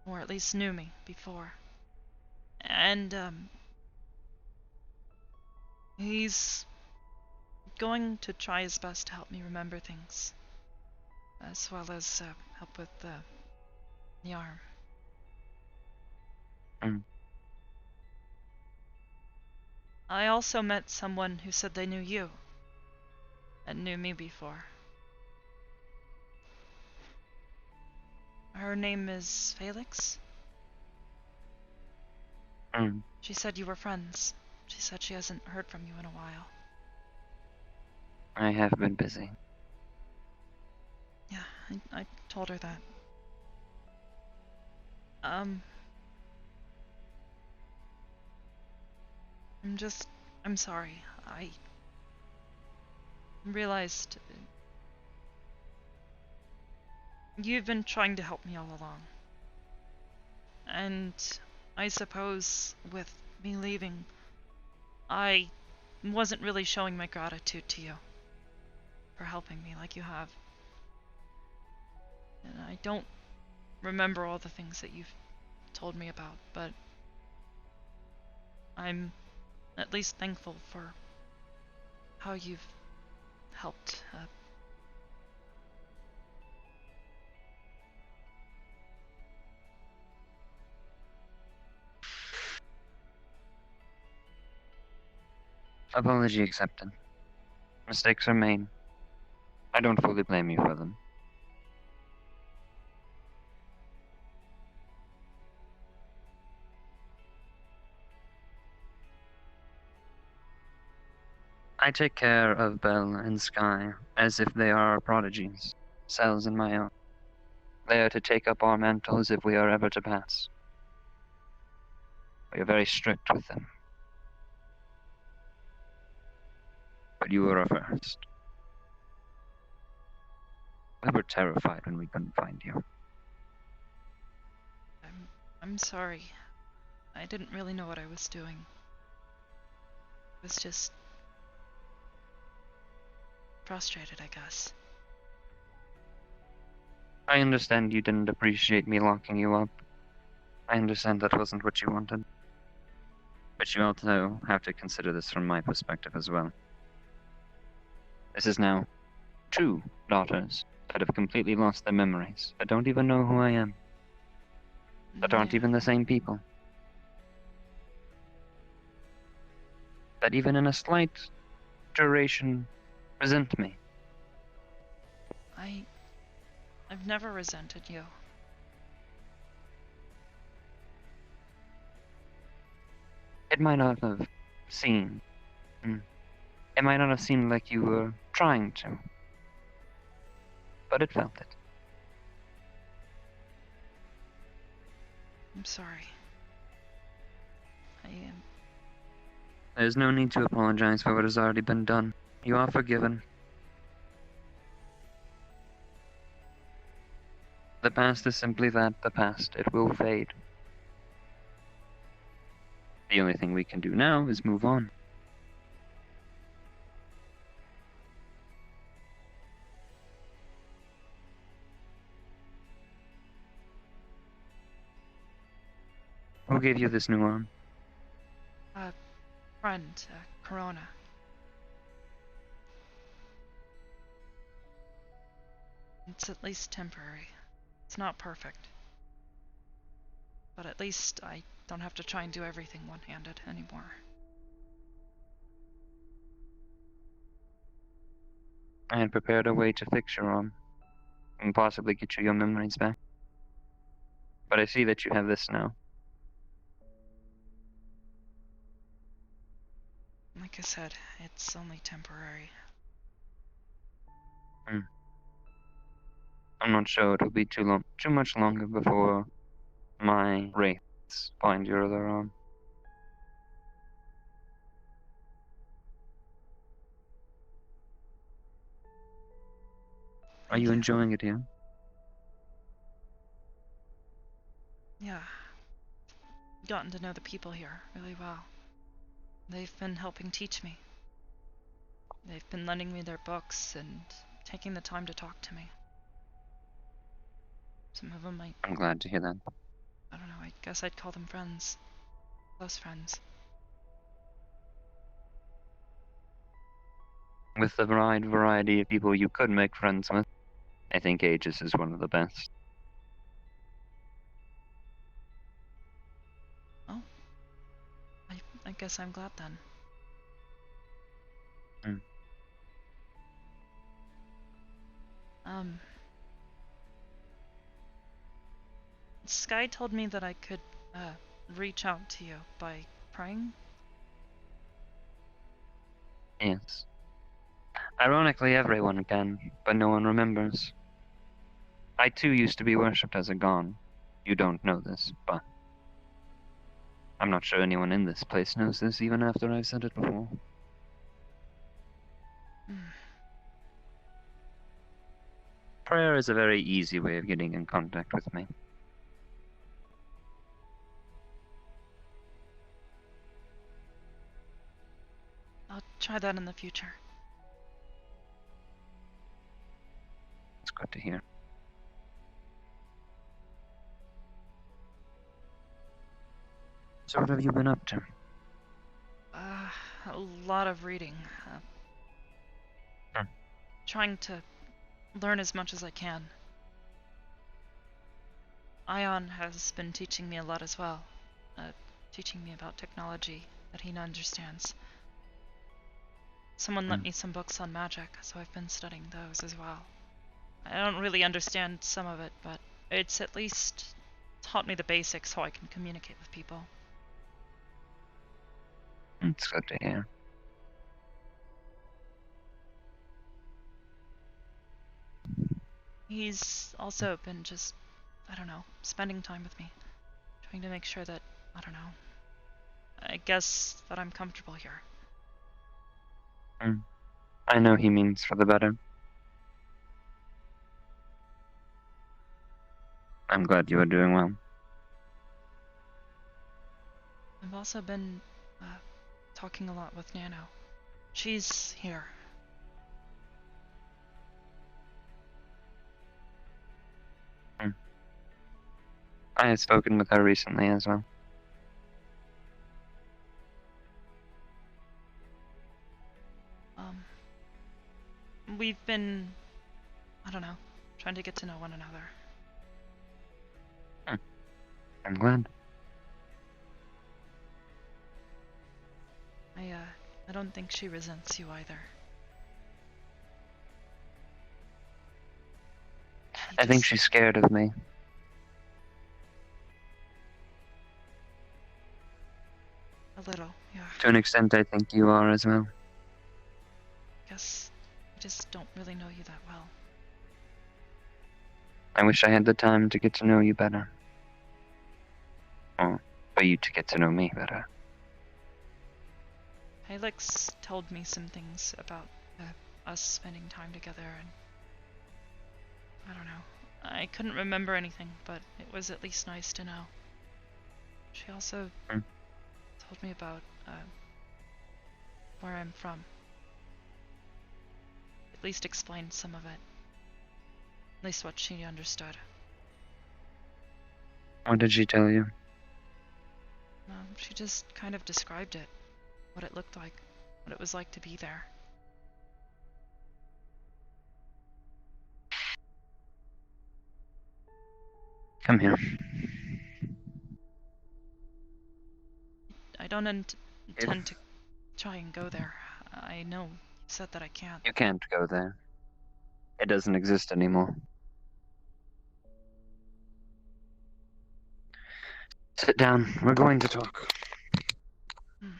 Or at least knew me before. And, he's going to try his best to help me remember things. As well as, help with the arm. I also met someone who said they knew you. And knew me before. Her name is Felix? She said you were friends. She said she hasn't heard from you in a while. I have been busy. Yeah, I told her that. I'm sorry. I realized you've been trying to help me all along. And I suppose with me leaving, I wasn't really showing my gratitude to you for helping me like you have. And I don't remember all the things that you've told me about, but I'm at least thankful for how you've helped. Apology accepted. Mistakes are made. I don't fully blame you for them. I take care of Belle and Sky as if they are our prodigies, cells in my own. They are to take up our mantles if we are ever to pass. We are very strict with them. But you were our first. We were terrified when we couldn't find you. I'm sorry. I didn't really know what I was doing. I was just frustrated, I guess. I understand you didn't appreciate me locking you up. I understand that wasn't what you wanted. But you also have to consider this from my perspective as well. This is now 2 daughters that have completely lost their memories, that don't even know who I am, that aren't even the same people, that even in a slight duration resent me. I've never resented you. It might not have seemed. It might not have seemed like you were trying to. But it felt it. I'm sorry. I am. There's no need to apologize for what has already been done. You are forgiven. The past is simply that, the past. It will fade. The only thing we can do now is move on. Who gave you this new arm? A friend, Corona. It's at least temporary. It's not perfect. But at least I don't have to try and do everything one-handed anymore. I had prepared a way to fix your arm. and possibly get you your memories back. But I see that you have this now. Like I said, it's only temporary. I'm not sure it'll be too much longer before my wraiths find your other arm. Are you enjoying it here? Yeah. Gotten to know the people here really well. They've been helping teach me. They've been lending me their books and taking the time to talk to me. Some of them I'm glad to hear that. I don't know, I guess I'd call them friends. Close friends. With the wide variety of people you could make friends with, I think Aegis is one of the best. Oh. I guess I'm glad then. Sky told me that I could, reach out to you by praying. Yes. Ironically, everyone can, but no one remembers. I too used to be worshipped as a god. You don't know this, but I'm not sure anyone in this place knows this, even after I've said it before. Prayer is a very easy way of getting in contact with me. I'll try that in the future. It's good to hear. So what have you been up to? A lot of reading. Trying to learn as much as I can. Ion has been teaching me a lot as well. Teaching me about technology that he understands. Someone lent me some books on magic, so I've been studying those as well. I don't really understand some of it, but it's at least taught me the basics so I can communicate with people. It's good to hear. He's also been just, I don't know, spending time with me. Trying to make sure that, I don't know, I guess that I'm comfortable here. I know he means for the better. I'm glad you are doing well. I've also been talking a lot with Nano. She's here. I have spoken with her recently as well. We've been, I don't know, trying to get to know one another. I'm glad. I don't think she resents you either. I think she's scared of me. A little, yeah. To an extent, I think you are as well. Guess I just don't really know you that well. I wish I had the time to get to know you better. Or for you to get to know me better. Alex told me some things about us spending time together, and I don't know. I couldn't remember anything, but it was at least nice to know. She also told me about where I'm from. At least explained some of it. At least what she understood. What did she tell you? She just kind of described it. What it looked like. What it was like to be there. Come here. I don't intend to try and go there. I know you said that I can't. You can't go there. It doesn't exist anymore. Sit down. We're going to talk. Hmm.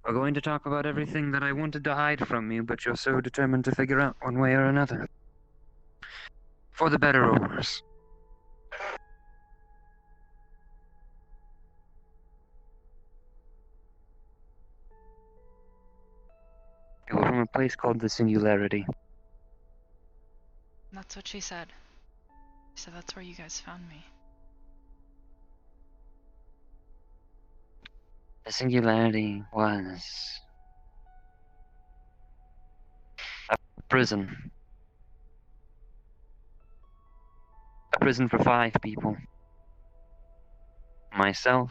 We're going to talk about everything that I wanted to hide from you, but you're so determined to figure out one way or another. For the better or worse. You were from a place called the Singularity. That's what she said. She said that's where you guys found me. The Singularity was a prison. A prison for 5 people. Myself,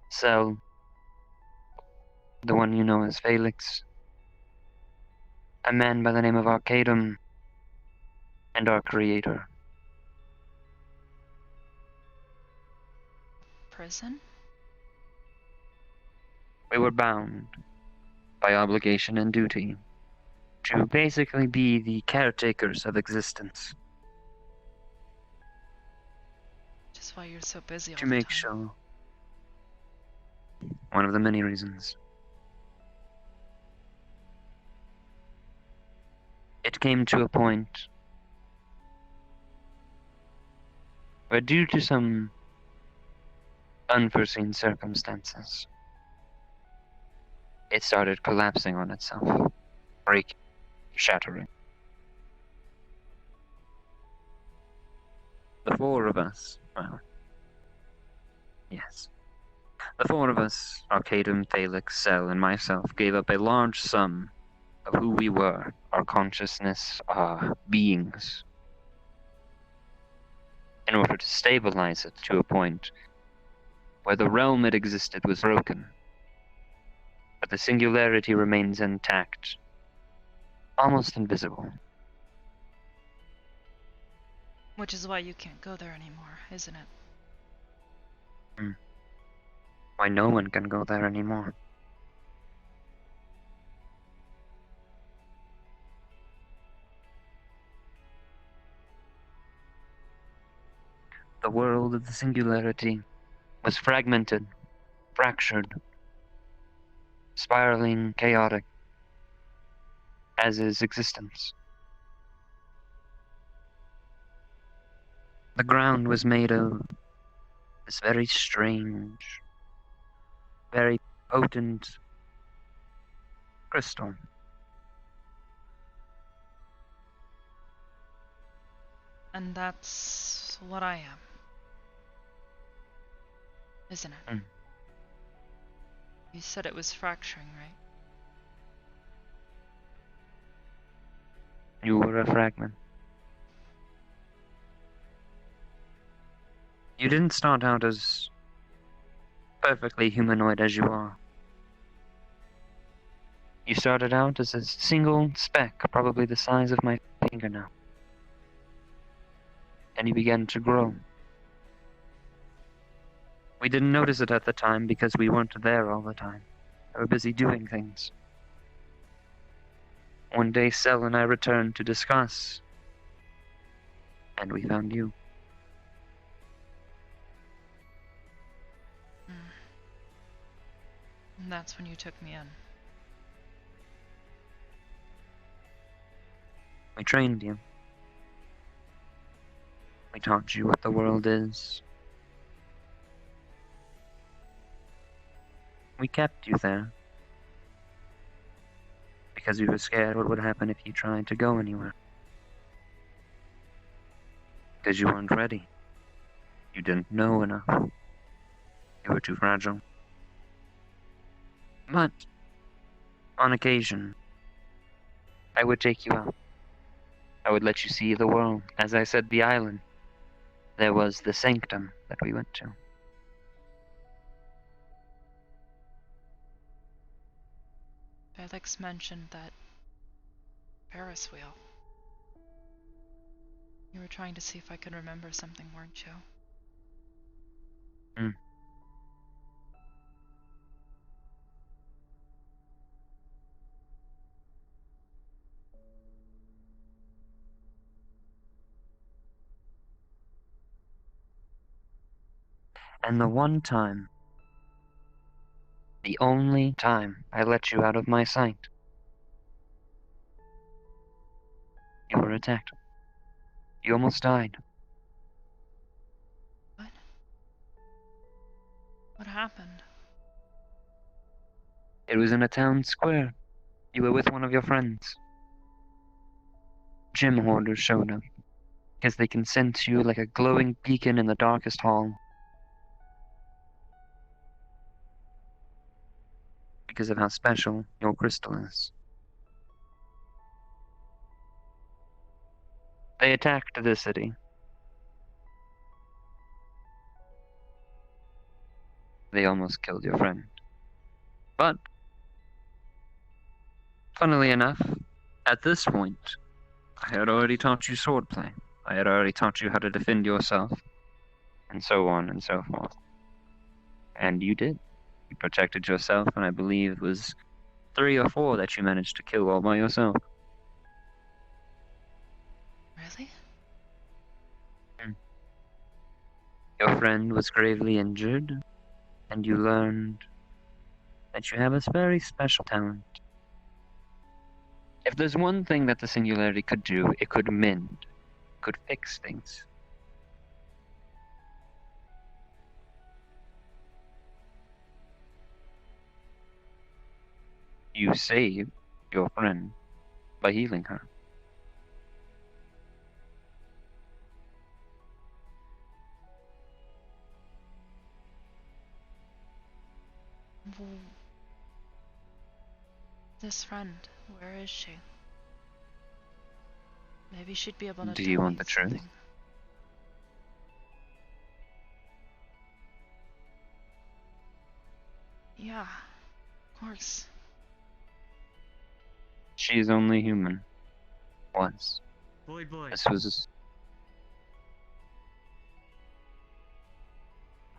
Cell, the one you know as Felix, a man by the name of Arcadum, and our creator. Prison? We were bound by obligation and duty to basically be the caretakers of existence. Just why you're so busy all To the make time. sure. One of the many reasons. It came to a point where, due to some unforeseen circumstances, it started collapsing on itself, breaking, shattering. The 4 of us, well, yes. The 4 of us, Arcadum, Felix, Cell, and myself, gave up a large sum of who we were, our consciousness, our beings, in order to stabilize it to a point where the realm it existed was broken, but the singularity remains intact, almost invisible. Which is why you can't go there anymore, isn't it? Why no one can go there anymore. The world of the singularity was fragmented, fractured, spiraling, chaotic, as is existence. The ground was made of this very strange, very potent crystal. And that's what I am. Isn't it? You said it was fracturing, right? You were a fragment. You didn't start out as perfectly humanoid as you are. You started out as a single speck, probably the size of my fingernail. And you began to grow. We didn't notice it at the time because we weren't there all the time. We were busy doing things. One day, Cell and I returned to discuss, and we found you. And that's when you took me in. We trained you. We taught you what the world is. We kept you there. Because we were scared what would happen if you tried to go anywhere. Because you weren't ready. You didn't know enough. You were too fragile. But, on occasion, I would take you out. I would let you see the world. As I said, the island. There was the sanctum that we went to. Felix mentioned that Ferris wheel. You were trying to see if I could remember something, weren't you? And the one time, the only time I let you out of my sight, you were attacked. You almost died. What happened? It was in a town square. You were with one of your friends. Gym hoarders showed up, because they can sense you like a glowing beacon in the darkest hall. Because of how special your crystal is. They attacked the city. They almost killed your friend. But, funnily enough, at this point, I had already taught you swordplay. I had already taught you how to defend yourself, and so on and so forth. And you did. You protected yourself, and I believe it was 3 or 4 that you managed to kill all by yourself. Really? Your friend was gravely injured, and you learned that you have a very special talent. If there's one thing that the Singularity could do, it could mend, could fix things. You saved your friend by healing her. Well, this friend, where is she? Maybe she'd be able to Do tell you want me the truth? something. Yeah, of course. She's only human. Was. Boy. This was...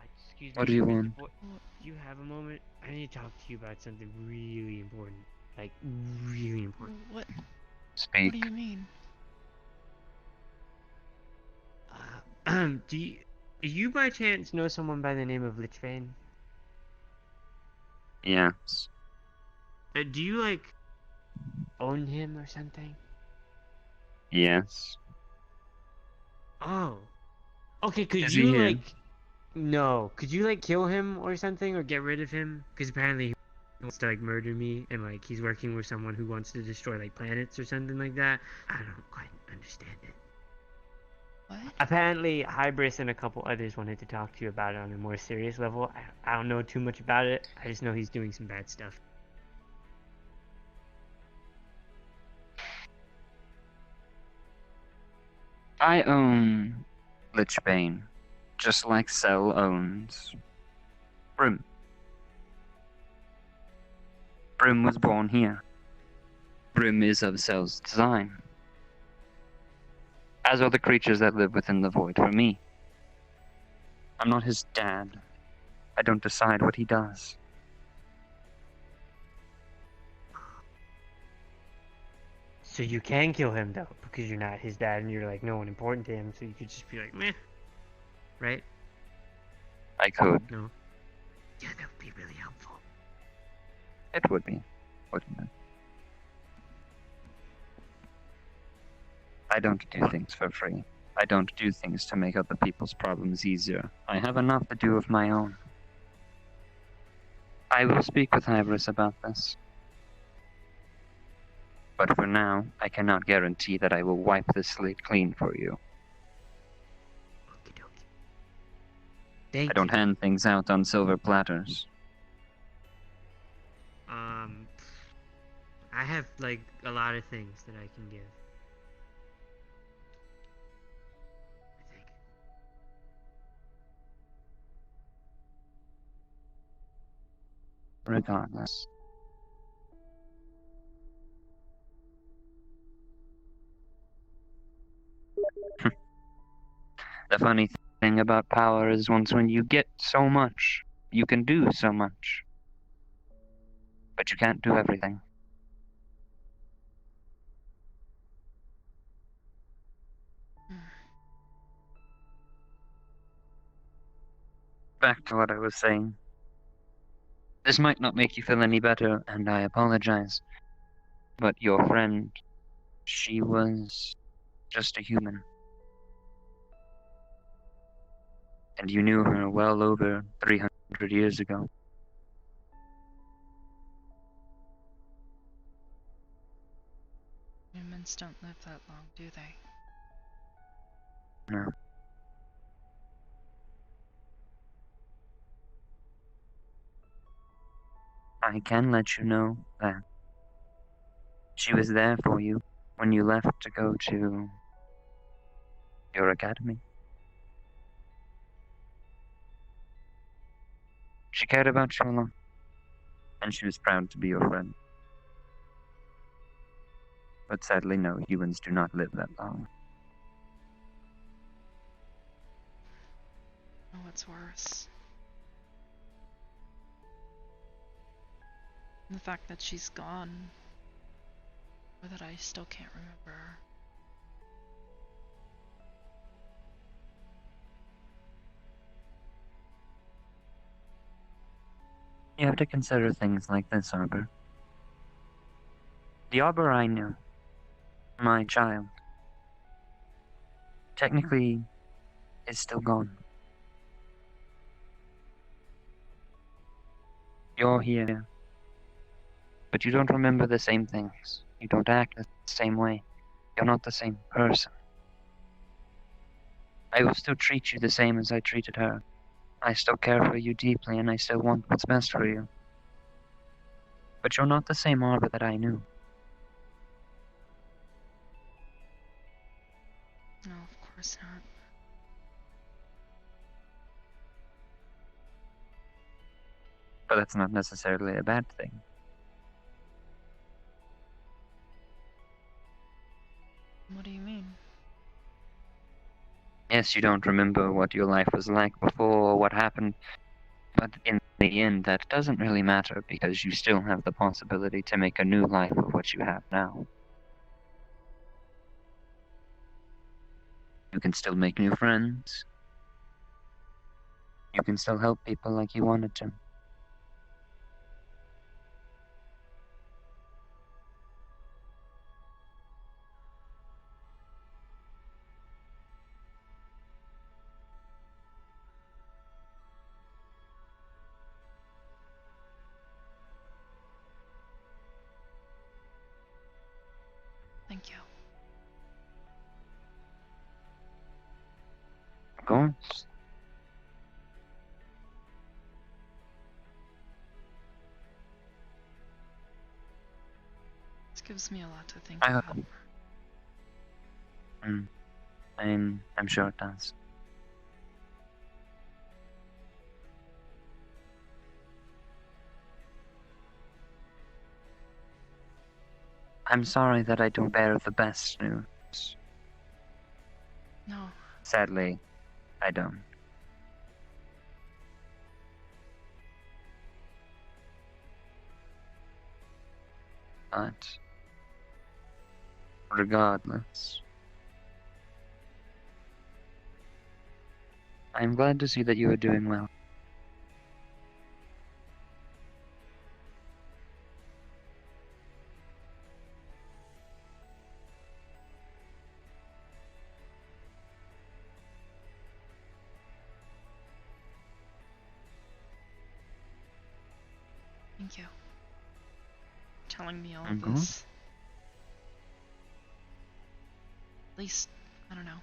Excuse What me, do you Mr. want? Do you have a moment? I need to talk to you about something really important. Like, really important. What? Speak. What do you mean? Do you by chance know someone by the name of Lichbane? Yes. Do you, like, own him or something? Yes. Oh. Okay, could Is you, he here? like... No. Could you, like, kill him or something? Or get rid of him? Because apparently he wants to, like, murder me. And, like, he's working with someone who wants to destroy, like, planets or something like that. I don't quite understand it. What? Apparently, Hybris and a couple others wanted to talk to you about it on a more serious level. I don't know too much about it. I just know he's doing some bad stuff. I own Lichbane, just like Cell owns Brim. Brim was born here. Brim is of Cell's design. As are the creatures that live within the void for me. I'm not his dad. I don't decide what he does. So you can kill him, though, because you're not his dad and you're, like, no one important to him, so you could just be like, meh. Right? I could. No. Yeah, that would be really helpful. It would be, wouldn't it? I don't do things for free. I don't do things to make other people's problems easier. I have enough to do of my own. I will speak with Hybris about this. But for now, I cannot guarantee that I will wipe the slate clean for you. I don't hand things out on silver platters. I have, like, a lot of things that I can give. I think. Regardless. The funny thing about power is once when you get so much, you can do so much. But you can't do everything. back to what I was saying. This might not make you feel any better, and I apologize. But your friend, she was just a human. And you knew her well over 300 years ago. Humans don't live that long, do they? No. I can let you know that she was there for you when you left to go to your academy. She cared about you a lot, and she was proud to be your friend. But sadly, no, humans do not live that long. Oh, what's worse? The fact that she's gone, or that I still can't remember her. You have to consider things like this, Arbor. The Arbor I knew, my child, technically is still gone. You're here, but you don't remember the same things. You don't act the same way. You're not the same person. I will still treat you the same as I treated her. I still care for you deeply, and I still want what's best for you. But you're not the same Arbor that I knew. No, of course not. But that's not necessarily a bad thing. What do you mean? Yes, you don't remember what your life was like before or what happened, but in the end, that doesn't really matter because you still have the possibility to make a new life of what you have now. You can still make new friends. You can still help people like you wanted to. Thank you. Of course. This gives me a lot to think I about. hope. I'm sure it does. I'm sorry that I don't bear the best news. No. Sadly, I don't. But regardless, I'm glad to see that you are doing well. Thank you. Telling me all I'm of good. this. At least, I don't know.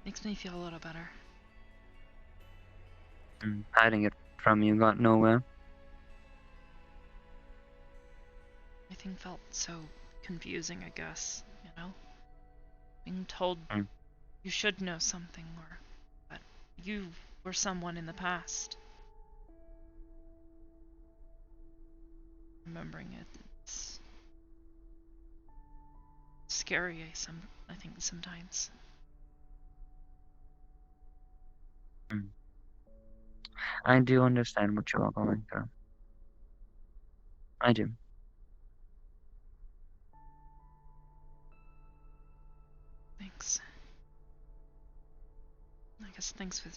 Makes me feel a little better. Hiding it from you got nowhere. Everything felt so confusing, I guess, you know? Being told you should know something, or that you were someone in the past. Remembering it, it's scary, I think sometimes. I do understand what you are going through. I do. Thanks. I guess thanks for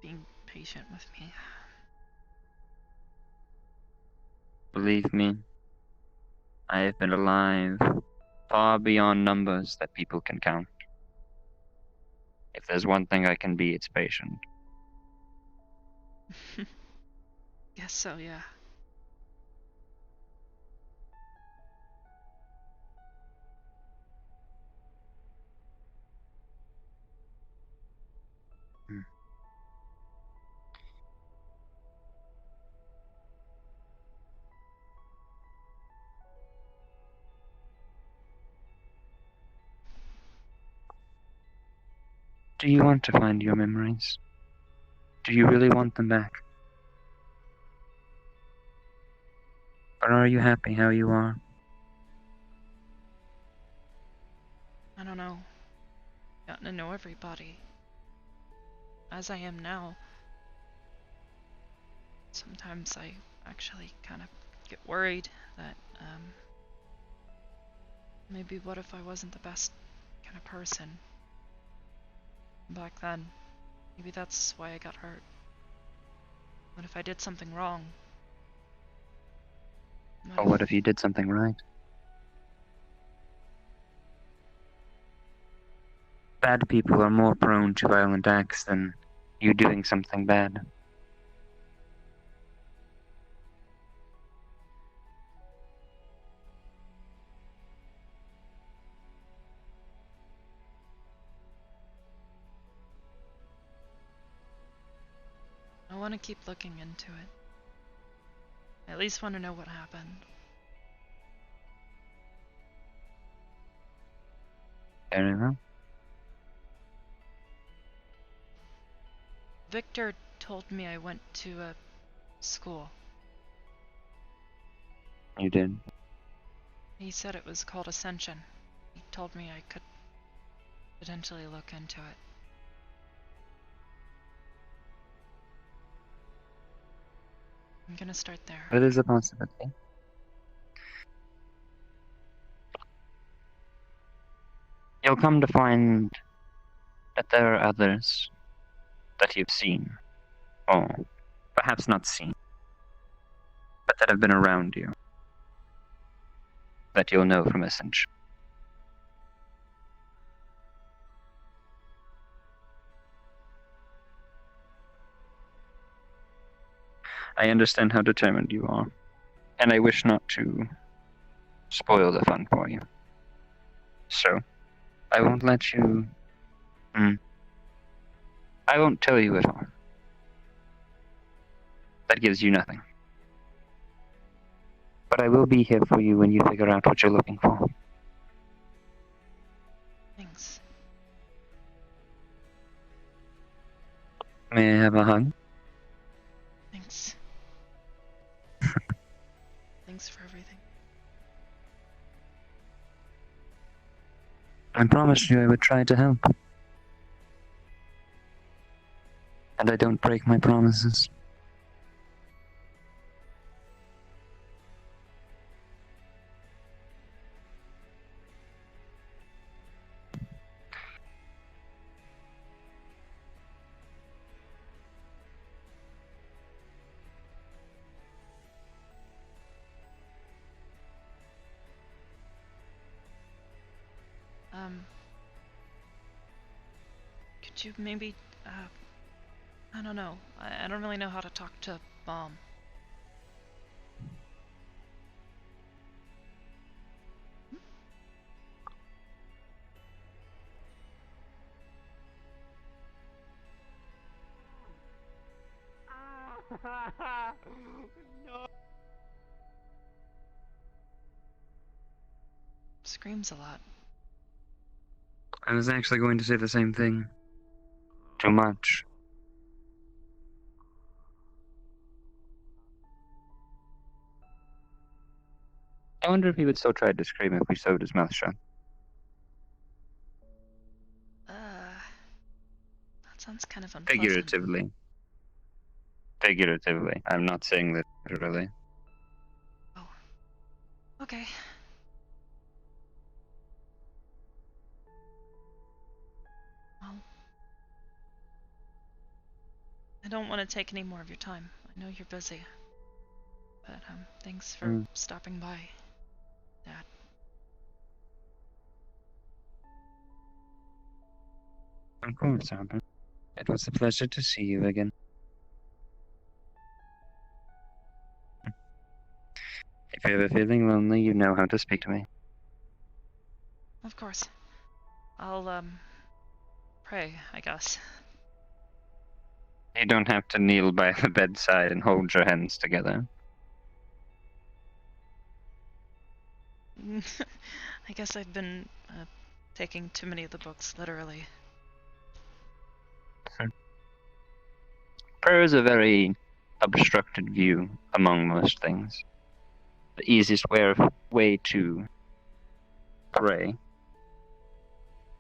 being patient with me. Believe me, I have been alive far beyond numbers that people can count. If there's one thing I can be, it's patient. Guess so, yeah. Do you want to find your memories? Do you really want them back? Or are you happy how you are? I don't know. Gotten to know everybody. As I am now. Sometimes I actually kind of get worried that, maybe what if I wasn't the best kind of person back then? Maybe that's why I got hurt. What if I did something wrong? Or what if you did something right? Bad people are more prone to violent acts than you doing something bad. I want to keep looking into it. I at least want to know what happened. Very well. Victor told me I went to a school. You did. He said it was called Ascension. He told me I could potentially look into it. I'm gonna start there. It is a possibility. You'll come to find that there are others that you've seen, or perhaps not seen, but that have been around you, that you'll know from Ascension. I understand how determined you are, and I wish not to spoil the fun for you. So, I won't let you... I won't tell you at all. That gives you nothing. But I will be here for you when you figure out what you're looking for. Thanks. May I have a hug? Thanks. Thanks for everything. I promised you I would try to help. And I don't break my promises. Could you maybe, I don't know. I don't really know how to talk to Mom. No. Screams a lot. I was actually going to say the same thing. Too much. I wonder if he would still try to scream if we sewed his mouth shut. That sounds kind of unpleasant. Figuratively. Figuratively. I'm not saying that literally. Oh. Okay. Well. I don't want to take any more of your time. I know you're busy. But, thanks for Mm. stopping by, Dad. Of course, Arbor. It was a pleasure to see you again. If you're ever feeling lonely, you know how to speak to me. Of course. I'll, pray, I guess. You don't have to kneel by the bedside and hold your hands together. I guess I've been, taking too many of the books literally. Prayer is a very obstructed view among most things. The easiest way to pray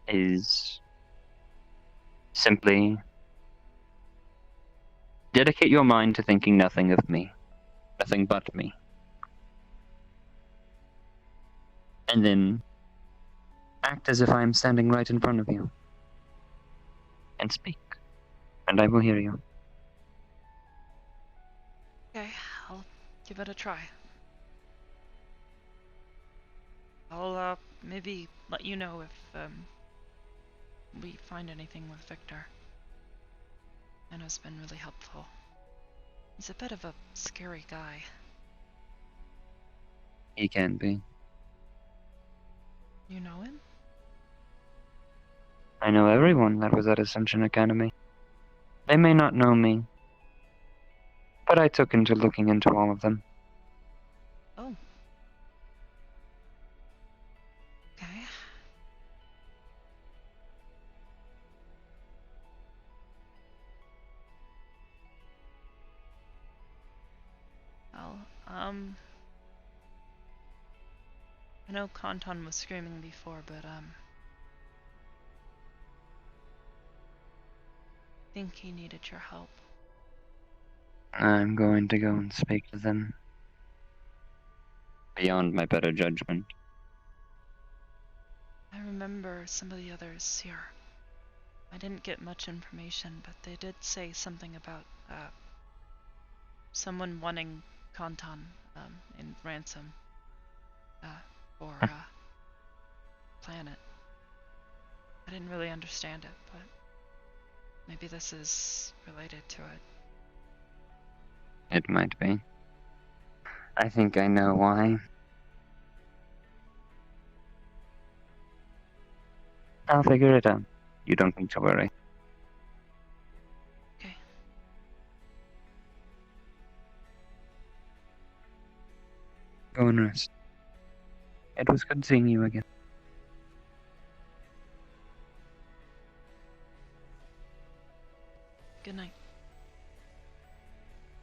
is simply dedicate your mind to thinking nothing of me, nothing but me. And then act as if I am standing right in front of you. And speak, and I will hear you. Okay, I'll give it a try. I'll, maybe let you know if, we find anything with Victor. Anna's been really helpful. He's a bit of a scary guy. He can be. You know him? I know everyone that was at Ascension Academy. They may not know me, but I took into looking into all of them. Oh. Okay. Well, I know Kanton was screaming before, but, I think he needed your help. I'm going to go and speak to them. Beyond my better judgment. I remember some of the others here. I didn't get much information, but they did say something about, someone wanting Kanton, in ransom, for, planet. I didn't really understand it, but maybe this is related to it. It might be. I think I know why. I'll figure it out. You don't need to worry. Okay. Go and rest. It was good seeing you again. Good night.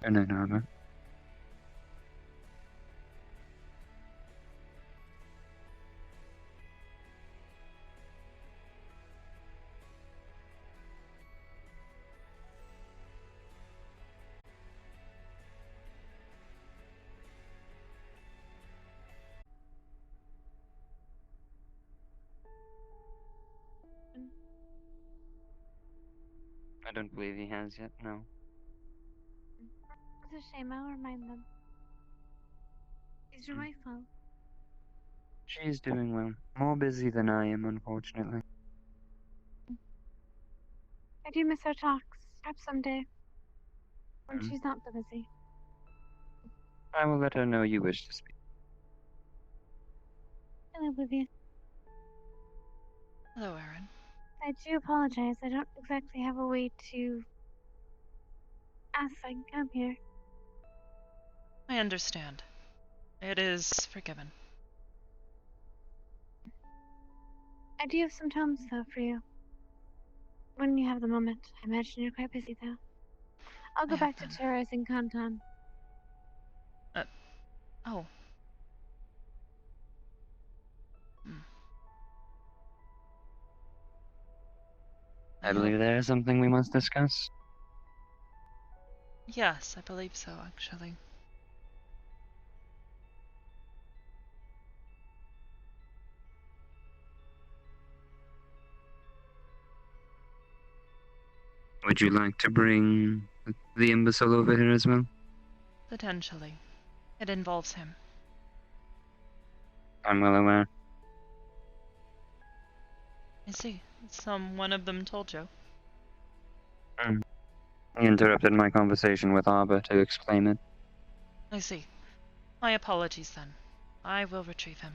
Good night, Arbor. I don't believe he has yet, no. It's a shame, I'll remind them. Is your wife well? She's doing well. More busy than I am, unfortunately. I do miss our talks. Perhaps someday. When she's not so busy. I will let her know you wish to speak. Hello, Olivia. Hello, Aaron. I do apologize. I don't exactly have a way to ask if I can come here. I understand. It is forgiven. I do have some tomes, though, for you. When you have the moment. I imagine you're quite busy, though. I'll go back to terrorizing Kanton. Oh. I believe there is something we must discuss. Yes, I believe so, actually. Would you like to bring The imbecile over here as well? Potentially. It involves him. I'm well aware. I see. One of them told you. He interrupted my conversation with Arbor to explain it. I see. My apologies then. I will retrieve him.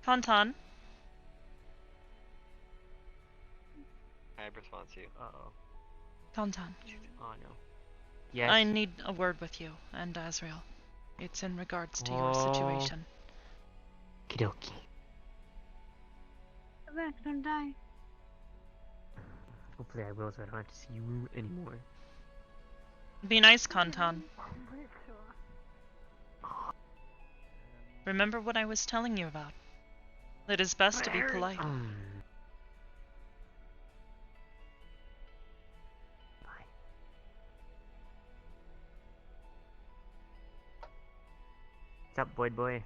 Kantan, Hybris wants you. Uh-oh. Kantan. Oh no. Yes. I need a word with you and Azrael. It's in regards to your Oh. situation. Kidoki. Come back, don't die. Hopefully I will, so I don't have to see you anymore. Be nice, Kantan. Remember what I was telling you about. It is best to be polite. What's up, boy?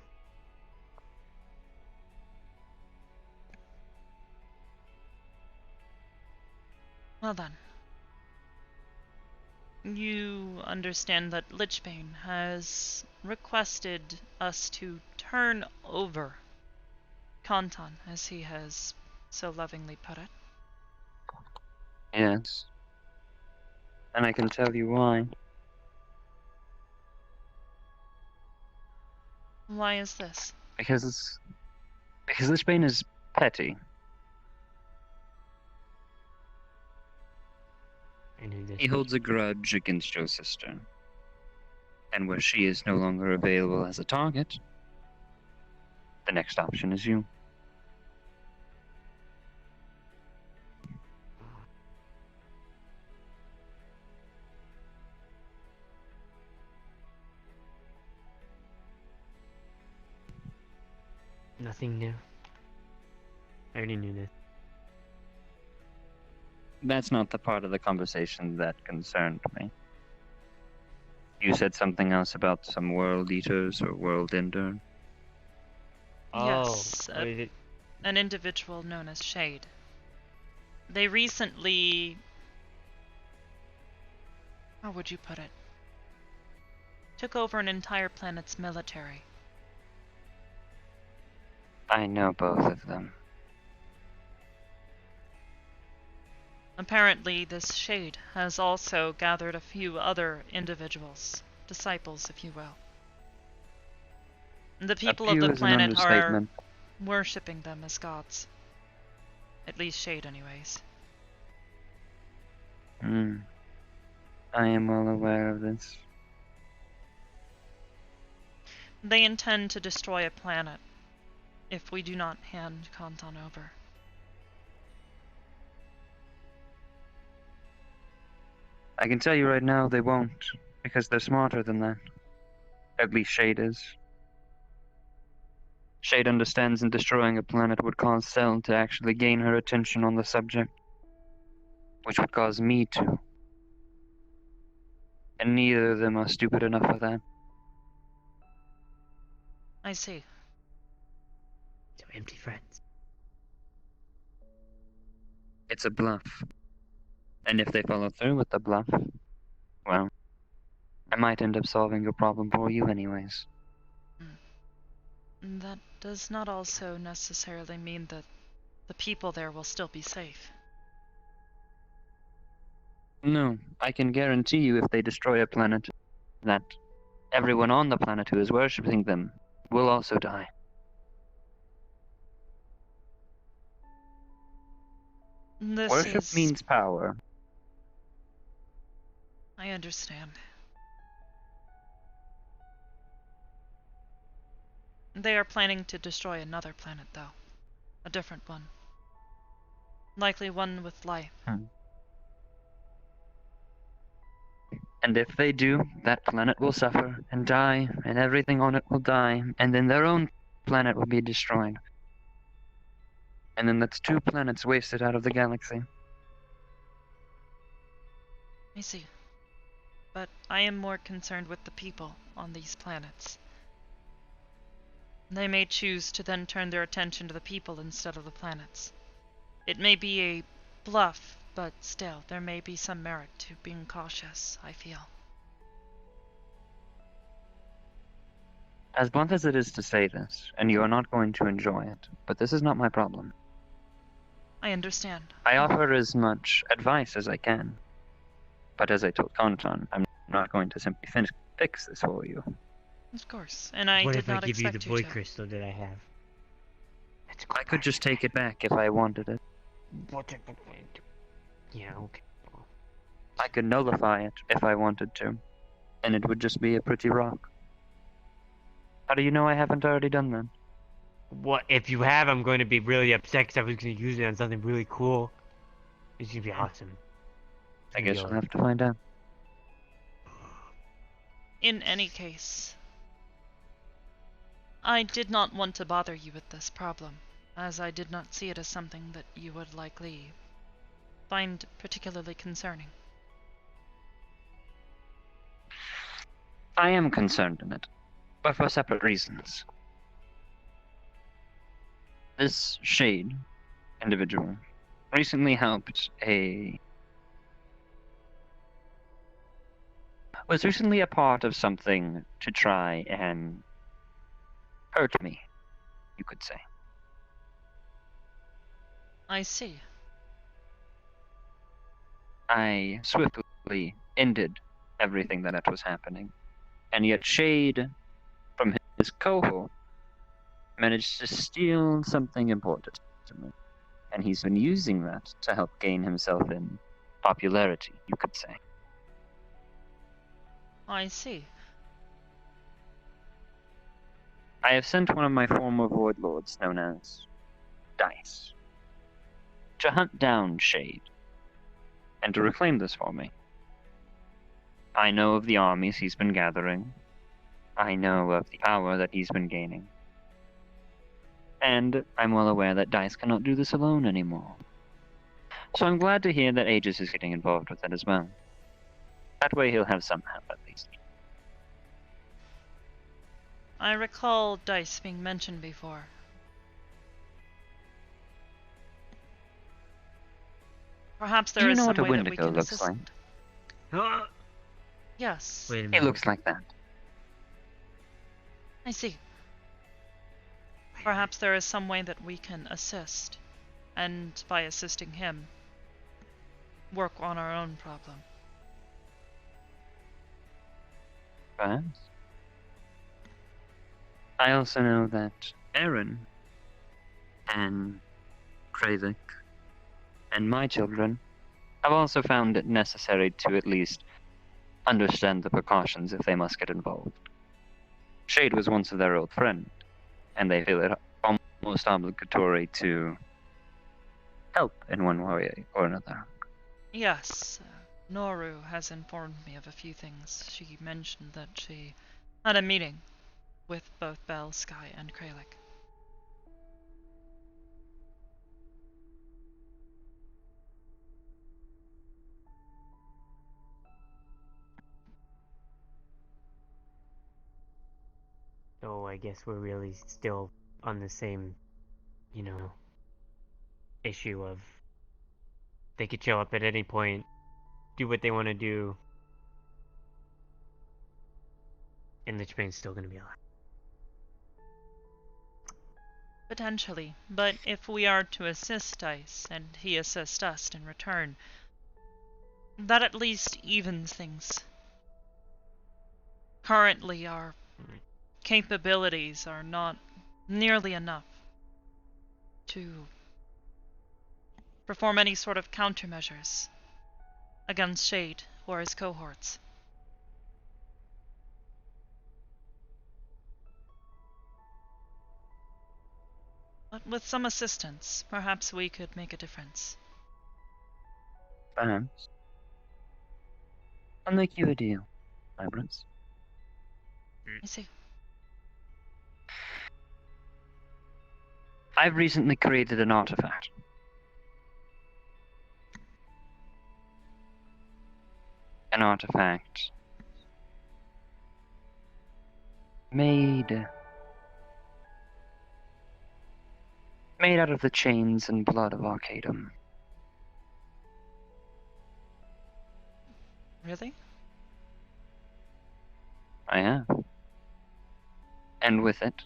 Well then. You understand that Lichbane has requested us to turn over Kantan, as he has so lovingly put it. Yes. And I can tell you why. Why is this? Because this Bane is petty. He holds a grudge against your sister. And where she is no longer available as a target, the next option is you. Nothing new. I already knew this. That's not the part of the conversation that concerned me. You said something else about some world eaters or world ender. Yes, what is it? an individual known as Shade. They recently... How would you put it? Took over an entire planet's military. I know both of them. Apparently, this Shade has also gathered a few other individuals, disciples, if you will. The people of few the is an planet are understatement. worshipping them as gods. At least Shade, anyways. I am well aware of this. They intend to destroy a planet if we do not hand Kantan over. I can tell you right now they won't, because they're smarter than that. At least Shade is. Shade understands in destroying a planet would cause Cell to actually gain her attention on the subject, which would cause me to. And neither of them are stupid enough for that. I see. So empty friends. It's a bluff. And if they follow through with the bluff, well, I might end up solving your problem for you anyways. That does not also necessarily mean that the people there will still be safe. No, I can guarantee you if they destroy a planet, that everyone on the planet who is worshipping them will also die. Worship means power. I understand. They are planning to destroy another planet, though. A different one. Likely one with life. And if they do, that planet will suffer and die, and everything on it will die, and then their own planet will be destroyed. And then that's 2 planets wasted out of the galaxy. I see. But I am more concerned with the people on these planets. They may choose to then turn their attention to the people instead of the planets. It may be a bluff, but still, there may be some merit to being cautious, I feel. As blunt as it is to say this, and you are not going to enjoy it, but this is not my problem. I understand. I offer as much advice as I can. But as I told Kantan, I'm not going to simply fix this for you. Of course, and I What did if I not give you the expect boy to. crystal that I have? I could just take it back if I wanted it. Yeah, okay. I could nullify it if I wanted to, and it would just be a pretty rock. How do you know I haven't already done that? What if you have? I'm going to be really upset because I was going to use it on something really cool. It's going to be awesome. I guess we'll have to find out. In any case, I did not want to bother you with this problem, as I did not see it as something that you would likely find particularly concerning. I am concerned in it, but for separate reasons. This Shade individual recently was recently a part of something to try and hurt me, you could say. I see. I swiftly ended everything that was happening, and yet Shade, from his cohort, managed to steal something important to me, and he's been using that to help gain himself in popularity, you could say. I see. I have sent one of my former Void Lords, known as Dice, to hunt down Shade, and to reclaim this for me. I know of the armies he's been gathering. I know of the power that he's been gaining. And I'm well aware that Dice cannot do this alone anymore. So I'm glad to hear that Aegis is getting involved with it as well. That way he'll have some help at least. I recall Dice being mentioned before. Perhaps Do there you is know some what a way that we Wendigo can looks assist. like? Yes. Wait a It minute. looks like that. I see. Perhaps there is some way that we can assist, and by assisting him, work on our own problem. Perhaps. I also know that Aaron and Kravik and my children have also found it necessary to at least understand the precautions if they must get involved. Shade was once their old friend, and they feel it almost obligatory to help in one way or another. Yes, Noru has informed me of a few things. She mentioned that she had a meeting with both Bell, Sky, and Kralik. So I guess we're really still on the same, issue of they could show up at any point, do what they want to do, and the train's still going to be alive. Potentially, but if we are to assist Dice, and he assist us in return, that at least evens things. Currently, our capabilities are not nearly enough to perform any sort of countermeasures against Shade or his cohorts. But with some assistance, perhaps we could make a difference. Perhaps. I'll make you a deal, Hybris. I see. I've recently created an artifact. An artifact made made out of the chains and blood of Arcadum. Really? I have. And with it,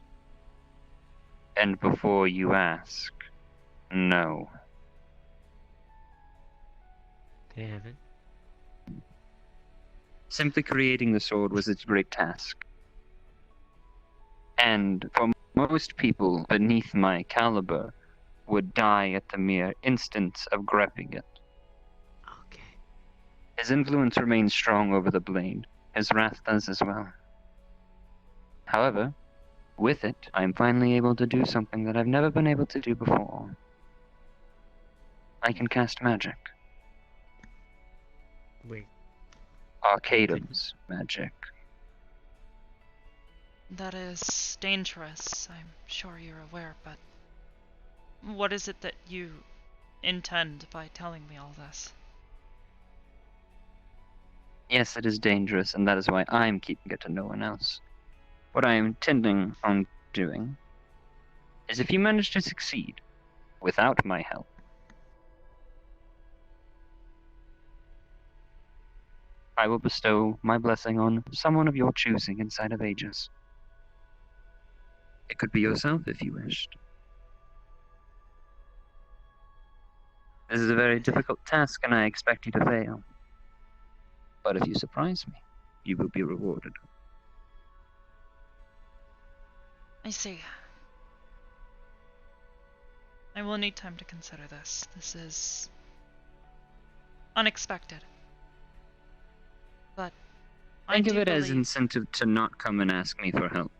and before you ask, no. Damn it. Simply creating the sword was its great task. And for most people beneath my caliber would die at the mere instant of grabbing it. Okay. His influence remains strong over the blade. His wrath does as well. However, with it, I am finally able to do something that I've never been able to do before. I can cast magic. Wait. Arcadum's magic. That is dangerous, I'm sure you're aware, but what is it that you intend by telling me all this? Yes, it is dangerous, and that is why I'm keeping it to no one else. What I am intending on doing is if you manage to succeed without my help, I will bestow my blessing on someone of your choosing inside of Aegis. It could be yourself if you wished. This is a very difficult task, and I expect you to fail. But if you surprise me, you will be rewarded. I see. I will need time to consider this. This is unexpected. But Think I of do it as believe, incentive to not come and ask me for help.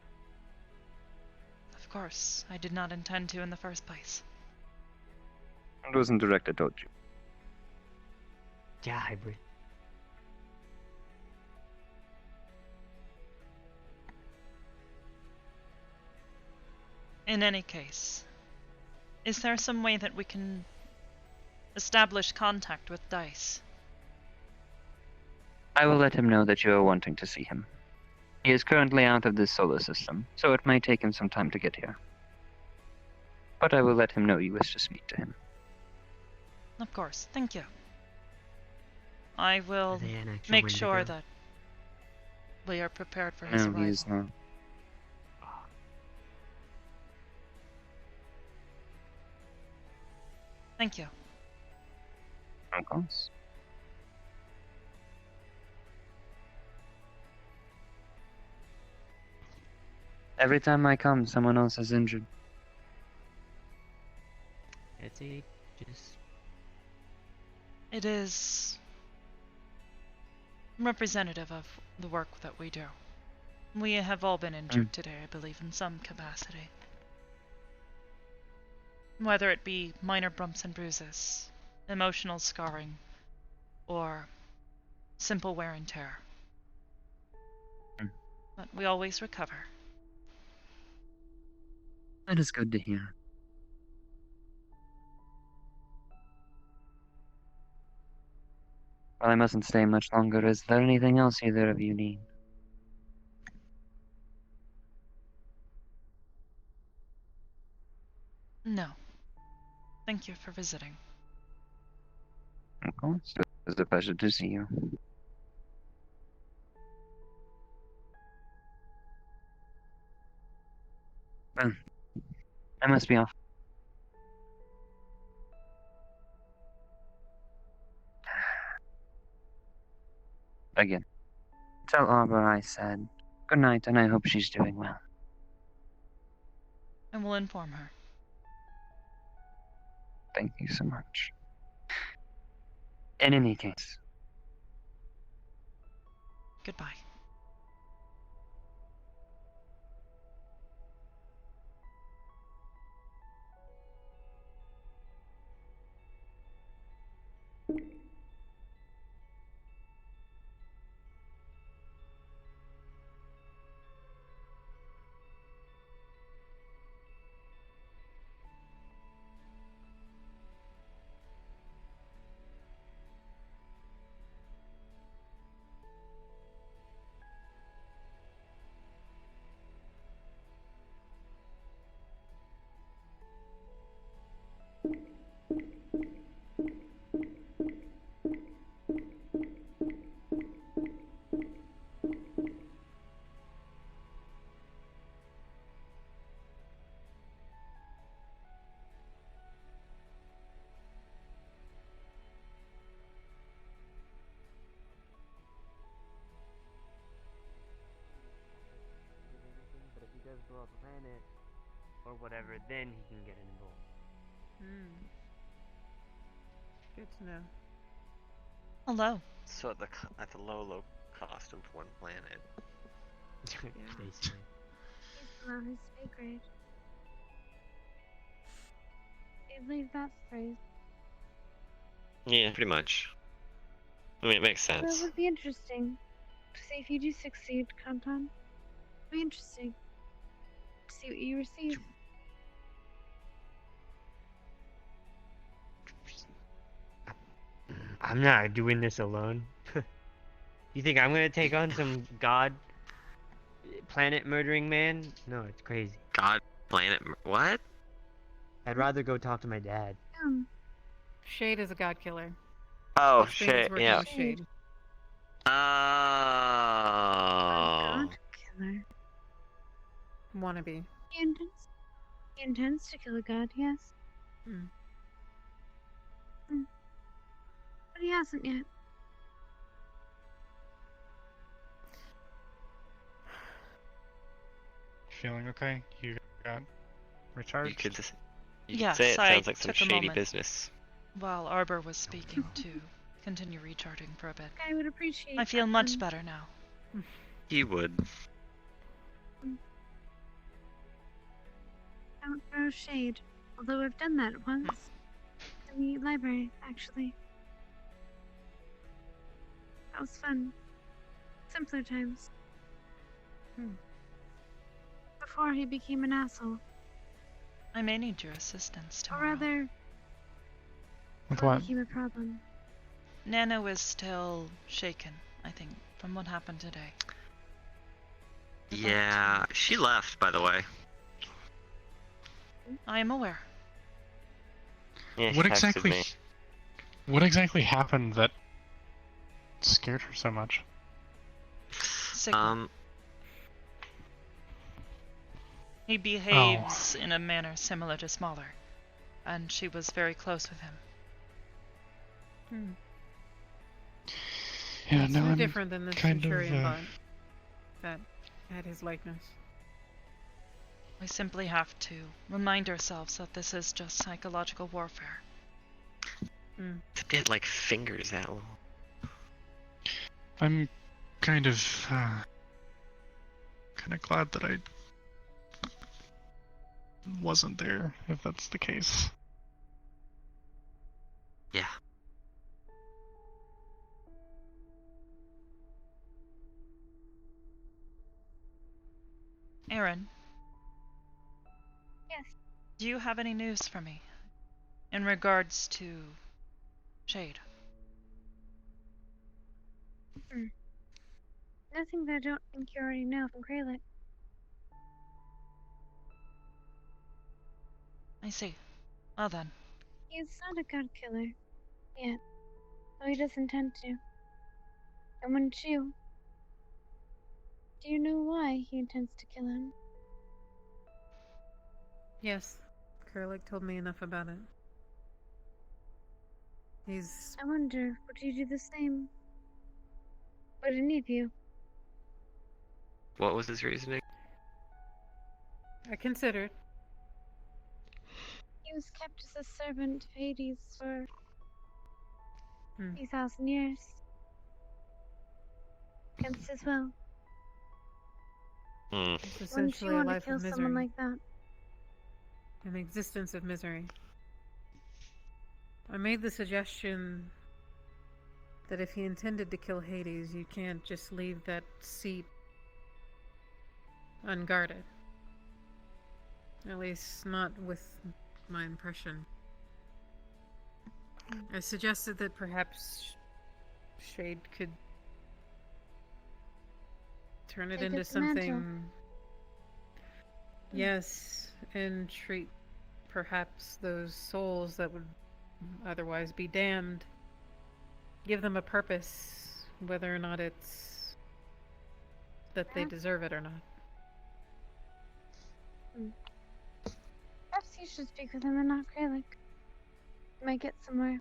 of course, I did not intend to in the first place. It wasn't directed toward you. Yeah, Hybrid. In any case, is there some way that we can establish contact with Dice? I will let him know that you are wanting to see him. He is currently out of this solar system, so it may take him some time to get here. But I will let him know you wish to speak to him. Of course, thank you. I will Are they an actual make sure Wendigo? that we are prepared for his No, arrival. he is not. Thank you. Of course. Every time I come, someone else is injured. It's a just It is representative of the work that we do. We have all been injured today, I believe, in some capacity. Whether it be minor bumps and bruises, emotional scarring, or simple wear and tear. But we always recover. That is good to hear. Well, I mustn't stay much longer. Is there anything else either of you need? No. Thank you for visiting. Of course. It was a pleasure to see you. Well, I must be off. Again, tell Arbor I said good night, and I hope she's doing well. I will inform her. Thank you so much. In any case, Goodbye. does blow up a planet or whatever, then he can get involved. Good to know. Hello. So at the low cost of one planet. Basically. He's below his pay grade. I believe that's the phrase. Yeah, pretty much. I mean, it makes Well, sense. it would be interesting to see if you do succeed, Kantan. It'd be interesting to see what you receive. I'm not doing this alone. You think I'm gonna take on some god planet murdering man? No, it's crazy. God, what? I'd rather go talk to my dad. Shade is a god killer. Oh, Witchbane is shit, working yeah. with Shade. Oh. God killer. Wannabe. He intends to kill a god, yes. But he hasn't yet. Feeling okay? You got recharged? You could Yes, say it I sounds like some took a shady moment business. while Arbor was speaking to continue recharging for a bit. I would appreciate I feel that, much then. better now. He would. Don't throw shade. Although I've done that once. In the library, actually. That was fun. Simpler times. Before he became an asshole. I may need your assistance Or tomorrow. rather, With before what? it became a problem. Nano is still shaken, I think, from what happened today. Yeah, she left, by the way. I am aware. Yeah, she What texted exactly? me. What exactly happened that scared her so much? Sigma. He behaves in a manner similar to Smaller, and she was very close with him. Yeah, It's no, no I'm different than the kind Centurion of. bot that had his likeness. We simply have to remind ourselves that this is just psychological warfare. Except he had like fingers that long. I'm kind of glad that I wasn't there, if that's the case. Yeah. Aaron, Yes. do you have any news for me in regards to Shade? Nothing that I don't think you already know from Kralik. I see. Well then. He's not a god killer. Yet. Though he does intend to. And wouldn't you? Do you know why he intends to kill him? Yes, Kerlik told me enough about it. He's... I wonder, would you do the same? Would any of you? What was his reasoning? I considered. He was kept as a servant of Hades for 3,000 years. Against his will. It's Wouldn't you essentially a want to life kill of misery. someone like that? An existence of misery. I made the suggestion that if he intended to kill Hades, you can't just leave that seat unguarded. At least not with my impression. I suggested that perhaps Shade could turn it Take into its mantle. something. Yes, and treat perhaps those souls that would otherwise be damned. Give them a purpose, whether or not it's that they deserve it or not. Perhaps you should speak with him and not Kralik. You might get somewhere.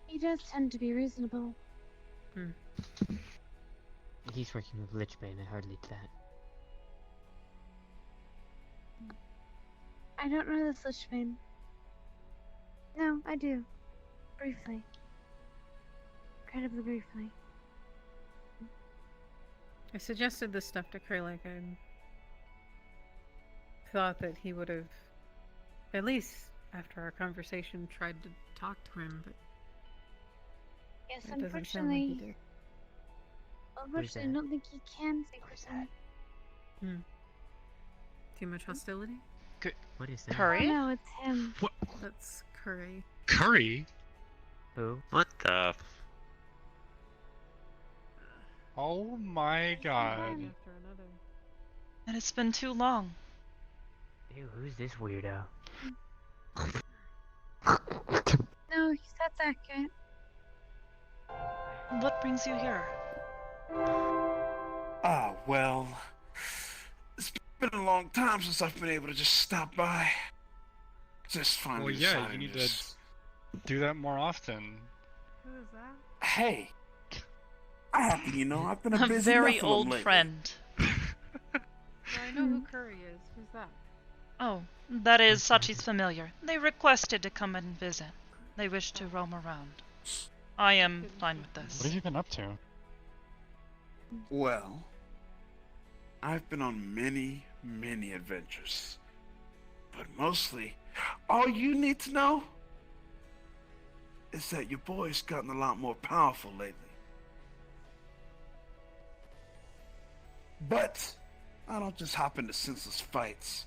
He does tend to be reasonable. He's working with Lichbane, I hardly do that. I don't know this Lichbane. No, I do. Briefly. Incredibly briefly. I suggested this stuff to Kralik. I thought that he would have, at least after our conversation, tried to talk to him, but Yes, it doesn't sound like he unfortunately. did. Unfortunately, I don't think he can speak for someone. Too much hostility? What is that? Curry? Oh, no, it's him. What? That's Curry. Curry? Who? What the? Oh my god. After another. And it's been too long. Ew, who's this weirdo? No, that's accurate. What brings you here? Ah, well, it's been a long time since I've been able to just stop by. Just finally Well, yeah, decided you need to to just... do that more often. Who is that? Hey, I happen, you know, I've been a A busy very Nephilim old lately. friend. Yeah, I know who Curry is. Who's that? Oh, that is Sachi's familiar. They requested to come and visit. They wish to roam around. I am fine with What this. have you been up to? Well, I've been on many, many adventures. But mostly, all you need to know is that your boy's gotten a lot more powerful lately. But I don't just hop into senseless fights.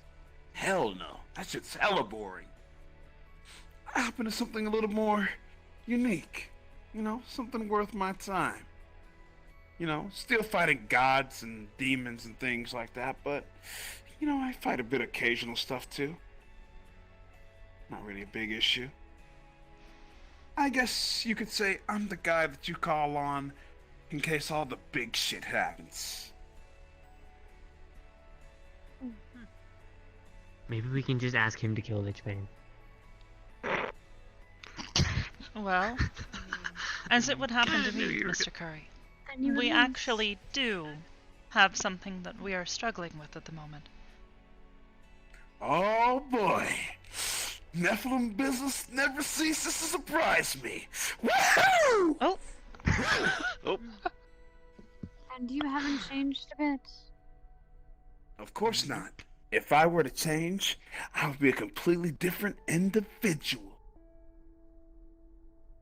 Hell no, that shit's hella boring. I hop into something a little more unique. You know, something worth my time. You know, still fighting gods and demons and things like that, but, you know, I fight a bit of occasional stuff too. Not really a big issue. I guess you could say I'm the guy that you call on in case all the big shit happens. Maybe we can just ask him to kill Lichbane. Well, as it would happen to me, Mr. Curry, we actually do have something that we are struggling with at the moment. Oh boy! Nephilim business never ceases to surprise me! Woohoo! Oh! Oh. And you haven't changed a bit. Of course not. If I were to change, I would be a completely different individual.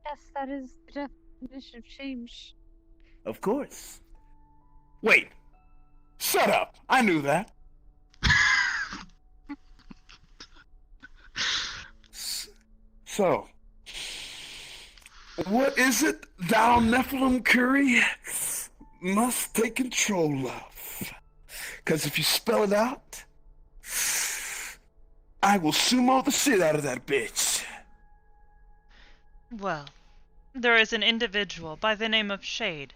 Yes, that is the definition of change. Of course. Wait! Shut up! I knew that! So, what is it thou Nephilim Curry must take control of? Because if you spell it out, I will sumo the shit out of that bitch. Well, there is an individual by the name of Shade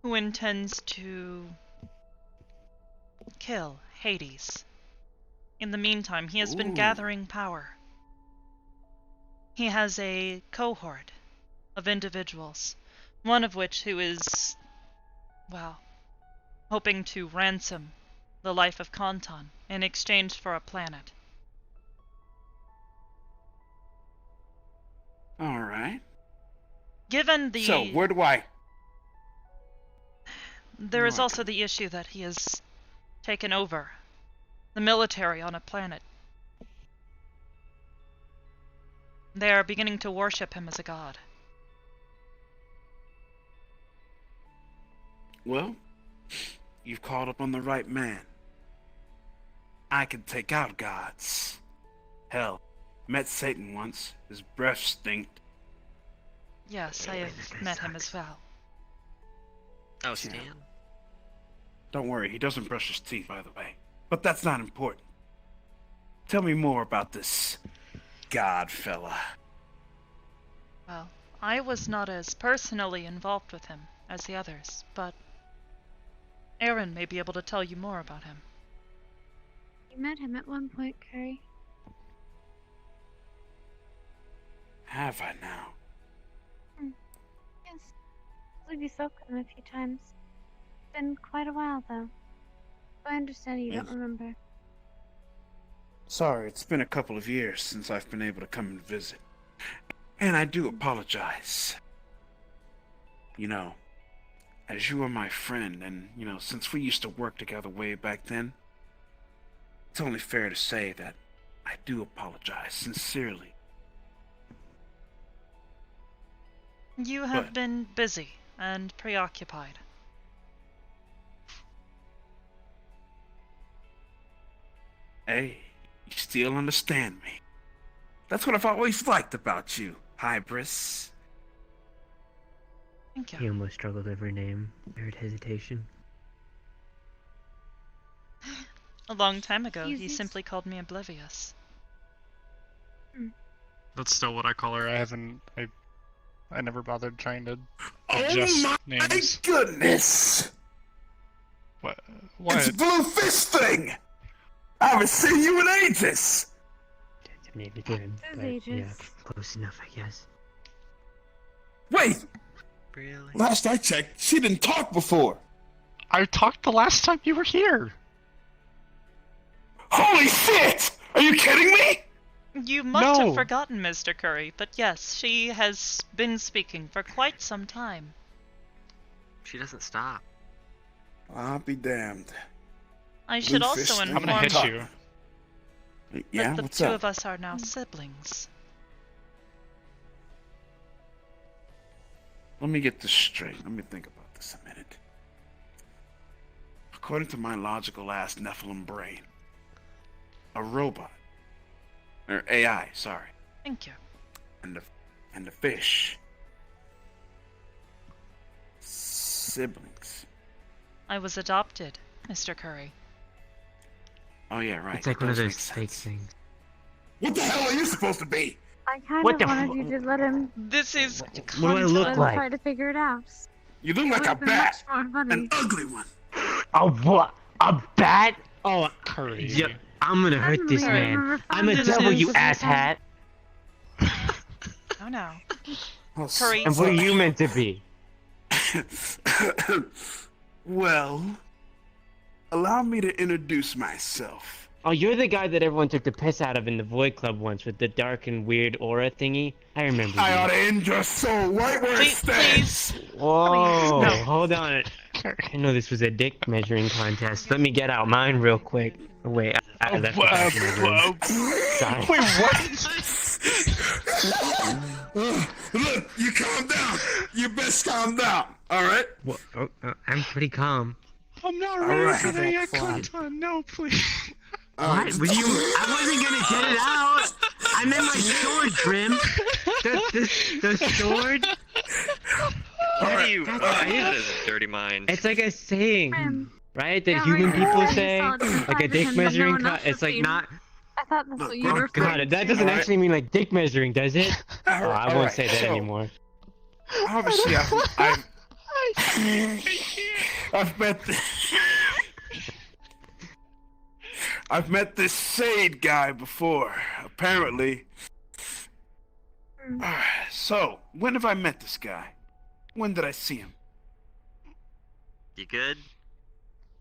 who intends to kill Hades. In the meantime, he has been gathering power. He has a cohort of individuals, one of which who is, well, hoping to ransom the life of Kantan in exchange for a planet. Alright. Given the... So, where do I... There is also the issue that he has taken over the military on a planet. They are beginning to worship him as a god. Well, you've called upon the right man. I can take out gods. Hell, met Satan once. His breath stinked. Yes, I have met him as well. Oh, Stan. Don't worry, he doesn't brush his teeth, by the way. But that's not important. Tell me more about this god fella. Well, I was not as personally involved with him as the others, but Aaron may be able to tell you more about him. You met him at one point, Curry. Have I now? Yes. I believe you spoke with him a few times. It's been quite a while, though. I understand you don't remember. Sorry, it's been a couple of years since I've been able to come and visit. And I do apologize. You know, as you are my friend, and, you know, since we used to work together way back then, it's only fair to say that I do apologize sincerely. You have been busy and preoccupied. Hey, you still understand me. That's what I've always liked about you, Hybris. Thank you. He almost struggled over a name. I heard hesitation. A long time ago, he Excuse me? simply called me oblivious. That's still what I call her. I never bothered trying to Oh adjust my names. goodness! What? It's Blue Fist Thing! I haven't seen you in ages! Maybe good, but ages. yeah, close enough, I guess. Wait! Really? Last I checked, she didn't talk before. I talked the last time you were here. Holy shit! Are you kidding me? You must No. have forgotten, Mr. Curry, but yes, she has been speaking for quite some time. She doesn't stop. I'll be damned. I should Blue also Fist Thing? inform I'm gonna hit you you. Yeah, that the what's two up? of us are now siblings. Let me get this straight. Let me think about this a minute. According to my logical ass Nephilim brain, a robot, or AI, sorry, Thank you. and a fish, siblings. I was adopted, Mr. Curry. Oh yeah, right. It's like it one of does those make fake sense. things. What the hell are you supposed to be? I kind What of the wanted you to let him, This is What do I look let him like? try to figure it out. You look It like a would've been bat, much more funny. an ugly one. A what? A bat? Oh, Curry. Yeah, I'm gonna hurt this Suddenly, I man. remember I'm a finding This devil, him is- you with his head. asshat. Oh no. Oh, Curry. And what are you meant to be? Well, allow me to introduce myself. Oh, you're the guy that everyone took the piss out of in the Void Club once with the dark and weird aura thingy. I remember I ought you. to end your soul right where it Please, stands. Whoa, No. hold on. I know this was a dick measuring contest. Let me get out mine real quick. Oh, wait, I left the back of my room. Sorry. Look, you calm down. You best calm down. All right. Well, I'm pretty calm. I'm not All ready right. for that yet, Clinton. No, please. What? Were you? I wasn't gonna get it out. I meant my sword, Grim. The sword. Why do you? That's That right. is a dirty mind. It's like a saying, Grim. right? That Yeah, human right. people Yeah, say, you saw it like a beside dick him, but no measuring. one else It's has like seen. not. I thought that's what you look, were God, referring that to. doesn't Alright. actually mean like dick measuring, does it? Oh, I won't Alright, say that so- anymore. Obviously, I've met. I've met this Sade guy before. Apparently. So, when have I met this guy? When did I see him? You good?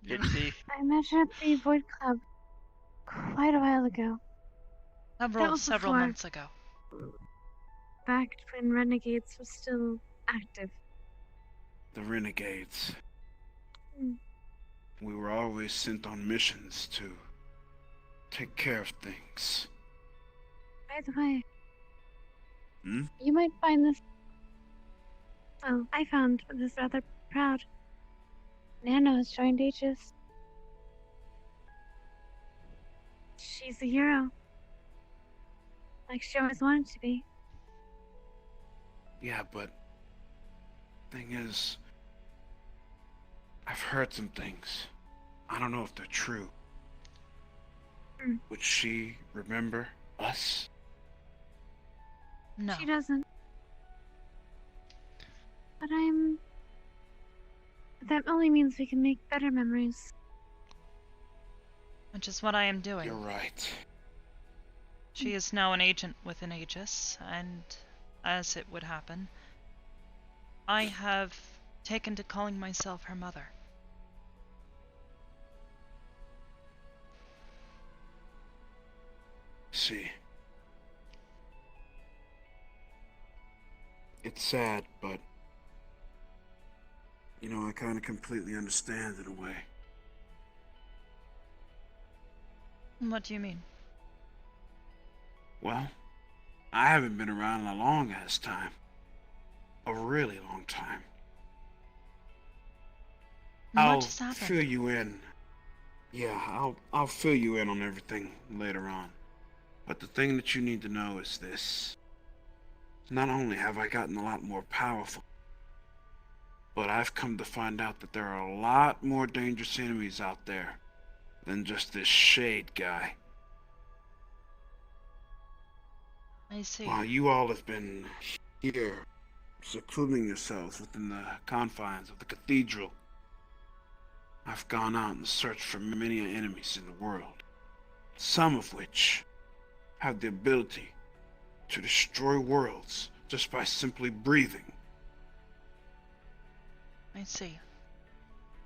Good, Chief? I met her at the Void Club quite a while ago. Several before. months ago. Back when Renegades was still active. The Renegades. Hmm. We were always sent on missions to take care of things. By the way, Hmm? you might find this. Well, I found this rather proud. Nano has joined Aegis. She's a hero. Like she always wanted to be. Yeah, but thing is, I've heard some things. I don't know if they're true. Hmm. Would she remember us? No. She doesn't. But that only means we can make better memories. Which is what I am doing. You're right. She is now an agent within Aegis, and as it would happen, I have taken to calling myself her mother. see. It's sad, but you know, I kind of completely understand in a way. What do you mean? Well, I haven't been around a long ass time. A really long time. What just happened? Fill you in. Yeah, I'll fill you in on everything later on. But the thing that you need to know is this. Not only have I gotten a lot more powerful, but I've come to find out that there are a lot more dangerous enemies out there than just this Shade guy. I see. While you all have been here, secluding yourselves within the confines of the cathedral, I've gone out and searched for many enemies in the world, some of which have the ability to destroy worlds just by simply breathing. I see.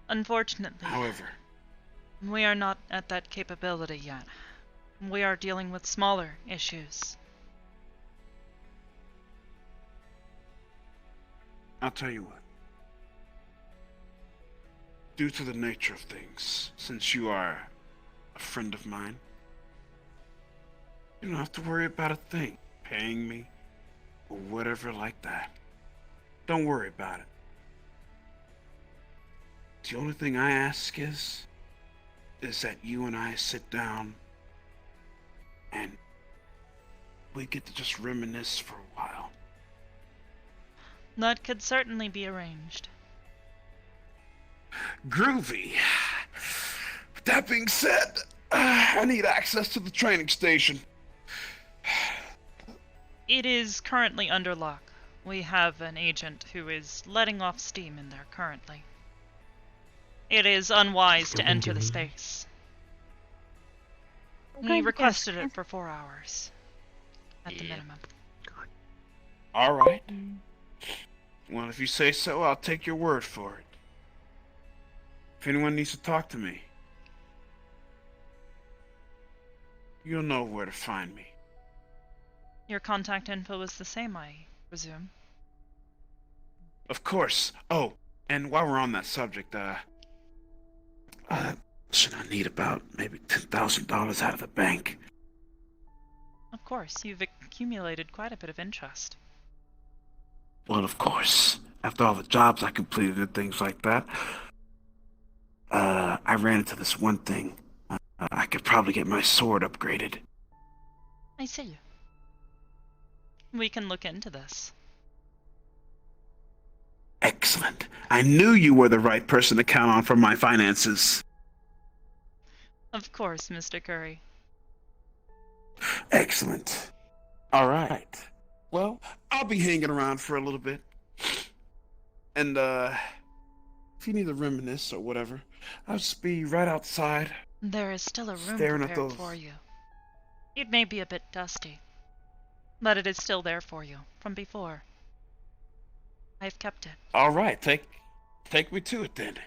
Unfortunately, However, we are not at that capability yet. We are dealing with smaller issues. I'll tell you what. Due to the nature of things, since you are a friend of mine, you don't have to worry about a thing, paying me, or whatever like that. Don't worry about it. The only thing I ask is that you and I sit down and we get to just reminisce for a while. That could certainly be arranged. Groovy. That being said, I need access to the training station. It is currently under lock. We have an agent who is letting off steam in there currently. It is unwise to enter the space. He requested it for 4 hours, at the minimum. Alright. Well, if you say so, I'll take your word for it. If anyone needs to talk to me, you'll know where to find me. Your contact info is the same, I presume. Of course. Oh, and while we're on that subject, should I need about maybe $10,000 out of the bank? Of course, you've accumulated quite a bit of interest. Well, of course. After all the jobs I completed and things like that, I ran into this one thing. I could probably get my sword upgraded. I see. We can look into this. Excellent. I knew you were the right person to count on for my finances. Of course, Mr. Curry. Excellent. All right. Well, I'll be hanging around for a little bit. And, if you need to reminisce or whatever, I'll just be right outside. There is still a room Staring at prepared those. for you. It may be a bit dusty, but it is still there for you, from before. I've kept it. All right, take me to it then.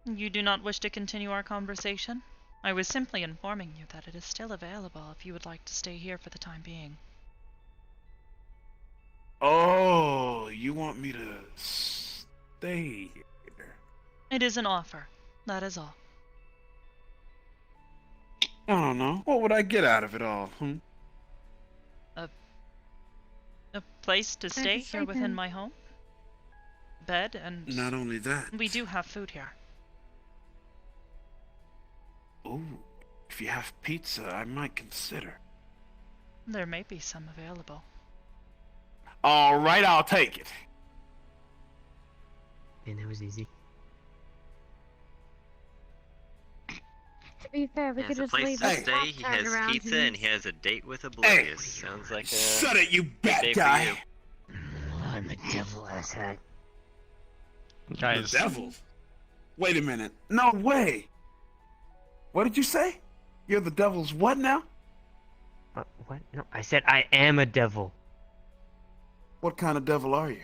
You do not wish to continue our conversation? I was simply informing you that it is still available if you would like to stay here for the time being. Oh, you want me to stay here? It is an offer, that is all. I don't know. What would I get out of it all, A place to stay here within my home? Bed and... Not only that. We do have food here. Oh, if you have pizza, I might consider. There may be some available. All right, I'll take it. And that was easy. To be fair, we He could has a just place leave to the stay, top he turned has around pizza, and he has a date with Oblivious. Sounds like a Shut it, you bad day guy. for you. I'm a devil, asshat. Guys. The devil? Wait a minute. No way. What did you say? You're the devil's what now? What? No, I said I am a devil. What kind of devil are you?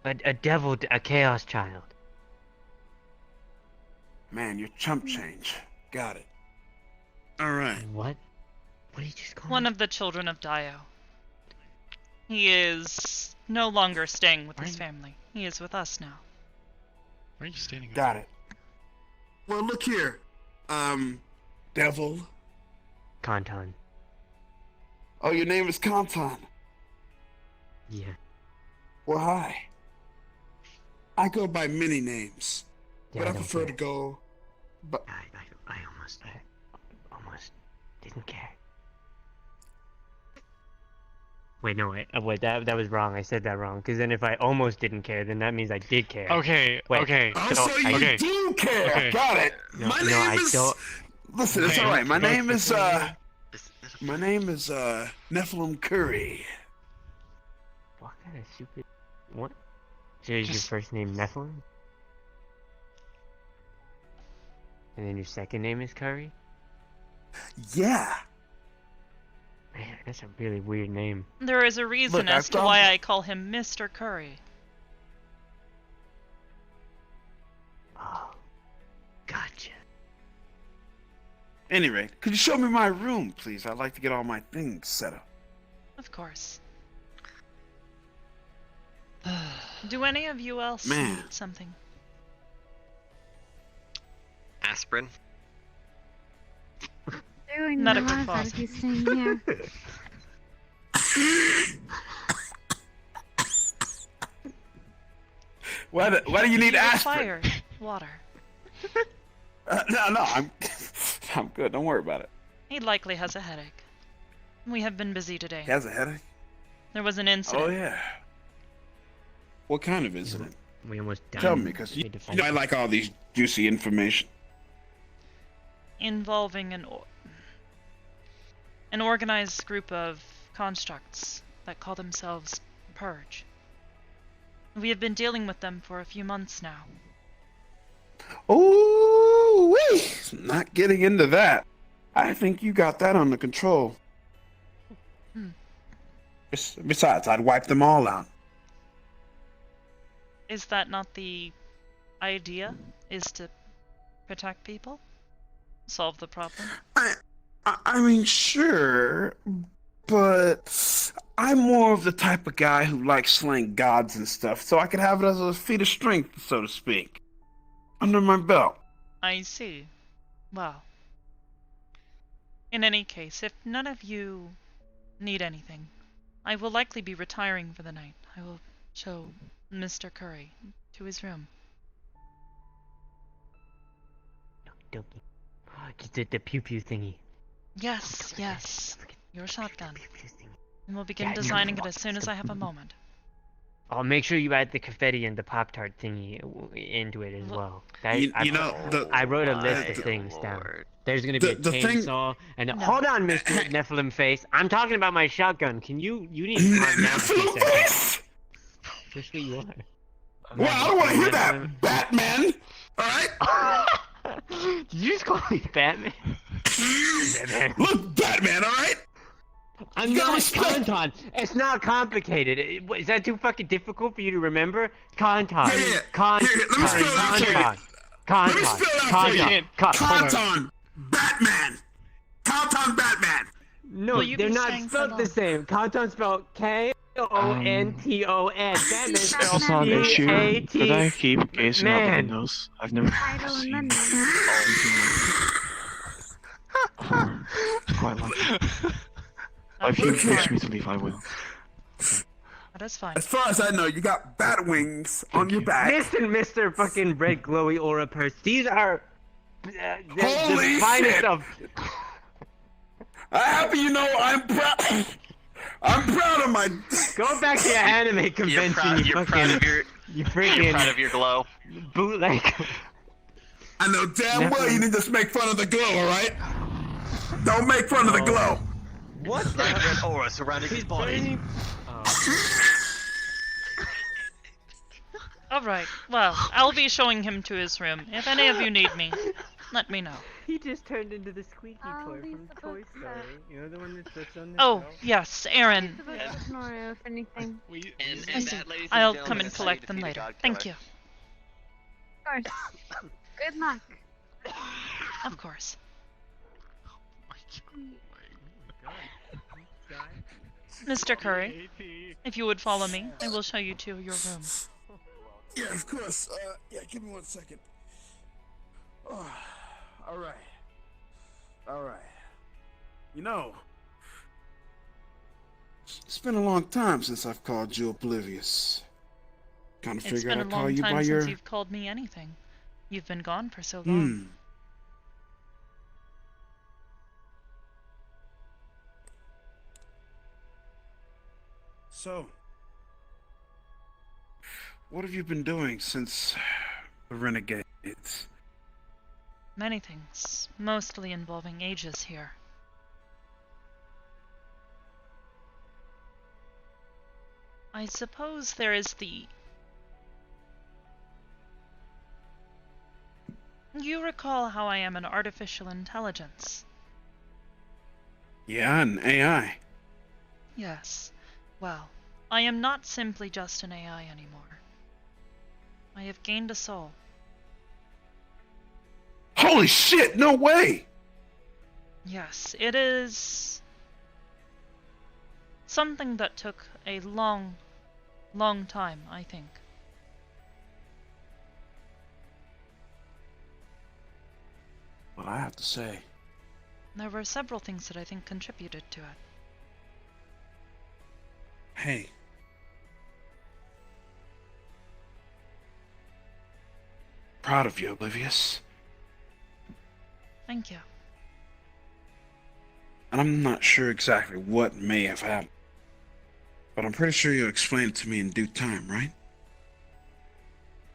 A devil, a chaos child. Man, you're chump change. Got it. Alright. What? What did you just call One me? of the children of Dio. He is no longer staying with his family. He is with us now. Why are you standing up? Got it. Well, look here. Devil. Kantan. Oh, your name is Kantan. Yeah. Well, hi. I go by many names, Yeah, but I don't prefer care. to go. But I almost didn't care. Wait, no, wait, that was wrong. I said that wrong. Because then if I almost didn't care, then that means I did care. Okay, Wait, okay. Oh, so you do care. Okay. Got it. No, My no, name I is. don't. Listen, it's Okay. all right. My Look, name is before My name is Nephilim Curry. What kind of stupid... What? So is your first name Nephilim? And then your second name is Curry? Yeah. Man, that's a really weird name. There is a reason Look, as I've to done- why I call him Mr. Curry. Oh. Gotcha. Anyway, could you show me my room, please? I'd like to get all my things set up. Of course. Do any of you else Man. need something? Aspirin. Doing the Medical life out closet. of you staying here. Why do you need aspirin? Fire, water. No, I'm good. Don't worry about it. He likely has a headache. We have been busy today. He has a headache? There was an incident. Oh, yeah. What kind of incident? We almost died. Tell me, because you know I like all these juicy information. Involving an organized group of constructs that call themselves Purge. We have been dealing with them for a few months now. Oh, not getting into that. I think you got that under control. Besides, I'd wipe them all out. Is that not the idea? Is to protect people? Solve the problem? I mean, sure, but I'm more of the type of guy who likes slaying gods and stuff, so I could have it as a feat of strength, so to speak, under my belt. I see. Well. In any case, if none of you need anything, I will likely be retiring for the night. I will show Mr. Curry to his room. The pew-pew thingy. Yes, yes. Your shotgun. And we'll begin Yeah, designing it as soon as I have a moment. I'll make sure you add the confetti and the Pop-Tart thingy into it as well. I wrote a list of things down. There's gonna be a chainsaw and hold on, Mr. Nephilim Face. I'm talking about my shotgun. You need to calm down for a second. Just who you are. Well, I don't want to hear that, Batman. All right. Did you just call me Batman? Look, Batman. All right. I'm not Kantan. It's not complicated. Is that too fucking difficult for you to remember? Kantan. Kantan. Kantan. Batman. Kantan Batman. No, they're not spelled the same. Kantan spelled K-O-N-T-O-N. Batman spelled C-A-T. Did I keep gazing out the Man. windows? I've never seen quite like it. If you force me to leave, I will. That is fine. As far as I know, you got bat wings on your back. Listen, Mr. fucking red glowy aura purse. These are Holy the finest shit. of. I happen you know I'm proud. I'm proud of my. Go back to your anime convention. You're proud of your. You freaking. You're proud of your glow. Bootleg. I know damn well you didn't just make fun of the glow, all right? Don't make fun of the glow. What the red aura surrounding his body. Alright, well, I'll be showing him to his room. If any of you need me, let me know. He just turned into the squeaky toy from Toy Story. You know the one that sits on the Oh, shelf? yes, Aaron. Scenario, if anything. I see. I'll come and collect them later. Thank you. Of course. Good luck. Of course. Mr. Curry, if you would follow me, I will show you to your room. Yeah, of course. Yeah, give me 1 second. Oh, all right. All right. You know, it's been a long time since I've called you oblivious. Kind of It's figured been a I'd call long you time by since your... you've called me anything. You've been gone for so long. So, what have you been doing since the Renegades? Many things, mostly involving Aegis here. I suppose there is the... You recall how I am an artificial intelligence? Yeah, an AI. Yes. Well, I am not simply just an AI anymore. I have gained a soul. Holy shit, no way! Yes, it is... something that took a long time, I think. Well, I have to say... There were several things that I think contributed to it. Hey. Proud of you, Oblivious. Thank you. And I'm not sure exactly what may have happened. But I'm pretty sure you'll explain it to me in due time, right?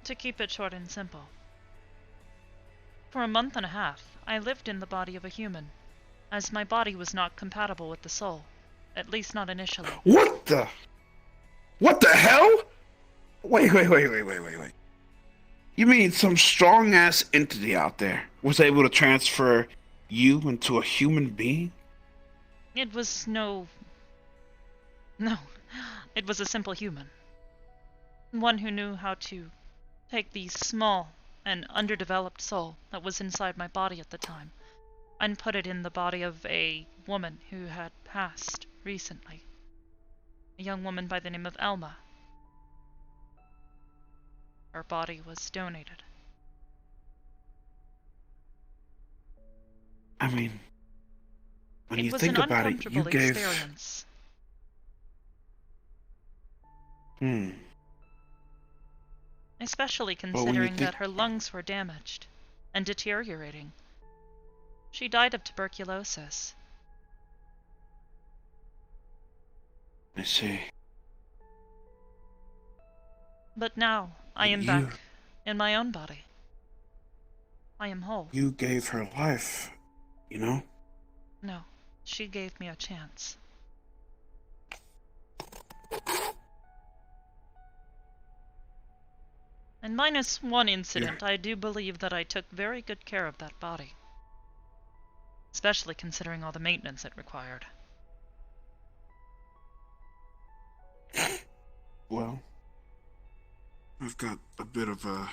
To keep it short and simple. For a month and a half, I lived in the body of a human, as my body was not compatible with the soul. At least not initially. What the hell? Wait. You mean some strong-ass entity out there was able to transfer you into a human being? It was no, it was a simple human. One who knew how to take the small and underdeveloped soul that was inside my body at the time and put it in the body of a woman who had passed recently. A young woman by the name of Elma. Her body was donated. I mean, when you was think an about it, you uncomfortable gave... experience. Especially considering that her lungs were damaged and deteriorating. She died of tuberculosis. I see. But now, I am back in my own body. I am whole. You gave her life, you know? No, she gave me a chance. And minus one incident, I do believe that I took very good care of that body. Especially considering all the maintenance it required. Well, I've got a bit of a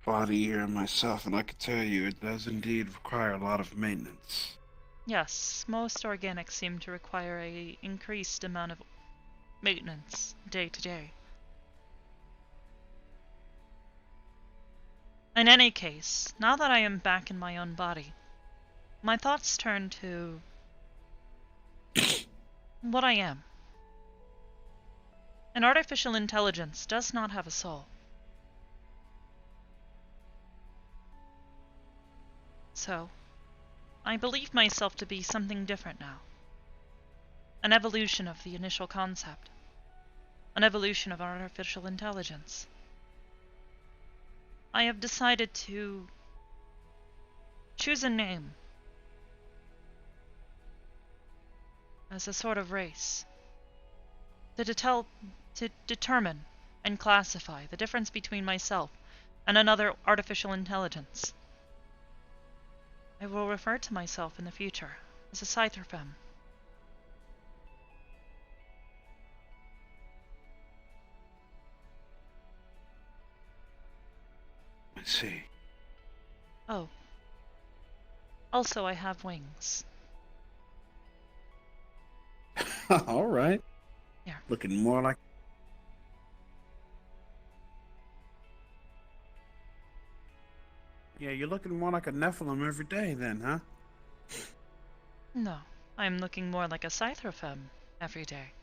body here myself, and I can tell you it does indeed require a lot of maintenance. Yes, most organics seem to require a increased amount of maintenance day to day. In any case, now that I am back in my own body, my thoughts turn to what I am. An artificial intelligence does not have a soul. So, I believe myself to be something different now. An evolution of the initial concept. An evolution of artificial intelligence. I have decided to choose a name as a sort of race to determine and classify the difference between myself and another artificial intelligence. I will refer to myself in the future as a Scytherfem. I see. Oh. Also, I have wings. All right. Yeah. Looking more like. Yeah, you're looking more like a Nephilim every day, then, huh? No, I'm looking more like a Scythrofem every day.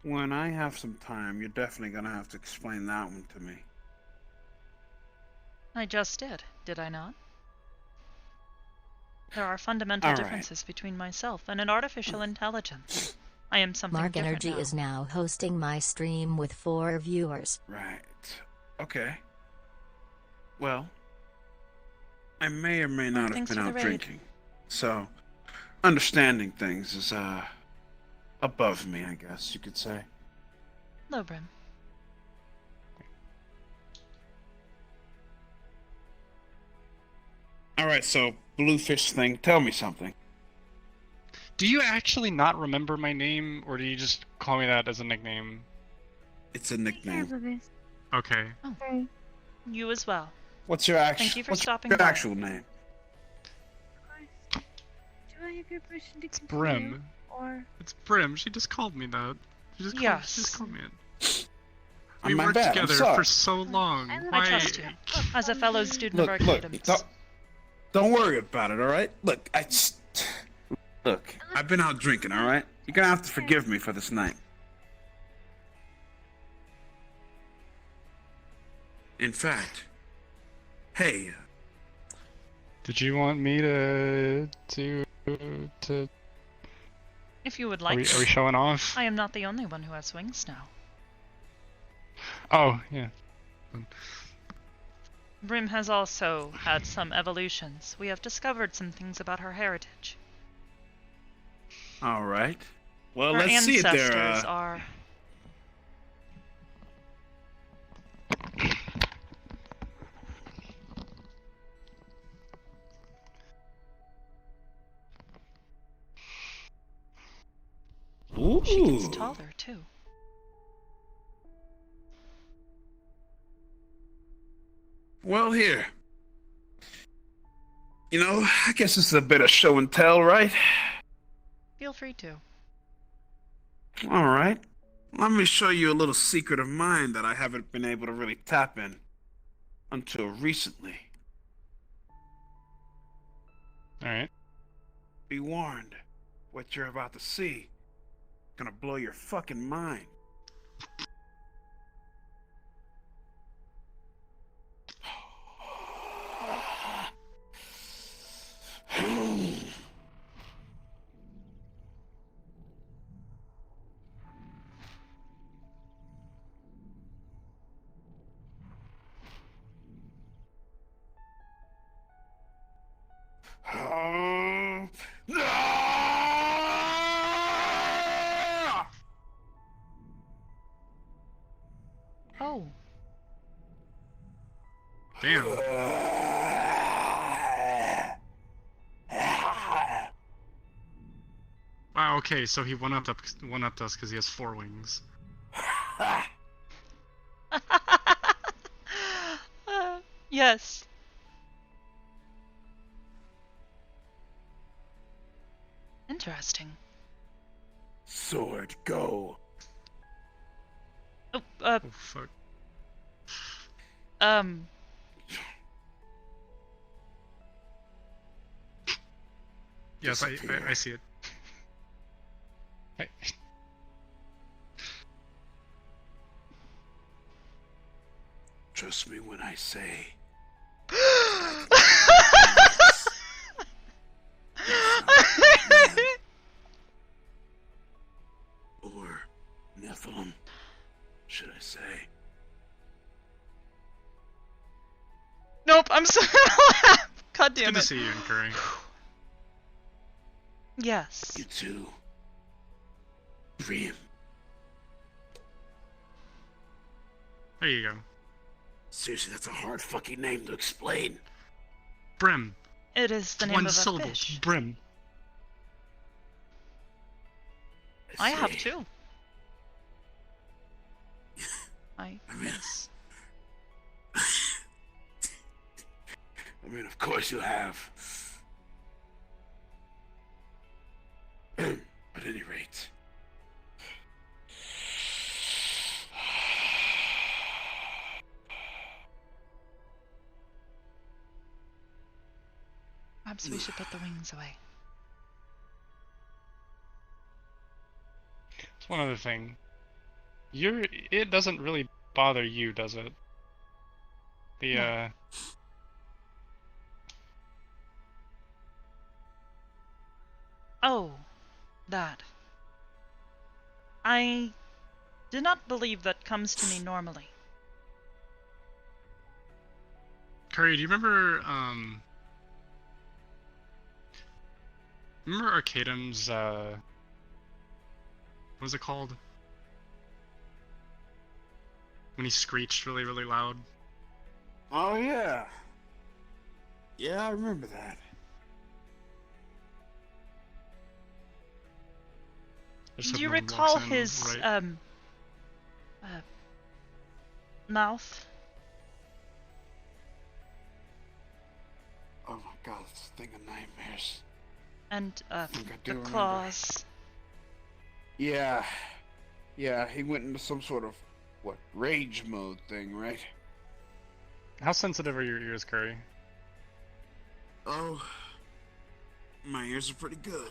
When I have some time, you're definitely gonna have to explain that one to me. I just did I not? There are fundamental All right. differences between myself and an artificial intelligence. I am something Mark different Energy now. is now hosting my stream with 4 viewers. Right. Okay. Well, I may or may not have Thanks been for the out raid. drinking, so understanding things is above me, I guess you could say. Low Brim. All right, so bluefish thing. Tell me something. Do you actually not remember my name, or do you just call me that as a nickname? It's a nickname. Okay. Oh. You as well. What's your actual? Thank you for what's stopping your by. actual name? Do I have your permission to continue? Brim. Or It's Brim. She just called me that. She just called me it. We My worked bad, I'm together sorry. for so long. I trust you. As a fellow student of Arcadums. Don't worry about it, all right? Look, look, I've been out drinking, all right? You're gonna have to forgive me for this night. In fact, hey, Did you want me to? If you would Are like we to. showing off? I am not the only one who has wings now. Oh yeah. Brim has also had some evolutions. We have discovered some things about her heritage. all right. Well, Her let's see it ancestors there. are... Ooh. She gets taller, too. Well, here. You know, I guess this is a bit of show and tell, right? Feel free to. All right. Let me show you a little secret of mine that I haven't been able to really tap in until recently. All right. Be warned. What you're about to see gonna blow your fucking mind. Oh. Damn. Wow. Okay, so he one-upped us because he has 4 wings. Yes. Interesting. Sword, go. Oh, Oh fuck. Yes, I see it. Hey. Trust me when I say. Or Nephilim, should I say? Nope, I'm so God damn Good to it. see you, Curry. Yes. You too. Brim. There you go. Seriously, that's a hard fucking name to explain. Brim. It is the name One of a syllable. fish. Brim. I have see. 2. Yes. mean, of course you have. At any rate. Perhaps we should put the wings away. It's one other thing. It doesn't really bother you, does it? The Oh, that. I do not believe that comes to me normally. Curry, do you remember Arcadum's what was it called? When he screeched really, really loud? Oh, yeah. Yeah, I remember that. Do you recall his, mouth? Oh my god, it's a thing of nightmares. And, think I do the remember. claws. Yeah. Yeah, he went into some sort of, rage mode thing, right? How sensitive are your ears, Curry? Oh, my ears are pretty good.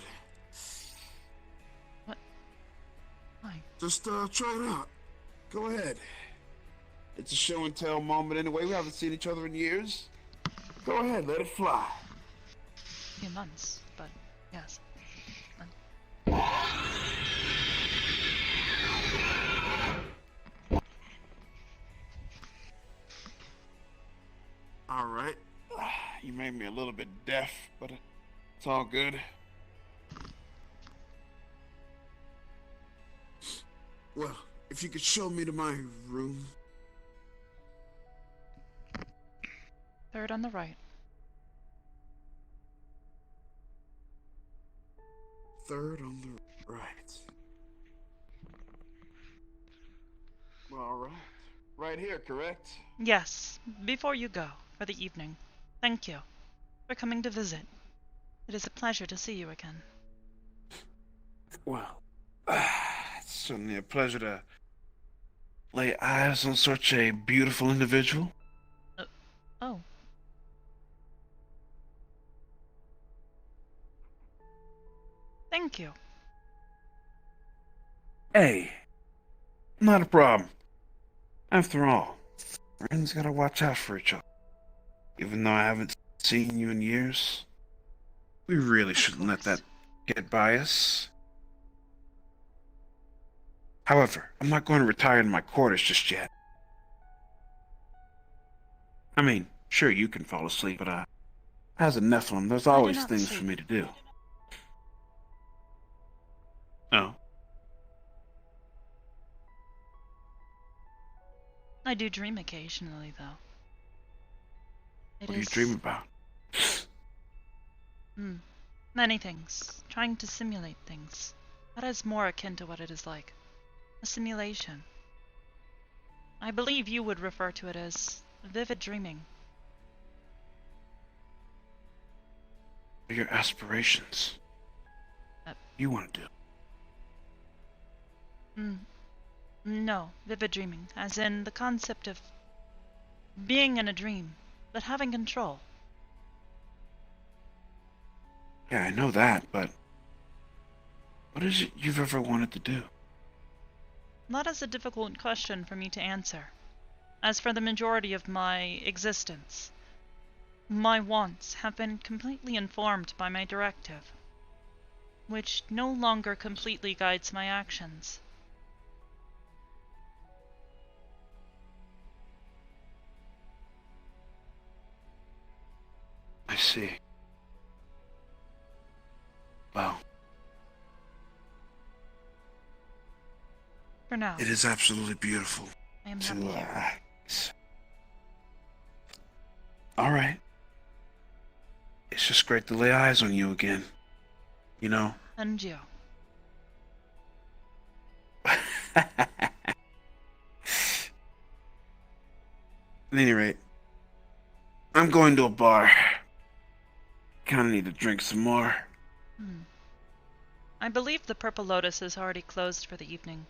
What? Why? Just, try it out. Go ahead. It's a show and tell moment anyway. We haven't seen each other in years. Go ahead, let it fly. A few months, but yes. Alright. You made me a little bit deaf, but it's all good. Well, if you could show me to my room. Third on the right. Third on the right. Alright. Right here, correct? Yes, before you go, for the evening. Thank you for coming to visit. It is a pleasure to see you again. Well, it's certainly a pleasure to lay eyes on such a beautiful individual. Oh. Thank you. Hey, not a problem. After all, friends gotta watch out for each other. Even though I haven't seen you in years, we really shouldn't let that get by us. However, I'm not going to retire in my quarters just yet. I mean, sure, you can fall asleep, but as a Nephilim, there's always things for me to do. Oh. I do dream occasionally, though. What do you dream about? Many things. Trying to simulate things. That is more akin to what it is like. A simulation. I believe you would refer to it as vivid dreaming. What are your aspirations? You want to do? No, vivid dreaming, as in the concept of being in a dream, but having control. Yeah, I know that, but what is it you've ever wanted to do? That is a difficult question for me to answer. As for the majority of my existence, my wants have been completely informed by my directive, which no longer completely guides my actions. I see. Well, for now, it is absolutely beautiful. I am happy here. All right. It's just great to lay eyes on you again. You know? And you. At any rate, I'm going to a bar. kind of need to drink some more. I believe the Purple Lotus is already closed for the evening.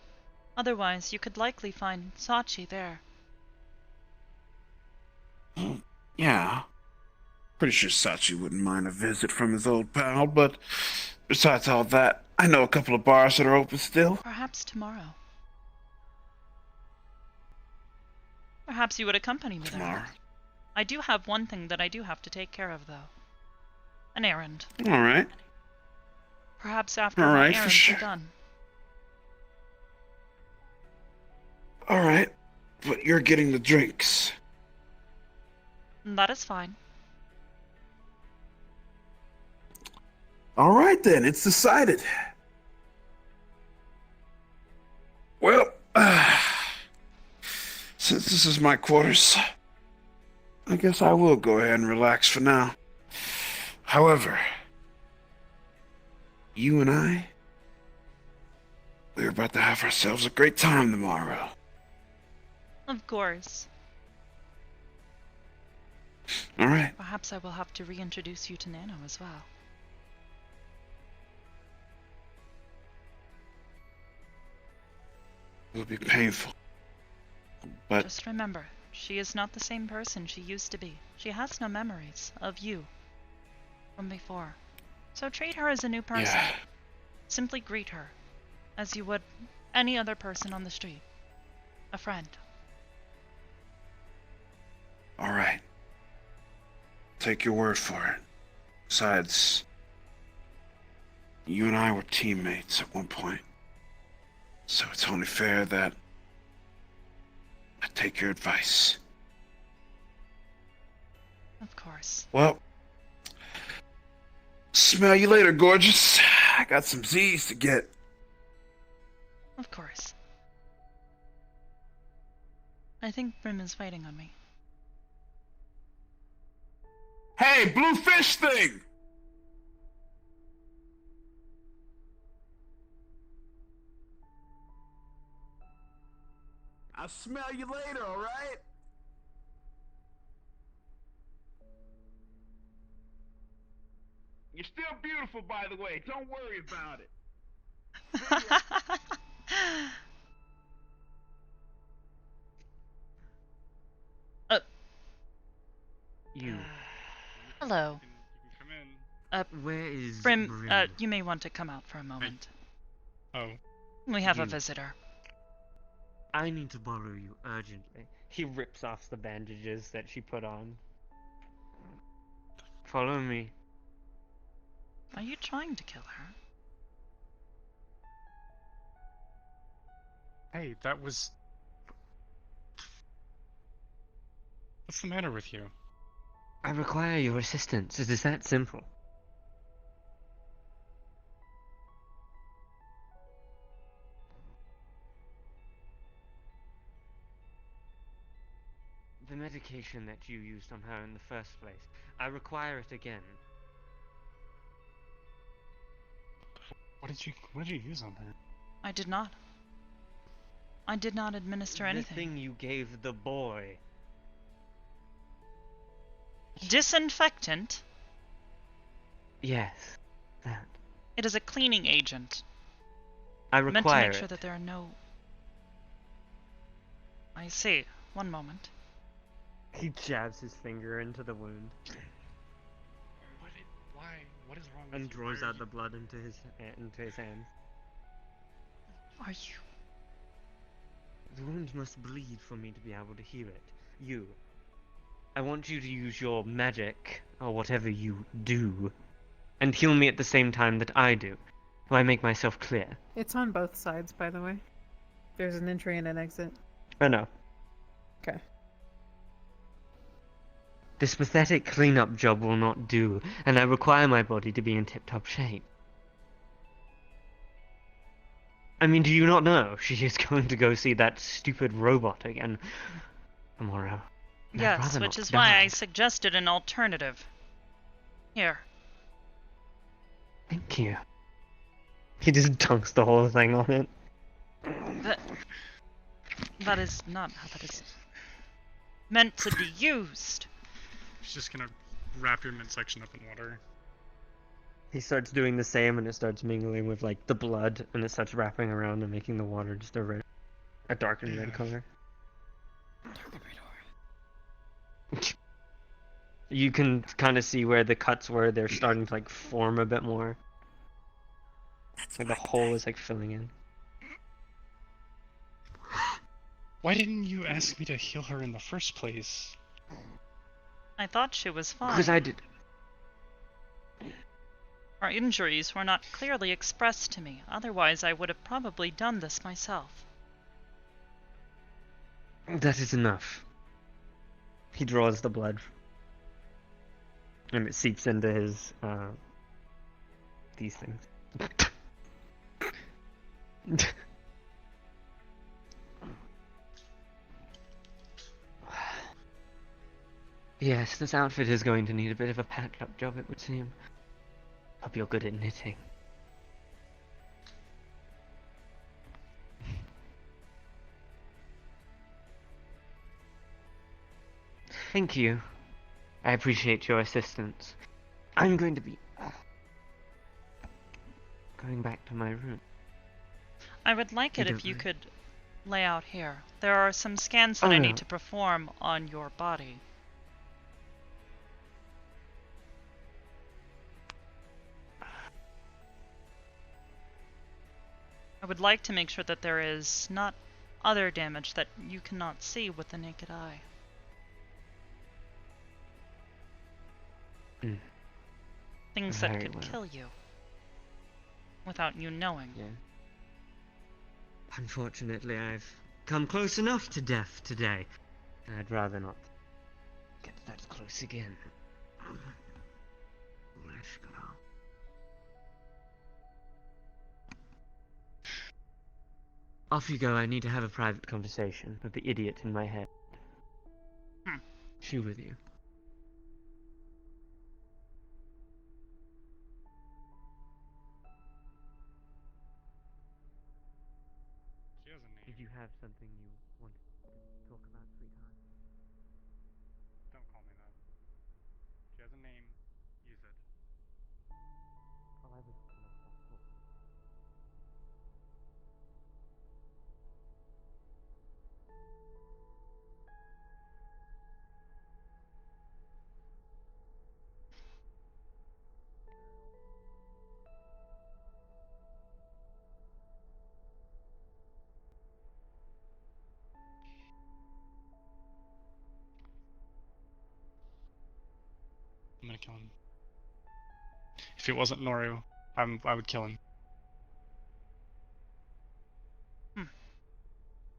Otherwise, you could likely find Sachi there. Yeah. Pretty sure Sachi wouldn't mind a visit from his old pal, but besides all that, I know a couple of bars that are open still. Perhaps tomorrow. Perhaps you would accompany me Tomorrow. there. I do have one thing that I do have to take care of, though. An errand. All right. Perhaps after All my right, for errands sure. are done. All right. But you're getting the drinks. That is fine. All right, then. It's decided. Well, since this is my quarters, I guess I will go ahead and relax for now. However, you and we're about to have ourselves a great time tomorrow. Of course. All right. Perhaps I will have to reintroduce you to Nano as well. It'll be painful. But Just remember, she is not the same person she used to be. She has no memories of you from before. So treat her as a new person. Yeah. Simply greet her as you would any other person on the street. A friend. all right. Take your word for it. Besides, you and I were teammates at one point. So it's only fair that I take your advice. Of course. Well, smell you later, gorgeous. I got some Z's to get. Of course. I think Brim is waiting on me. Hey, blue fish thing! I'll smell you later, alright? You're still beautiful, by the way. Don't worry about it. You. Hello. Where is Brim, Brim? you may want to come out for a moment. Oh. We have a You. visitor. I need to borrow you urgently. He rips off the bandages that she put on. Follow me. Are you trying to kill her? Hey, that was... What's the matter with you? I require your assistance. It is that simple. The medication that you used on her in the first place, I require it again. What did you use on her? I did not. I did not administer anything. The thing you gave the boy. Disinfectant? Yes, that. It is a cleaning agent. I Meant to require make sure it. that there are no... I see. One moment. He jabs his finger into the wound. What is wrong with and you? draws Why are out the blood into his hands. Are you... The wound must bleed for me to be able to heal it. You. I want you to use your magic, or whatever you do, and heal me at the same time that I do. Do I make myself clear? It's on both sides, by the way. There's an entry and an exit. I know. Okay. This pathetic cleanup job will not do, and I require my body to be in tip-top shape. I mean, do you not know she is going to go see that stupid robot again tomorrow? And I'd Yes, rather which not is why die. I suggested an alternative. Here. Thank you. He just dunks the whole thing on it. That is not how that is meant to be used. She's just gonna wrap your midsection up in water. He starts doing the same, and it starts mingling with like the blood, and it starts wrapping around and making the water just a darkened red color. You can kind of see where the cuts were. They're starting to like form a bit more. Like the hole is like filling in. Why didn't you ask me to heal her in the first place? I thought she was fine. Because I did. Her injuries were not clearly expressed to me, otherwise I would have probably done this myself. That is enough. He draws the blood. And it seeps into his, these things. Yes, this outfit is going to need a bit of a patch-up job, it would seem. Hope you're good at knitting. Thank you. I appreciate your assistance. I'm going to be going back to my room. I would like it if you could lay out here. There are some scans that Oh, I no. need to perform on your body. I would like to make sure that there is not other damage that you cannot see with the naked eye. Mm. Things that Very could well. kill you without you knowing. Yeah. Unfortunately, I've come close enough to death today. And I'd rather not get that close again. Let's go. Off you go. I need to have a private conversation with the idiot in my head. She with you. Did you have something you wanted to talk about, sweetheart? Don't call me that. She has a name. Use it. Oh, I was gonna stop talking. I'm gonna kill him. If it wasn't Noru, I would kill him.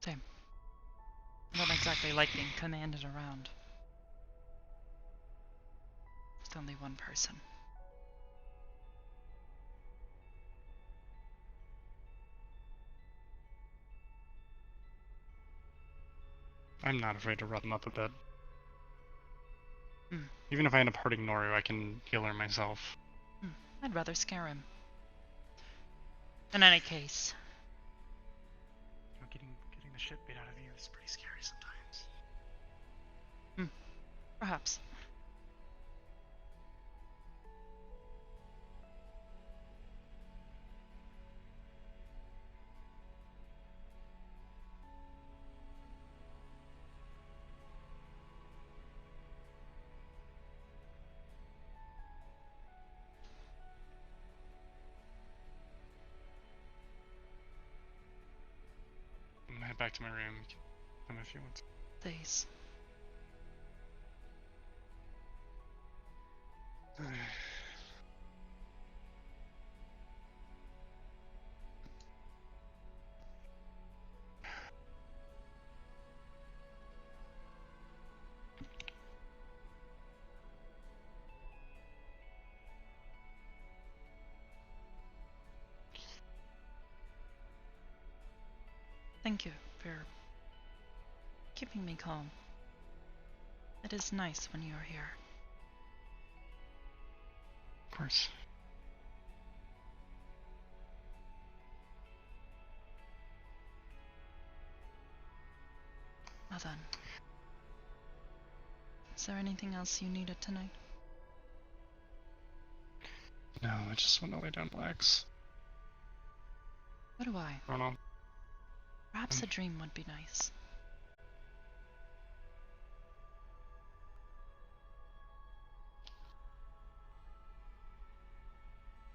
Same. I don't exactly like being commanded around. There's only one person. I'm not afraid to rub him up a bit. Even if I end up hurting Noru, I can heal her myself. I'd rather scare him. In any case, You know, getting the shit beat out of you is pretty scary sometimes. perhaps. I'm gonna head back to my room. You can come if you want. Please. Thank you for keeping me calm. It is nice when you are here. Of course. Well then. Is there anything else you needed tonight? No, I just want to lay down and relax. What do I? I don't know. Perhaps a dream would be nice.